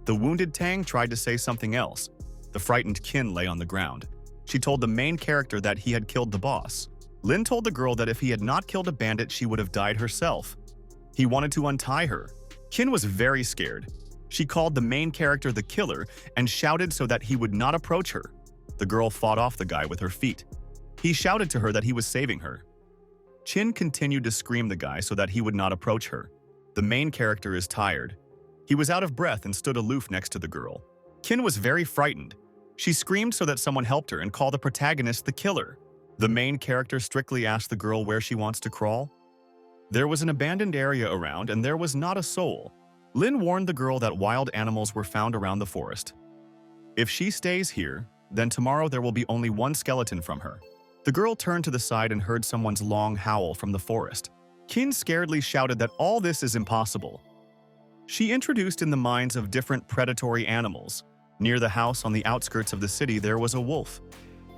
The wounded Tang tried to say something else. The frightened Qin lay on the ground. She told the main character that he had killed the boss. Lin told the girl that if he had not killed a bandit, she would have died herself. He wanted to untie her. Qin was very scared. She called the main character the killer and shouted so that he would not approach her. The girl fought off the guy with her feet. He shouted to her that he was saving her. Qin continued to scream the guy so that he would not approach her. The main character is tired. He was out of breath and stood aloof next to the girl. Qin was very frightened. She screamed so that someone helped her and called the protagonist the killer. The main character strictly asked the girl where she wants to crawl. There was an abandoned area around and there was not a soul. Lin warned the girl that wild animals were found around the forest. If she stays here, then tomorrow there will be only one skeleton from her. The girl turned to the side and heard someone's long howl from the forest. Qin scaredly shouted that all this is impossible. She introduced in the minds of different predatory animals. Near the house on the outskirts of the city there was a wolf.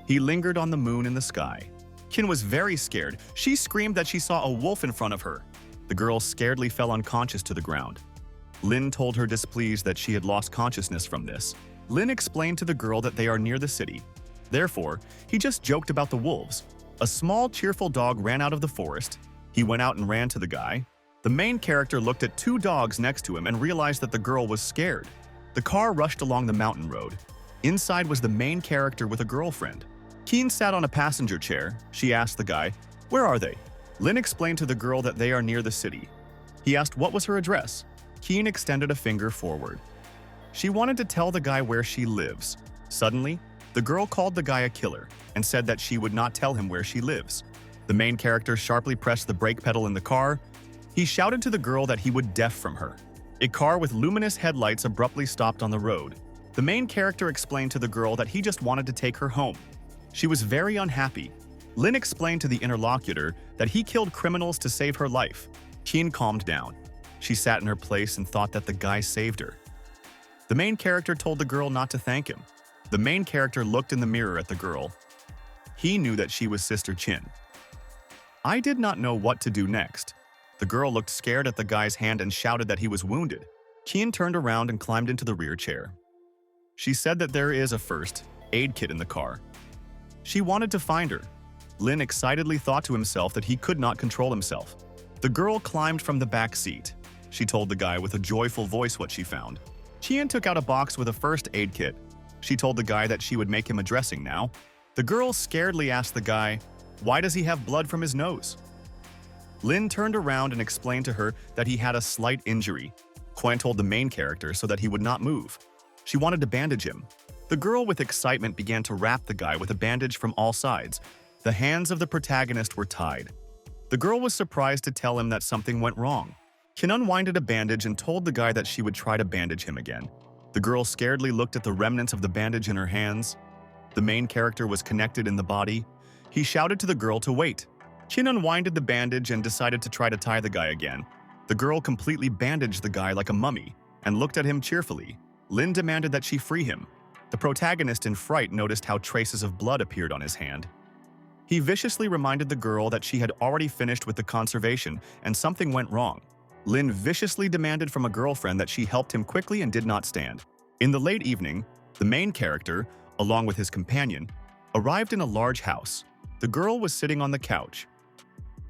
He lingered on the moon in the sky. Qin was very scared. She screamed that she saw a wolf in front of her. The girl scaredly fell unconscious to the ground. Lin told her displeased that she had lost consciousness from this. Lin explained to the girl that they are near the city. Therefore, he just joked about the wolves. A small, cheerful dog ran out of the forest. He went out and ran to the guy. The main character looked at two dogs next to him and realized that the girl was scared. The car rushed along the mountain road. Inside was the main character with a girlfriend. Qin sat on a passenger chair. She asked the guy, "Where are they?" Lin explained to the girl that they are near the city. He asked what was her address. Qin extended a finger forward. She wanted to tell the guy where she lives. Suddenly, the girl called the guy a killer and said that she would not tell him where she lives. The main character sharply pressed the brake pedal in the car. He shouted to the girl that he would def from her. A car with luminous headlights abruptly stopped on the road. The main character explained to the girl that he just wanted to take her home. She was very unhappy. Lin explained to the interlocutor that he killed criminals to save her life. Qin calmed down. She sat in her place and thought that the guy saved her. The main character told the girl not to thank him. The main character looked in the mirror at the girl. He knew that she was Sister Qin. I did not know what to do next. The girl looked scared at the guy's hand and shouted that he was wounded. Qin turned around and climbed into the rear chair. She said that there is a first aid kit in the car. She wanted to find her. Lin excitedly thought to himself that he could not control himself. The girl climbed from the back seat. She told the guy with a joyful voice what she found. Qian took out a box with a first aid kit. She told the guy that she would make him a dressing now. The girl scaredly asked the guy, "Why does he have blood from his nose?" Lin turned around and explained to her that he had a slight injury. Quan told the main character so that he would not move. She wanted to bandage him. The girl with excitement began to wrap the guy with a bandage from all sides. The hands of the protagonist were tied. The girl was surprised to tell him that something went wrong. Qin unwinded a bandage and told the guy that she would try to bandage him again. The girl scaredly looked at the remnants of the bandage in her hands. The main character was connected in the body. He shouted to the girl to wait. Qin unwinded the bandage and decided to try to tie the guy again. The girl completely bandaged the guy like a mummy and looked at him cheerfully. Lin demanded that she free him. The protagonist in fright noticed how traces of blood appeared on his hand. He viciously reminded the girl that she had already finished with the conservation and something went wrong. Lin viciously demanded from a girlfriend that she helped him quickly and did not stand. In the late evening, the main character, along with his companion, arrived in a large house. The girl was sitting on the couch.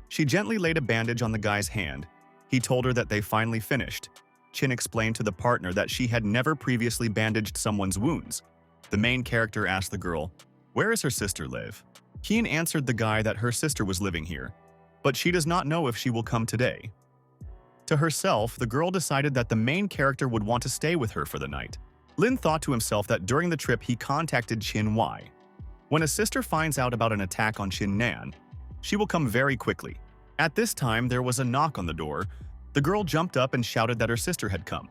She gently laid a bandage on the guy's hand. He told her that they finally finished. Qin explained to the partner that she had never previously bandaged someone's wounds. The main character asked the girl, "Where does her sister live?" Qin answered the guy that her sister was living here, but she does not know if she will come today. To herself, the girl decided that the main character would want to stay with her for the night. Lin thought to himself that during the trip he contacted Qin Y. When a sister finds out about an attack on Qin Nan, she will come very quickly. At this time, there was a knock on the door. The girl jumped up and shouted that her sister had come.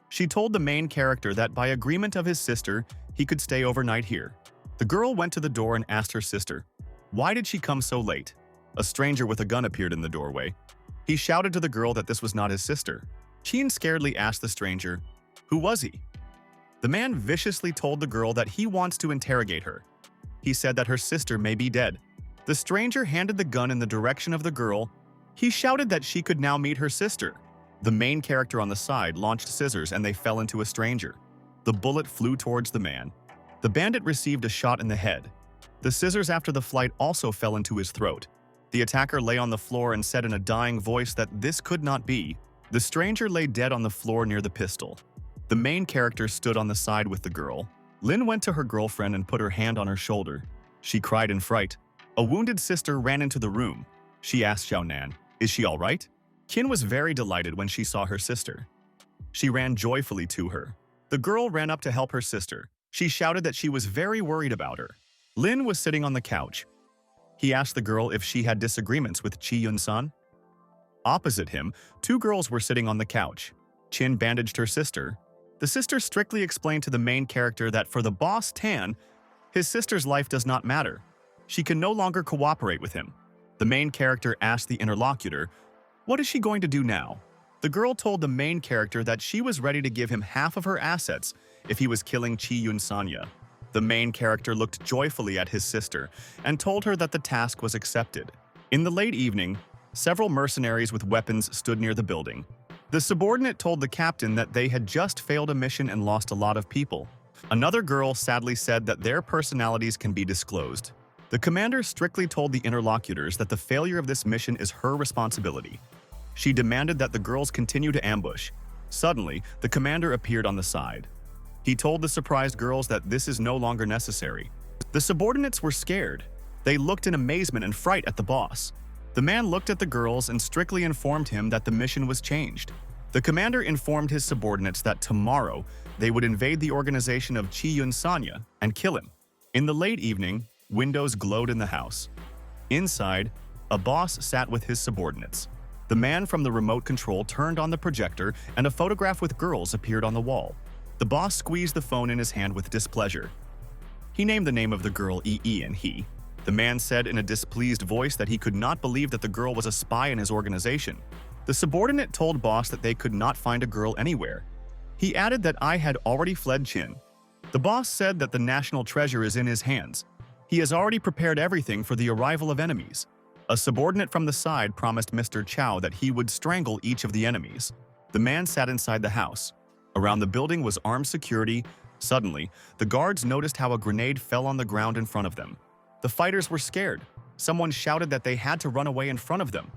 She told the main character that by agreement of his sister, he could stay overnight here. The girl went to the door and asked her sister, "Why did she come so late?" A stranger with a gun appeared in the doorway. He shouted to the girl that this was not his sister. Qin scaredly asked the stranger, "Who was he?" The man viciously told the girl that he wants to interrogate her. He said that her sister may be dead. The stranger handed the gun in the direction of the girl. He shouted that she could now meet her sister. The main character on the side launched scissors and they fell into a stranger. The bullet flew towards the man. The bandit received a shot in the head. The scissors after the flight also fell into his throat. The attacker lay on the floor and said in a dying voice that this could not be. The stranger lay dead on the floor near the pistol. The main character stood on the side with the girl. Lin went to her girlfriend and put her hand on her shoulder. She cried in fright. A wounded sister ran into the room. She asked Xiao Nan, "Is she all right?" Qin was very delighted when she saw her sister. She ran joyfully to her. The girl ran up to help her sister. She shouted that she was very worried about her. Lin was sitting on the couch. He asked the girl if she had disagreements with Chi Yun-san. Opposite him, two girls were sitting on the couch. Qin bandaged her sister. The sister strictly explained to the main character that for the boss Tan, his sister's life does not matter. She can no longer cooperate with him. The main character asked the interlocutor, "What is she going to do now?" The girl told the main character that she was ready to give him half of her assets if he was killing Chi Yun-sanya. The main character looked joyfully at his sister and told her that the task was accepted. In the late evening, several mercenaries with weapons stood near the building. The subordinate told the captain that they had just failed a mission and lost a lot of people. Another girl sadly said that their personalities can be disclosed. The commander strictly told the interlocutors that the failure of this mission is her responsibility. She demanded that the girls continue to ambush. Suddenly, the commander appeared on the side. He told the surprised girls that this is no longer necessary. The subordinates were scared. They looked in amazement and fright at the boss. The man looked at the girls and strictly informed him that the mission was changed. The commander informed his subordinates that tomorrow they would invade the organization of Chi Yun Sanya and kill him. In the late evening, windows glowed in the house. Inside, a boss sat with his subordinates. The man from the remote control turned on the projector and a photograph with girls appeared on the wall. The boss squeezed the phone in his hand with displeasure. He named the name of the girl EE and he. The man said in a displeased voice that he could not believe that the girl was a spy in his organization. The subordinate told boss that they could not find a girl anywhere. He added that I had already fled Chin. The boss said that the national treasure is in his hands. He has already prepared everything for the arrival of enemies. A subordinate from the side promised Mr. Chow that he would strangle each of the enemies. The man sat inside the house. Around the building was armed security. Suddenly, the guards noticed how a grenade fell on the ground in front of them. The fighters were scared. Someone shouted that they had to run away in front of them.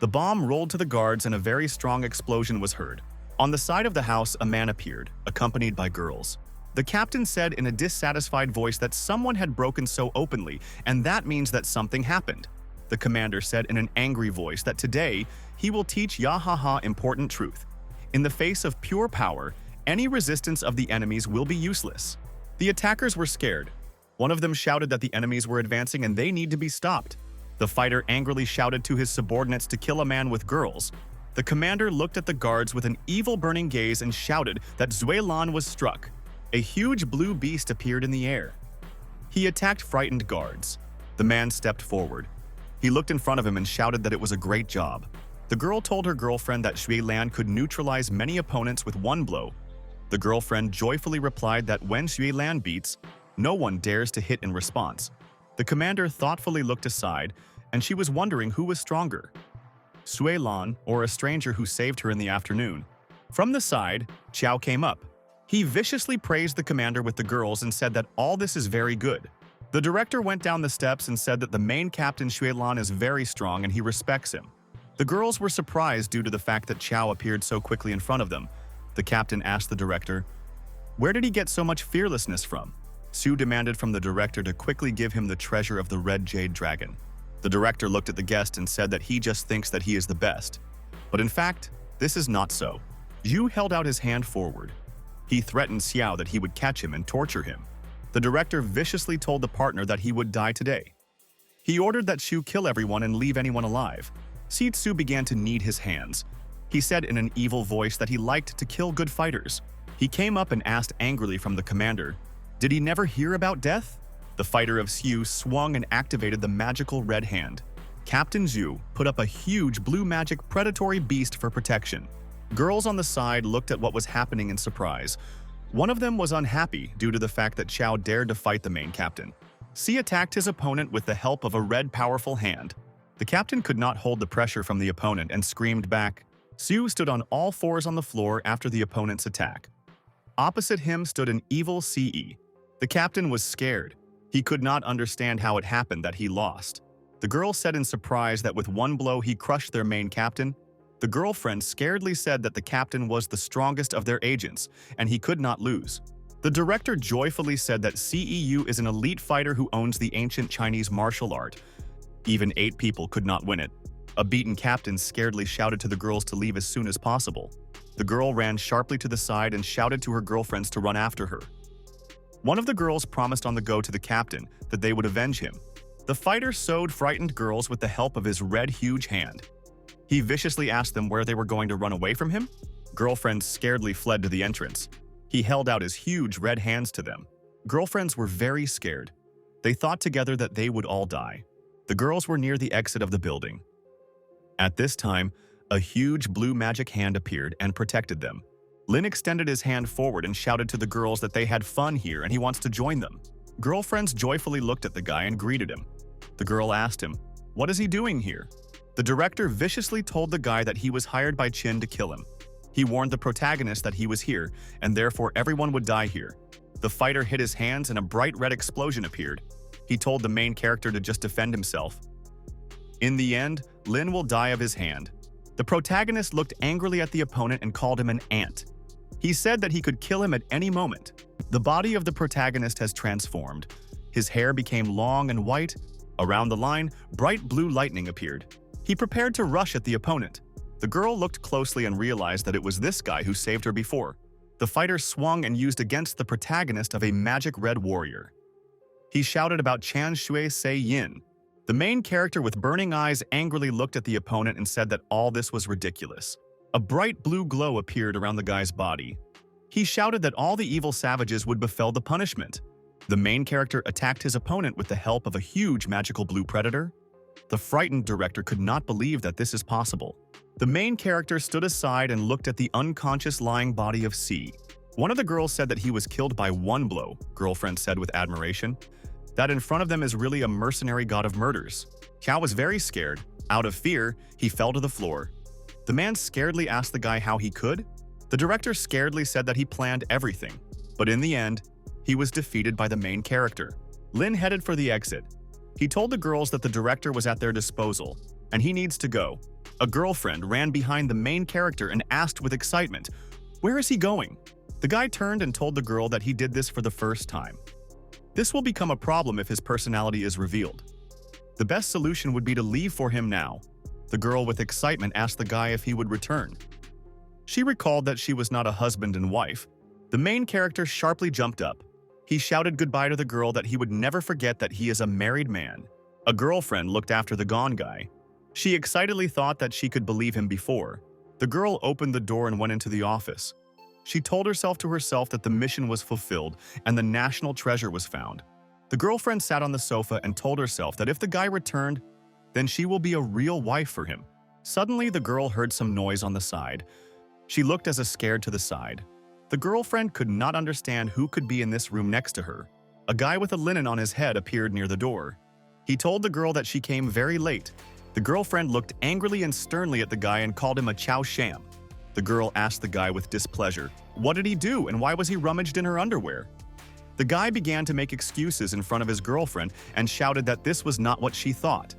The bomb rolled to the guards and a very strong explosion was heard. On the side of the house, a man appeared, accompanied by girls. The captain said in a dissatisfied voice that someone had broken so openly, and that means that something happened. The commander said in an angry voice that today he will teach Yahaha important truth. In the face of pure power, any resistance of the enemies will be useless. The attackers were scared. One of them shouted that the enemies were advancing and they need to be stopped. The fighter angrily shouted to his subordinates to kill a man with girls. The commander looked at the guards with an evil burning gaze and shouted that Zuelan was struck. A huge blue beast appeared in the air. He attacked frightened guards. The man stepped forward. He looked in front of him and shouted that it was a great job. The girl told her girlfriend that Xuelan could neutralize many opponents with one blow. The girlfriend joyfully replied that when Xuelan beats, no one dares to hit in response. The commander thoughtfully looked aside, and she was wondering who was stronger, Xuelan or a stranger who saved her in the afternoon. From the side, Chow came up. He viciously praised the commander with the girls and said that all this is very good. The director went down the steps and said that the main captain Xuelan is very strong and he respects him. The girls were surprised due to the fact that Chow appeared so quickly in front of them. The captain asked the director, "Where did he get so much fearlessness from?" Su demanded from the director to quickly give him the treasure of the Red Jade Dragon. The director looked at the guest and said that he just thinks that he is the best. But in fact, this is not so. Yu held out his hand forward. He threatened Xiao that he would catch him and torture him. The director viciously told the partner that he would die today. He ordered that Shu kill everyone and leave anyone alive. Sitsu began to knead his hands. He said in an evil voice that he liked to kill good fighters. He came up and asked angrily from the commander, "Did he never hear about death?" The fighter of Xiu swung and activated the magical red hand. Captain Zhu put up a huge blue magic predatory beast for protection. Girls on the side looked at what was happening in surprise. One of them was unhappy due to the fact that Xiao dared to fight the main captain. Si attacked his opponent with the help of a red powerful hand. The captain could not hold the pressure from the opponent and screamed back. Xiu stood on all fours on the floor after the opponent's attack. Opposite him stood an evil CE. The captain was scared. He could not understand how it happened that he lost. The girl said in surprise that with one blow he crushed their main captain. The girlfriend scaredly said that the captain was the strongest of their agents, and he could not lose. The director joyfully said that CEU is an elite fighter who owns the ancient Chinese martial art. Even 8 people could not win it. A beaten captain scaredly shouted to the girls to leave as soon as possible. The girl ran sharply to the side and shouted to her girlfriends to run after her. One of the girls promised on the go to the captain that they would avenge him. The fighter sewed frightened girls with the help of his red huge hand. He viciously asked them where they were going to run away from him. Girlfriends scaredly fled to the entrance. He held out his huge red hands to them. Girlfriends were very scared. They thought together that they would all die. The girls were near the exit of the building. At this time, a huge blue magic hand appeared and protected them. Lin extended his hand forward and shouted to the girls that they had fun here and he wants to join them. Girlfriends joyfully looked at the guy and greeted him. The girl asked him, "What is he doing here?" The director viciously told the guy that he was hired by Qin to kill him. He warned the protagonist that he was here, and therefore everyone would die here. The fighter hit his hands and a bright red explosion appeared. He told the main character to just defend himself. In the end, Lin will die of his hand. The protagonist looked angrily at the opponent and called him an ant. He said that he could kill him at any moment. The body of the protagonist has transformed. His hair became long and white. Around the line, bright blue lightning appeared. He prepared to rush at the opponent. The girl looked closely and realized that it was this guy who saved her before. The fighter swung and used against the protagonist of a magic red warrior. He shouted about Chan Shui Sei Yin. The main character with burning eyes angrily looked at the opponent and said that all this was ridiculous. A bright blue glow appeared around the guy's body. He shouted that all the evil savages would befell the punishment. The main character attacked his opponent with the help of a huge magical blue predator. The frightened director could not believe that this is possible. The main character stood aside and looked at the unconscious lying body of C. One of the girls said that he was killed by one blow, girlfriend said with admiration. That in front of them is really a mercenary god of murders. Qiao was very scared. Out of fear, he fell to the floor. The man scaredly asked the guy how he could. The director scaredly said that he planned everything. But in the end, he was defeated by the main character. Lin headed for the exit. He told the girls that the director was at their disposal, and he needs to go. A girlfriend ran behind the main character and asked with excitement, "Where is he going?" The guy turned and told the girl that he did this for the first time. This will become a problem if his personality is revealed. The best solution would be to leave for him now. The girl with excitement asked the guy if he would return. She recalled that she was not a husband and wife. The main character sharply jumped up. He shouted goodbye to the girl that he would never forget that he is a married man. A girlfriend looked after the gone guy. She excitedly thought that she could believe him before. The girl opened the door and went into the office. She told herself that the mission was fulfilled and the national treasure was found. The girlfriend sat on the sofa and told herself that if the guy returned, then she will be a real wife for him. Suddenly, the girl heard some noise on the side. She looked as a scared to the side. The girlfriend could not understand who could be in this room next to her. A guy with a linen on his head appeared near the door. He told the girl that she came very late. The girlfriend looked angrily and sternly at the guy and called him a chow sham. The girl asked the guy with displeasure, what did he do and why was he rummaged in her underwear? The guy began to make excuses in front of his girlfriend and shouted that this was not what she thought.